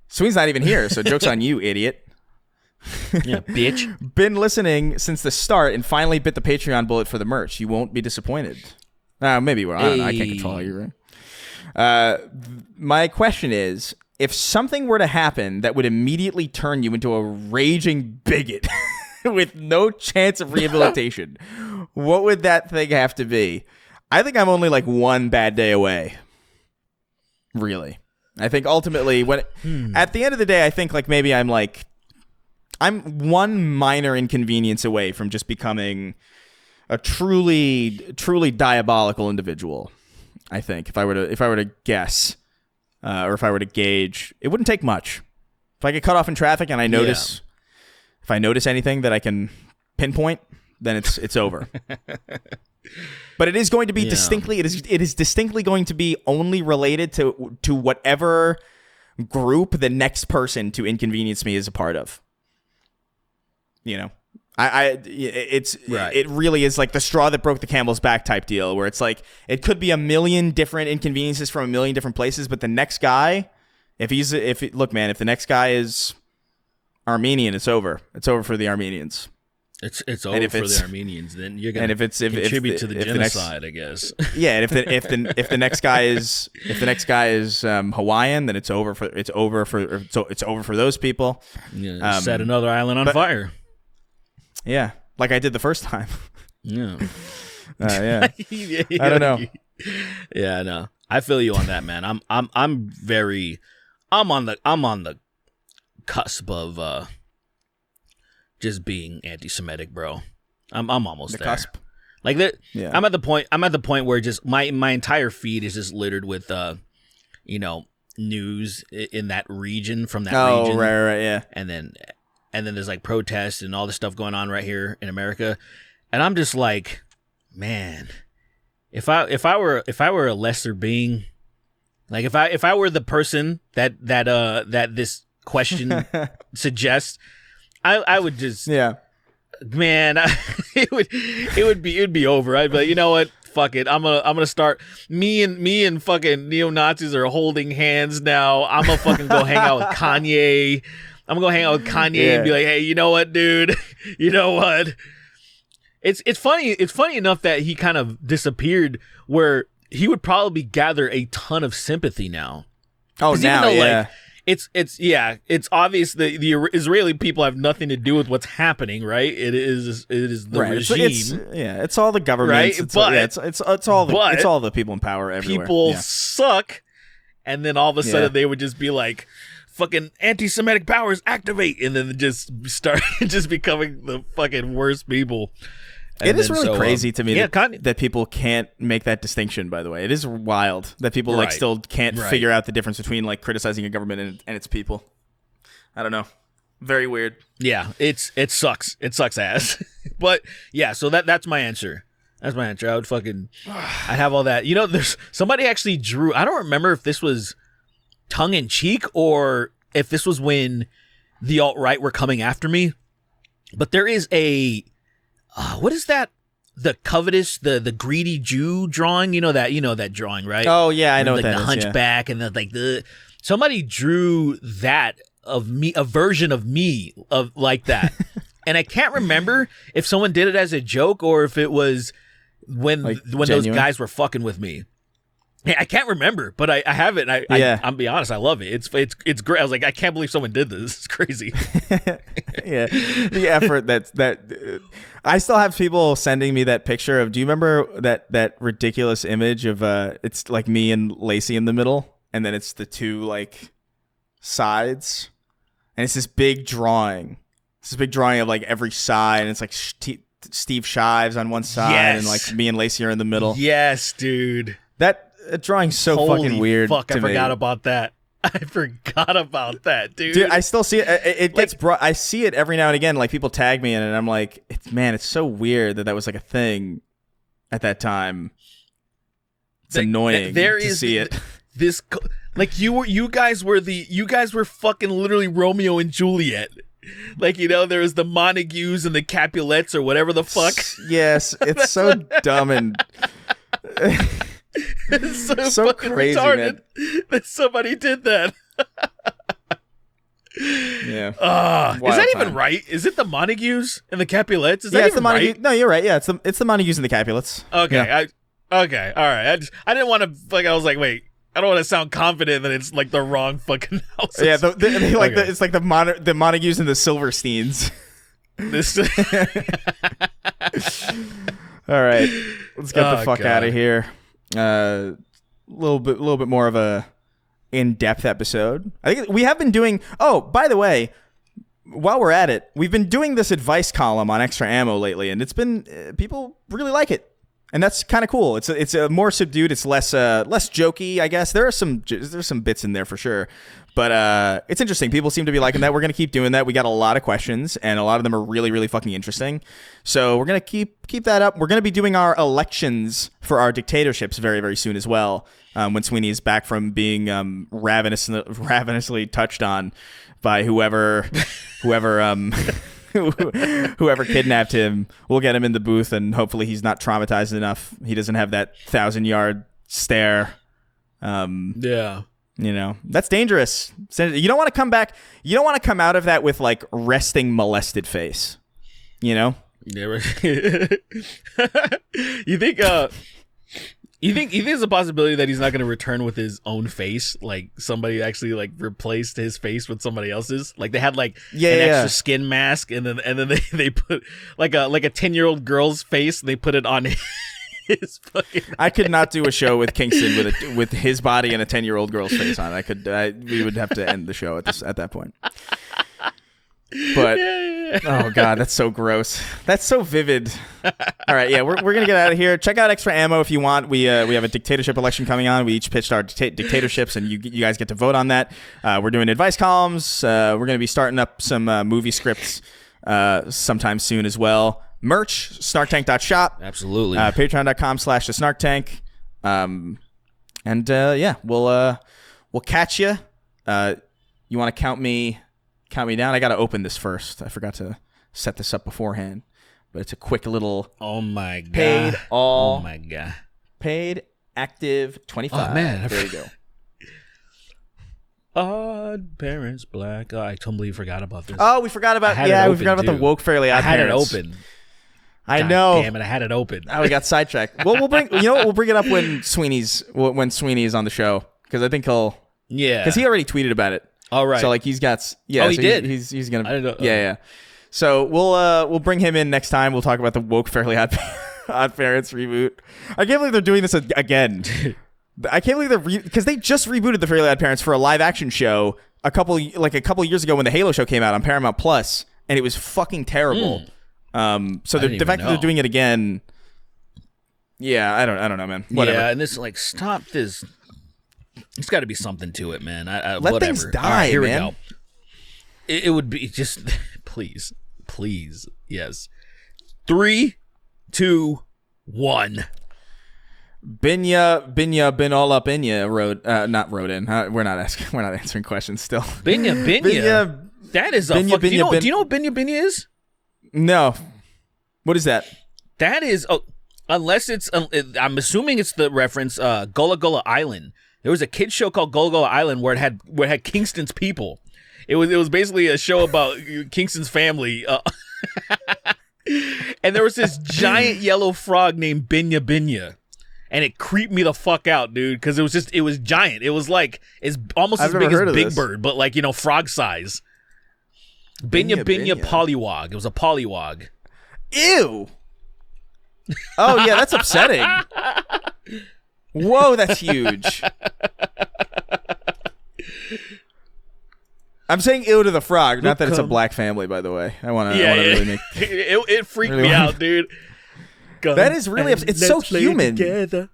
Sween's not even here, so joke's on you, idiot. Yeah, bitch. Been listening since the start and finally bit the Patreon bullet for the merch. You won't be disappointed. Maybe we're. I don't know. I can't control you, right? My question is, if something were to happen that would immediately turn you into a raging bigot with no chance of rehabilitation, what would that thing have to be? I think I'm only like 1 bad day away. Really. I think ultimately, at the end of the day, I think like maybe I'm 1 minor inconvenience away from just becoming a truly diabolical individual. I think if I were to guess, or if I were to gauge, it wouldn't take much. If I get cut off in traffic and I notice, if I notice anything that I can pinpoint, then it's over. But it is going to be distinctly. It is distinctly going to be only related to whatever group the next person to inconvenience me is a part of. You know, it really is like the straw that broke the camel's back type deal, where it's like it could be a million different inconveniences from a million different places, but the next guy, if the next guy is Armenian, it's over. It's over for the Armenians. It's over for the Armenians. Then you're gonna contribute to the genocide, I guess. Yeah, and if the next guy is Hawaiian, then it's over for those people. Yeah, set another island on fire. Yeah, like I did the first time. Yeah. I don't know. Yeah, I know. I feel you on that, man. I'm on the cusp of just being anti-Semitic, bro. I'm almost there. Cusp. Like that. Yeah. I'm at the point where just my entire feed is just littered with news in that region from that region. Oh, right, yeah. And then there's like protests and all this stuff going on right here in America, and I'm just like, man, if I were a lesser being, like if I were the person that this question suggests, I would just, man, it would be over. I'd be like, you know what? Fuck it. I'm gonna start. Me and fucking neo-Nazis are holding hands now. I'm gonna fucking go hang out with Kanye. I'm gonna go hang out with Kanye and be like, hey, you know what, dude? You know what? It's funny. It's funny enough that he kind of disappeared, where he would probably gather a ton of sympathy now. Oh, now, like, it's obvious that the Israeli people have nothing to do with what's happening, right? It is the regime. It's all the government, right? It's all the people in power everywhere. People suck, and then all of a sudden they would just be like, fucking anti-Semitic powers activate, and then just start just becoming the fucking worst people. And it is really crazy to me that people can't make that distinction, by the way. It is wild that people like still can't figure out the difference between like criticizing a government and its people. I don't know. Very weird. Yeah, it sucks. It sucks ass. But yeah, so that's my answer. That's my answer. I have all that. You know, there's somebody actually drew, I don't remember if this was tongue in cheek or if this was when the alt-right were coming after me, but there is a what is that? The covetous, the greedy Jew drawing. You know that drawing, right? Oh yeah, I know what that is. The hunchback and somebody drew that of me, a version of me of like that, and I can't remember if someone did it as a joke or if it was when those guys were fucking with me. Yeah, I can't remember, but I have it. And I'm be honest, I love it. It's great. I was like, I can't believe someone did this. It's crazy. Yeah, the effort that I still have people sending me that picture of. Do you remember that ridiculous image of it's like me and Lacey in the middle, and then it's the two like sides, and it's this big drawing. It's this big drawing of like every side, and it's like Steve Shives on one side, and like me and Lacey are in the middle. Yes, dude. That drawing's so fucking weird. Fuck, I forgot about that. I forgot about that, dude. Dude, I still see it. It gets brought. I see it every now and again. Like people tag me in it, and I'm like, it's so weird that was like a thing at that time. It's annoying to see it. This like you guys were fucking literally Romeo and Juliet. Like, you know, there was the Montagues and the Capulets or whatever the fuck. Yes, it's so dumb and. It's so crazy, retarded, man, that somebody did that. Yeah. Is that even right? Is it the Montagues and the Capulets? Is that even right? No, you're right. Yeah, it's the Montagues and the Capulets. Okay. Yeah. Okay. All right. I didn't want to I was like, wait. I don't want to sound confident that it's like the wrong fucking houses. Yeah, it's like the Montagues and the Silversteins. All right, let's get the fuck out of here. A little bit more of a in-depth episode. I think we have been doing. Oh, by the way, while we're at it, we've been doing this advice column on Extra Ammo lately, and it's been people really like it. And that's kind of cool. It's a more subdued. It's less jokey, I guess. There's some bits in there for sure, but it's interesting. People seem to be liking that. We're gonna keep doing that. We got a lot of questions, and a lot of them are really, really fucking interesting. So we're gonna keep that up. We're gonna be doing our elections for our dictatorships very, very soon as well. When Sweeney is back from being ravenously touched on by whoever whoever kidnapped him. We'll get him in the booth, and hopefully he's not traumatized enough. He doesn't have that 1,000-yard stare. Yeah. You know, that's dangerous. You don't want to come back. You don't want to come out of that with like resting molested face. You know? Yeah. You think there's a possibility that he's not going to return with his own face? Like somebody actually like replaced his face with somebody else's. Like they had like an extra skin mask, and then they put like a 10-year-old girl's face. And they put it on his fucking. I could not do a show with Kingston with his body and a 10-year-old girl's face on. We would have to end the show at that point. But oh god, that's so gross. That's so vivid. All right, yeah, we're gonna get out of here. Check out Extra Ammo if you want. We have a dictatorship election coming on. We each pitched our dictatorships, and you guys get to vote on that. We're doing advice columns. We're gonna be starting up some movie scripts sometime soon as well. Merch, snarktank.shop. Absolutely. Patreon.com/thesnarktank. Yeah, we'll catch you. You want to count me down? I got to open this first. I forgot to set this up beforehand, but it's a quick little. Oh my god! Paid all. Oh my god! Paid active 25. Oh man! There you go. Odd Parents Black. Oh, I totally forgot about this. Oh, we forgot about the woke Fairly Odd Parents. I had it open. I know. Damn it! I had it open. Oh, we got sidetracked. Well, we'll bring it up when Sweeney is on the show, because I think he'll. Yeah. Because he already tweeted about it. All right. So like he's got. Yeah. Oh, he so did. He's gonna. I didn't know. Yeah. So we'll bring him in next time. We'll talk about the woke Fairly Odd Parents reboot. I can't believe they're doing this again. I can't believe because they just rebooted the Fairly Odd Parents for a live action show a couple years ago when the Halo show came out on Paramount Plus, and it was fucking terrible. So the fact that they're doing it again, yeah, I don't know, man. Whatever. Yeah, and this like stop this. There's got to be something to it, man. Let whatever. things die, right, here man. we go. It would be just please, yes. 3, 2, 1. Binya, been all up in ya. Not wrote in. We're not answering questions still. Binya. That is a fuck. Do you know what Binya is? No. What is that? That is unless it's I'm assuming it's the reference Gullah Gullah Island. There was a kids show called Gullah Gullah Island where it had Kingston's people. It was basically a show about Kingston's family. And there was this giant yellow frog named Binya. And it creeped me the fuck out, dude, because it was giant. It was like it's almost as big as Big Bird, but like, frog size. Binya Pollywog. It was a Pollywog. Ew. Oh yeah, that's upsetting. Whoa, that's huge. I'm saying ew to the frog, not that it's a black family, by the way. I want to really make it freaked me out, dude. That is really it's so human. Together.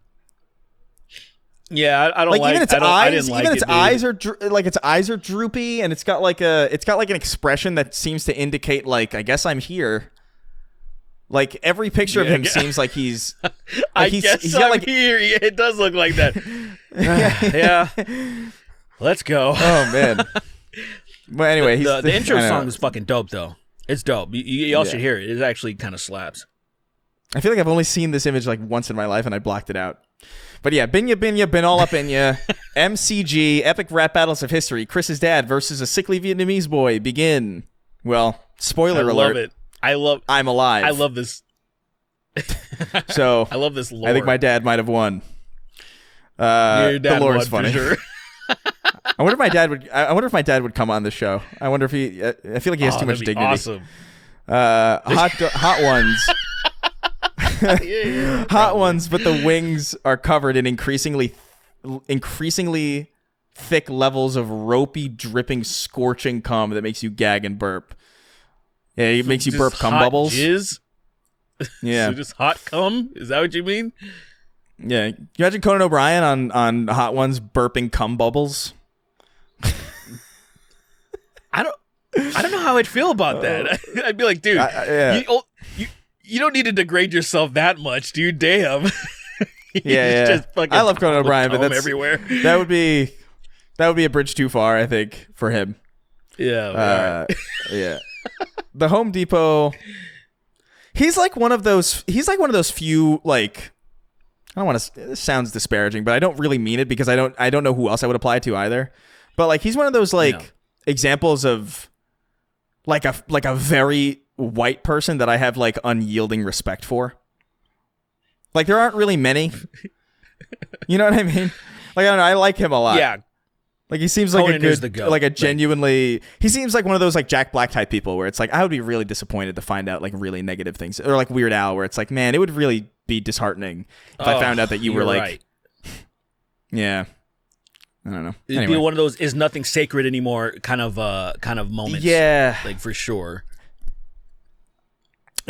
Yeah, I don't like even its eyes. I didn't like even its it, eyes are its eyes are droopy, and it's got like an expression that seems to indicate like, I guess I'm here. Like every picture of him seems like he's. Like he's got like here. Yeah, it does look like that. Yeah. Let's go. Oh man. Well, anyway, the intro song is fucking dope though. It's dope. You all should hear it. It actually kind of slaps. I feel like I've only seen this image like once in my life, and I blocked it out. But yeah, Binya, been all up in ya. MCG, epic rap battles of history. Chris's dad versus a sickly Vietnamese boy. Begin. Well, spoiler alert. I love it. I'm alive. I love this. So I love this lore. I think my dad might have won. The lore is funny. For sure. I wonder if my dad would come on the show. I wonder if he. I feel like he has too much dignity. Awesome. Hot ones. Hot ones, but the wings are covered in increasingly thick levels of ropey, dripping, scorching cum that makes you gag and burp. Yeah, it makes you burp cum bubbles. Jizz? Yeah. So just hot cum? Is that what you mean? Yeah. You imagine Conan O'Brien on Hot Ones burping cum bubbles? I don't know how I'd feel about that. I'd be like, dude, you don't need to degrade yourself that much, dude. Damn. Yeah. I love Conan O'Brien, but that's everywhere. That would be a bridge too far, I think, for him. Yeah. Yeah. The Home Depot. He's like one of those few, like, I don't want to. This sounds disparaging, but I don't really mean it because I don't know who else I would apply it to either. But like, he's one of those examples of like a very white person that I have like unyielding respect for. Like, there aren't really many. You know what I mean? Like, I don't know. I like him a lot. Yeah. Like, he seems like he seems like one of those like Jack Black type people where it's like, I would be really disappointed to find out like really negative things, or like Weird Al, where it's like, man, it would really be disheartening if I found out that you were like, right. Yeah, I don't know. It'd be one of those is nothing sacred anymore kind of moments. Yeah, like for sure.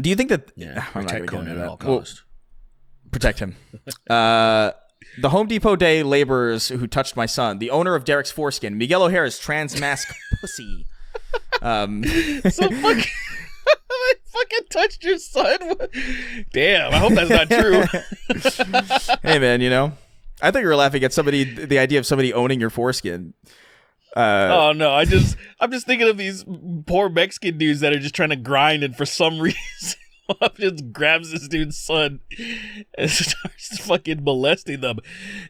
Do you think that? Yeah, protect Conan at all costs. Protect him. The Home Depot Day laborers who touched my son. The owner of Derek's foreskin. Miguel O'Hara's trans mask pussy. So fucking touched your son? Damn, I hope that's not true. Hey, man, you know, I thought you were laughing at the idea of somebody owning your foreskin. Oh no, I'm just thinking of these poor Mexican dudes that are just trying to grind, and for some reason just grabs this dude's son and starts fucking molesting them.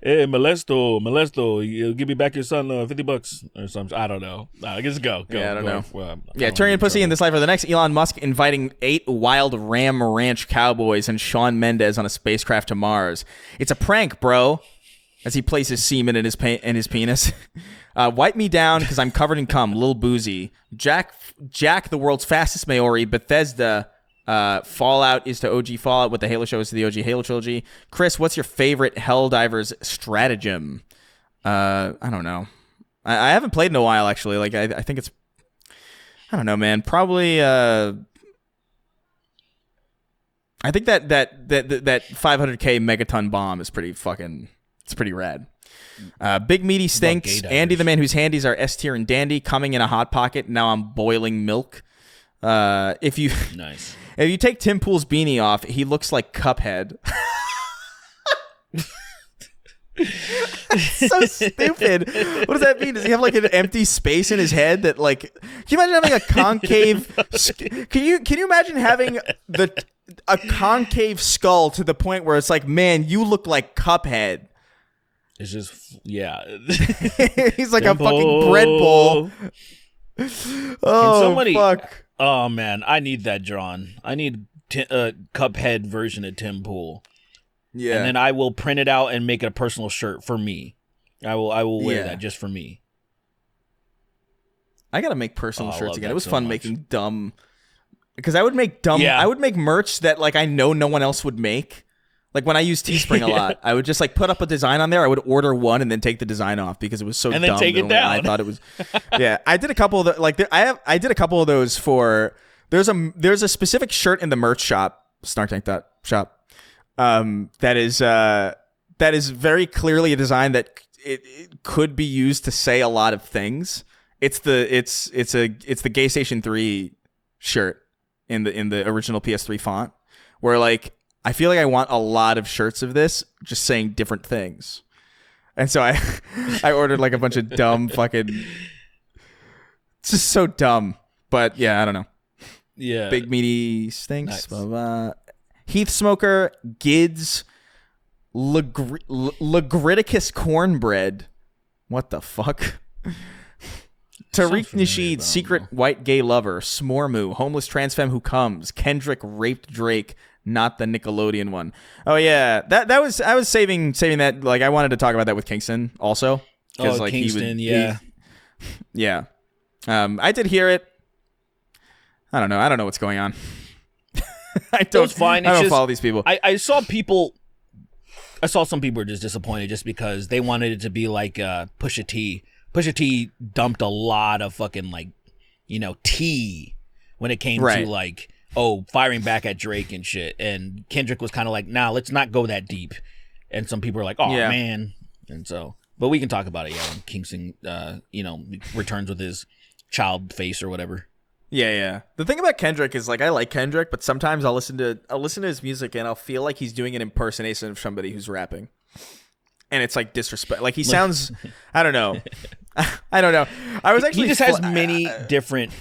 Hey, molesto, you give me back your son $50 or something. I don't know. I guess go. Yeah, I don't know. Well, turn your pussy in this life or the next. Elon Musk inviting 8 wild Ram Ranch cowboys and Shawn Mendes on a spacecraft to Mars. It's a prank, bro. As he places semen in his penis. Wipe me down because I'm covered in cum. Lil Boozy. Jack, the world's fastest Maori. Bethesda. Fallout is to OG Fallout. What the Halo show is to the OG Halo trilogy. Chris, what's your favorite Helldivers stratagem? I don't know. I haven't played in a while, actually. Like, I think it's... I don't know, man. Probably... I think that 500k megaton bomb is pretty fucking... It's pretty rad. Big Meaty Stinks. Andy, the man whose handies are S tier and dandy, coming in a hot pocket. Now I'm boiling milk. If you take Tim Pool's beanie off, he looks like Cuphead. So stupid. What does that mean? Does he have like an empty space in his head that like? Can you imagine having a concave? Can you imagine having a concave skull to the point where it's like, man, you look like Cuphead. It's just He's like a fucking bread bowl. Oh fuck. Oh man, I need that drawn. I need Cuphead version of Tim Pool. Yeah, and then I will print it out and make it a personal shirt for me. I will wear that just for me. I gotta make personal shirts again. It was fun making dumb, because I would make dumb. Yeah. I would make merch that like I know no one else would make. Like when I used Teespring a lot, I would just like put up a design on there. I would order one and then take the design off because it was so dumb. And then take it down. I thought it was. Yeah, I did a couple of I did a couple of those for. There's a specific shirt in the merch shop, snarktank.shop, that is very clearly a design that it could be used to say a lot of things. It's the Gay Station 3 shirt in the original PS3 font, where like. I feel like I want a lot of shirts of this just saying different things. And so I ordered like a bunch of dumb fucking... It's just so dumb. But yeah, I don't know. Yeah. Big Meaty Stinks. Nice. Blah, blah. Heath Smoker, Gids, Lagriticus Cornbread. What the fuck? Tariq Nasheed, Secret White Gay Lover, Smormu, Homeless Trans Femme Who Comes, Kendrick Raped Drake, not the Nickelodeon one. Oh yeah, that was I was saving that. Like I wanted to talk about that with Kingston also because like Kingston, yeah. I did hear it. I don't know what's going on. I don't follow these people. I saw some people were just disappointed just because they wanted it to be like Pusha T. Pusha T dumped a lot of fucking like, tea when it came to like firing back at Drake and shit. And Kendrick was kind of like, nah, let's not go that deep. And some people are like, oh man. And so, but we can talk about it. Yeah, when Kingston, returns with his child face or whatever. Yeah. The thing about Kendrick is like I like Kendrick, but sometimes I'll listen to his music and I'll feel like he's doing an impersonation of somebody who's rapping, and it's like disrespect. Like he sounds, I don't know. I don't know. I was actually he just has many different.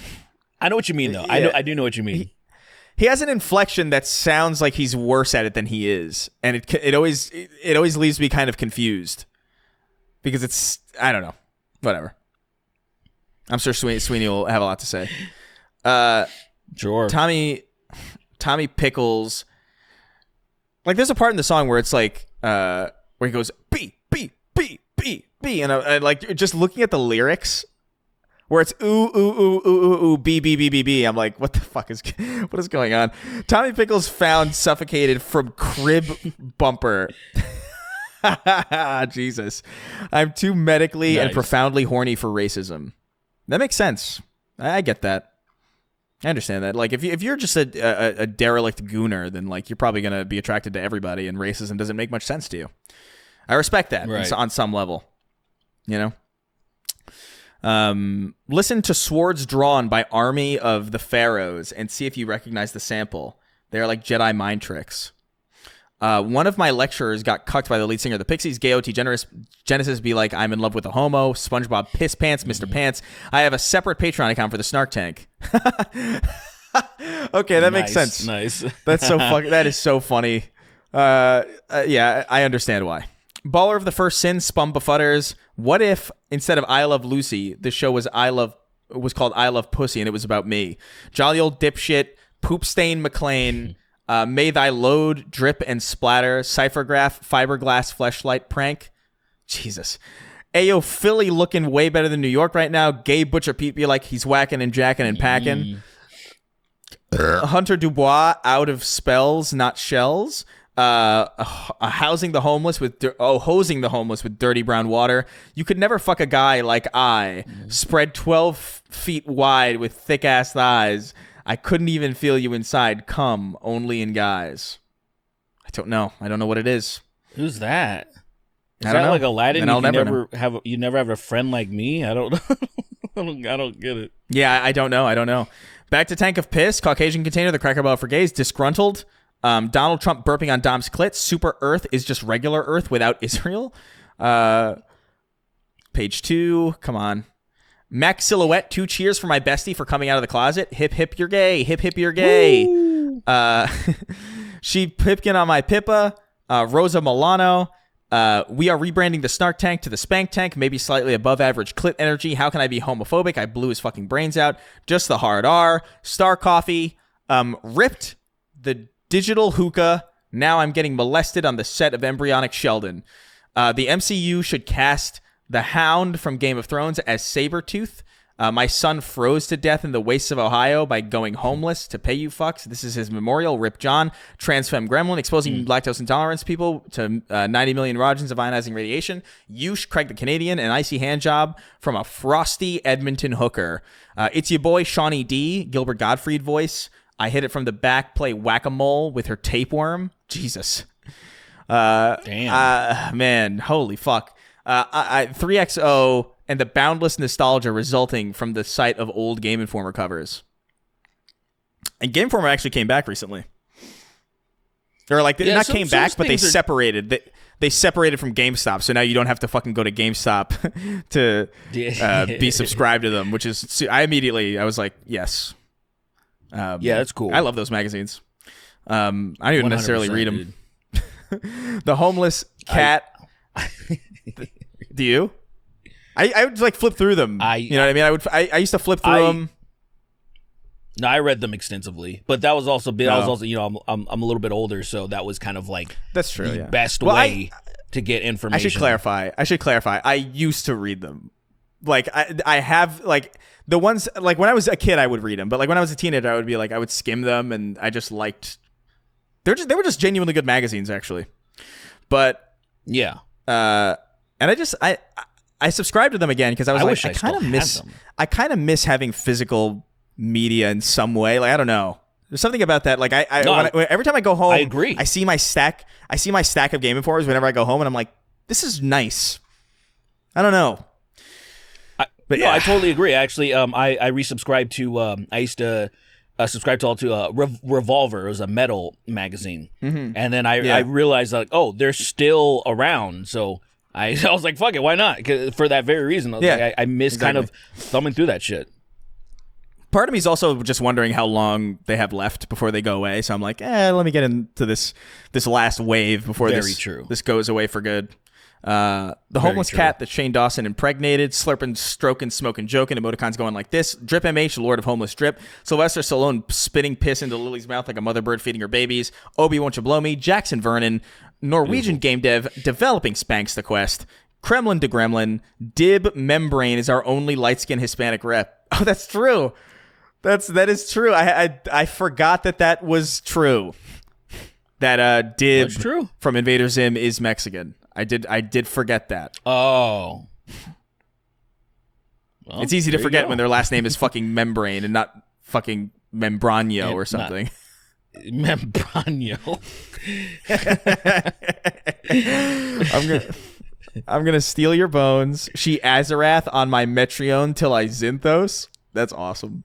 I know what you mean though. Yeah. I do know what you mean. He has an inflection that sounds like he's worse at it than he is, and it always leaves me kind of confused because it's I don't know. Whatever. I'm sure Sweeney will have a lot to say. Sure. Tommy Pickles. Like, there's a part in the song where it's like, where he goes B B B B B, and I like just looking at the lyrics, where it's ooh ooh ooh ooh ooh ooh B B B B B. I'm like, what is going on? Tommy Pickles found suffocated from crib bumper. Jesus, I'm too medically and profoundly horny for racism. That makes sense. I get that. I understand that. Like, if you're just a derelict gooner, then like you're probably gonna be attracted to everybody, and racism doesn't make much sense to you. I respect that on some level. You know. Listen to Swords Drawn by Army of the Pharaohs and see if you recognize the sample. They're like Jedi mind tricks. One of my lecturers got cucked by the lead singer of the Pixies. Gay OT Genesis be like, I'm in love with a homo. SpongeBob Piss Pants, Mr. Pants. I have a separate Patreon account for the Snark Tank. Okay, that makes sense. Nice. That's so fucking. That is so funny. Yeah, I understand why. Baller of the First Sin, Spum Befudders. What if instead of I Love Lucy, the show was called I Love Pussy, and it was about me? Jolly old dipshit, Poop Stain McLean. May Thy Load Drip and Splatter, Cyphergraph, Fiberglass Fleshlight Prank. Jesus. Ayo, Philly looking way better than New York right now. Gay Butcher Pete be like he's whacking and jacking and packing. Hunter Dubois, Out of Spells, Not Shells. Hosing the homeless with dirty brown water. You could never fuck a guy like I. Spread 12 feet wide with thick ass thighs. I couldn't even feel you inside. Come only in guys. I don't know what it is. Who's that? Is I don't that know. like Aladdin? And You never have a friend like me. I don't know. I don't get it. Yeah, I don't know. Back to Tank of Piss. Caucasian Container. The Cracker Barrel for Gays. Disgruntled. Donald Trump burping on Dom's clit. Super Earth is just regular Earth without Israel. Page 2. Come on. Mac Silhouette, 2 cheers for my bestie for coming out of the closet. Hip, hip, you're gay. Hip, hip, you're gay. She Pipkin on my Pippa. Rosa Milano. We are rebranding the Snark Tank to the Spank Tank. Maybe slightly above average clit energy. How can I be homophobic? I blew his fucking brains out. Just the hard R. Star Coffee. Ripped the digital hookah. Now I'm getting molested on the set of Embryonic Sheldon. The MCU should cast the Hound from Game of Thrones as Sabretooth. My son froze to death in the wastes of Ohio by going homeless to pay you fucks. This is his memorial. Rip John. Transfem Gremlin exposing lactose intolerance people to 90 million rods of ionizing radiation. Yush, Craig the Canadian, an icy hand job from a frosty Edmonton hooker. It's your boy Shawnee D, Gilbert Gottfried voice. I hit it from the back, play whack-a-mole with her tapeworm. Jesus. Damn. Man, holy fuck. 3XO and the boundless nostalgia resulting from the sight of old Game Informer covers. And Game Informer actually came back recently. Or like, they came back, but they separated. They separated from GameStop, so now you don't have to fucking go to GameStop to be subscribed to them, which is, I was like, yes. Yeah, that's cool. I love those magazines. I don't even necessarily read them. The Homeless Cat. Do you? I would like flip through them. You know what I mean? I used to flip through them. No, I read them extensively, but that was also I'm a little bit older, so that was kind of like that's true. The best way to get information. I should clarify. I used to read them. Like I have like the ones like when I was a kid I would read them, but like when I was a teenager I would be like I would skim them and I just liked. They were just genuinely good magazines actually, but yeah. And I subscribed to them again because I kind of miss having physical media in some way. Like I don't know. There's something about that. Like every time I go home, I agree. I see my stack of Game Informers whenever I go home, and I'm like, this is nice. I don't know. I totally agree. Actually, I resubscribed to. I used to subscribe to Revolver. It was a metal magazine, and then I realized like, oh, they're still around. So I was like, fuck it, why not? 'Cause for that very reason. I miss kind of thumbing through that shit. Part of me is also just wondering how long they have left before they go away. So I'm like, let me get into this last wave before this goes away for good. The homeless cat that Shane Dawson impregnated, slurping, stroking, smoking, joking, emoticons going like this. Drip MH, Lord of Homeless Drip. Sylvester Stallone spitting piss into Lily's mouth like a mother bird feeding her babies. Obi, won't you blow me? Jackson Vernon, Norwegian game dev, developing Spanx the Quest. Kremlin to Gremlin. Dib Membrane is our only light-skinned Hispanic rep. Oh, that's true. That is true. I forgot that was true. That Dib from Invader Zim is Mexican. I did forget that. Oh. Well, it's easy to forget when their last name is fucking Membrane and not fucking Membrano or something. Membrano. I'm gonna steal your bones. She Azarath on my Metreon till I Zinthos. That's awesome.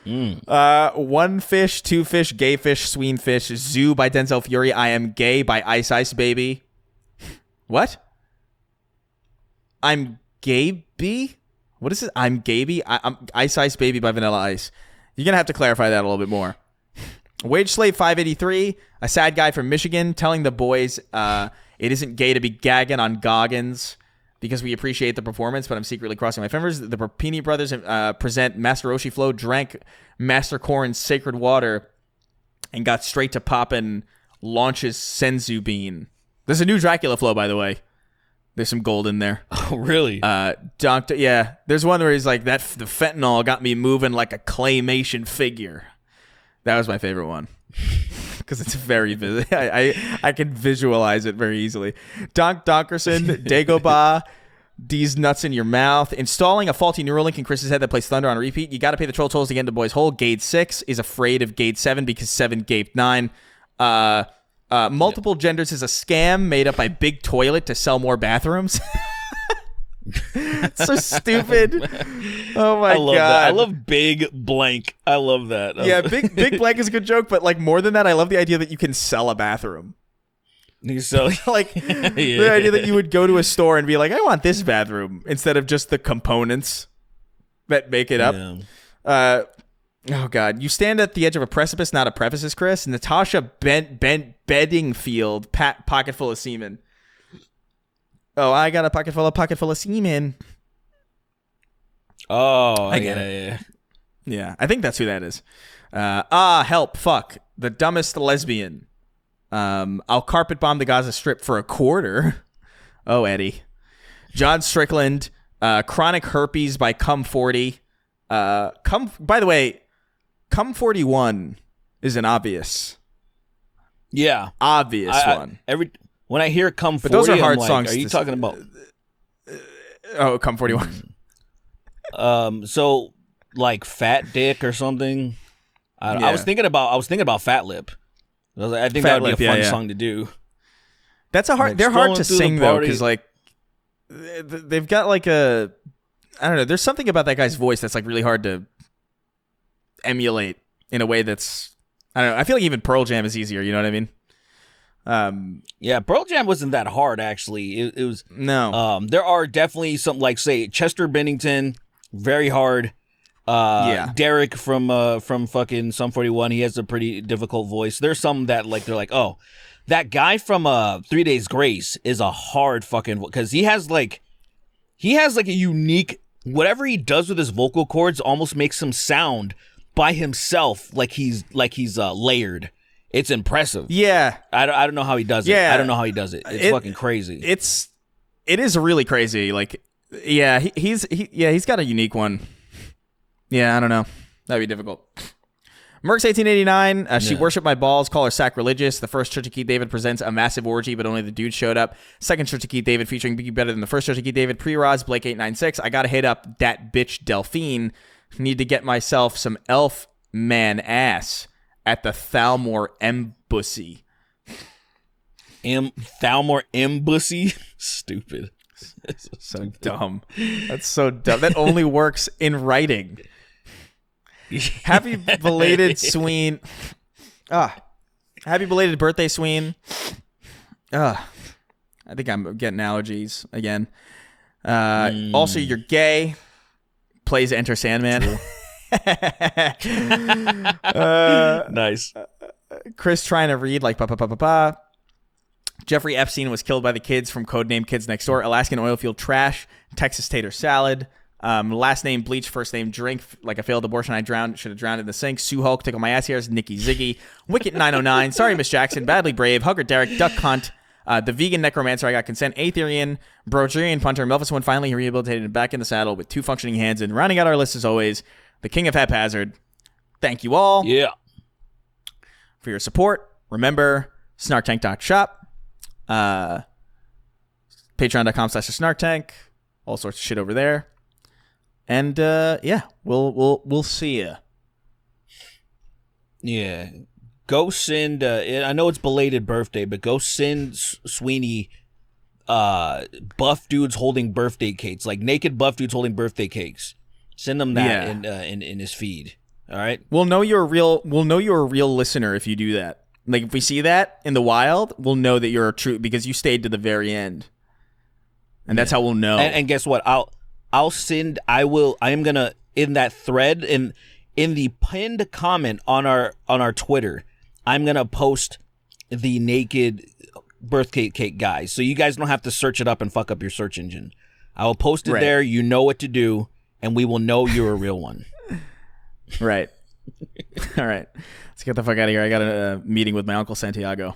One fish, two fish, gay fish, sween fish, Zoo by Denzel Fury, I Am Gay by Ice Ice Baby. What? I'm Gaby? What is it? I'm Gaby? I'm Ice Ice Baby by Vanilla Ice. You're going to have to clarify that a little bit more. Wage Slave 583, a sad guy from Michigan telling the boys it isn't gay to be gagging on Goggins because we appreciate the performance, but I'm secretly crossing my fingers. The Rapini brothers present Master Roshi Flow, drank Master Corn's Sacred Water, and got straight to poppin' launches Senzu Bean. There's a new Dracula flow, by the way. There's some gold in there. Oh, really? There's one where he's like, the fentanyl got me moving like a claymation figure. That was my favorite one. Because it's very I can visualize it very easily. Donkerson, Dagobah, D's nuts in your mouth. Installing a faulty Neuralink in Chris's head that plays Thunder on repeat. You got to pay the troll tolls to get into Boy's Hole. Gate 6 is afraid of Gate 7 because 7 gaped 9. Multiple genders is a scam made up by Big Toilet to sell more bathrooms. So stupid. Oh my god. That. I love Big Blank. I love that. Yeah, Big Blank is a good joke, but like more than that, I love the idea that you can sell a bathroom. So like the idea that you would go to a store and be like, I want this bathroom instead of just the components that make it up. Yeah. Oh god, you stand at the edge of a precipice, not a preface, Chris. Natasha Bedingfield, pocket full of semen. Oh, I got a pocket full of semen. Oh, I get it. Yeah, I think that's who that is. Help, fuck, the dumbest lesbian. I'll carpet bomb the Gaza Strip for $0.25. Oh, Eddie. John Strickland, chronic herpes by Cum 40. By the way, Cum 41 is an obvious. Yeah, obvious one. When I hear Cum 40, but those are hard like, songs. Are you talking about? Cum 41. So like Fat Dick or something. I was thinking about Fat Lip. I think that would be a fun song to do. That's they're hard to sing though, because like they've got like I don't know. There's something about that guy's voice that's like really hard to emulate in a way that's, I don't know. I feel like even Pearl Jam is easier. You know what I mean? Yeah, Pearl Jam wasn't that hard actually. It was no. There are definitely some, like say Chester Bennington, very hard. Derek from fucking Sum 41, he has a pretty difficult voice. There's some that like they're like, oh, that guy from 3 Days Grace is a hard fucking, because he has like a unique, whatever he does with his vocal cords almost makes him sound by himself like he's layered. It's impressive. Yeah. I don't know how he does it. I don't know how he does it. It's fucking crazy. It is really crazy. Like, yeah, he's got a unique one. Yeah, I don't know. That'd be difficult. Mercs 1889. She worshipped my balls. Call her sacrilegious. The first Church of Keith David presents a massive orgy, but only the dude showed up. Second Church of Keith David featuring Biggie Better than the first Church of Keith David. Pre-Roz Blake 896. I gotta hit up that bitch Delphine. Need to get myself some elf man ass. at the Thalmor Embassy. Thalmor Embassy? Stupid. So dumb. That's so dumb. That only works in writing. Happy belated Sween. Happy belated birthday, Sween. I think I'm getting allergies again. Also, you're gay. Plays Enter Sandman. Nice. Chris trying to read like pa. Jeffrey Epstein was killed by the kids from Codename Kids Next Door. Alaskan oilfield trash. Texas tater salad. Last name bleach, first name drink. Like a failed abortion, should have drowned in the sink. Sue Hulk, tickle my ass hairs. Nikki Ziggy. Wicket 909. Sorry, Miss Jackson. Badly brave. Hugger Derek. Duck Cunt. The vegan necromancer, I got consent. Aetherian, Brogerian punter, Melvis one finally rehabilitated and back in the saddle with 2 functioning hands. And rounding out our list as always, the king of haphazard. Thank you all. Yeah. For your support. Remember, snarktank.shop. Patreon.com/snarktank. All sorts of shit over there. And yeah, we'll see ya. Yeah. Go send, I know it's belated birthday, but go send Sweeney buff dudes holding birthday cakes, like naked buff dudes holding birthday cakes. Send them that in his feed. All right. We'll know you're a real listener if you do that. Like if we see that in the wild, we'll know that you're a true because you stayed to the very end. And that's how we'll know. And guess what? I am gonna in that thread in the pinned comment on our Twitter, I'm gonna post the naked birthday cake guys, so you guys don't have to search it up and fuck up your search engine. I will post it there. You know what to do, and we will know you're a real one. Right. All right. Let's get the fuck out of here. I got a meeting with my Uncle Santiago.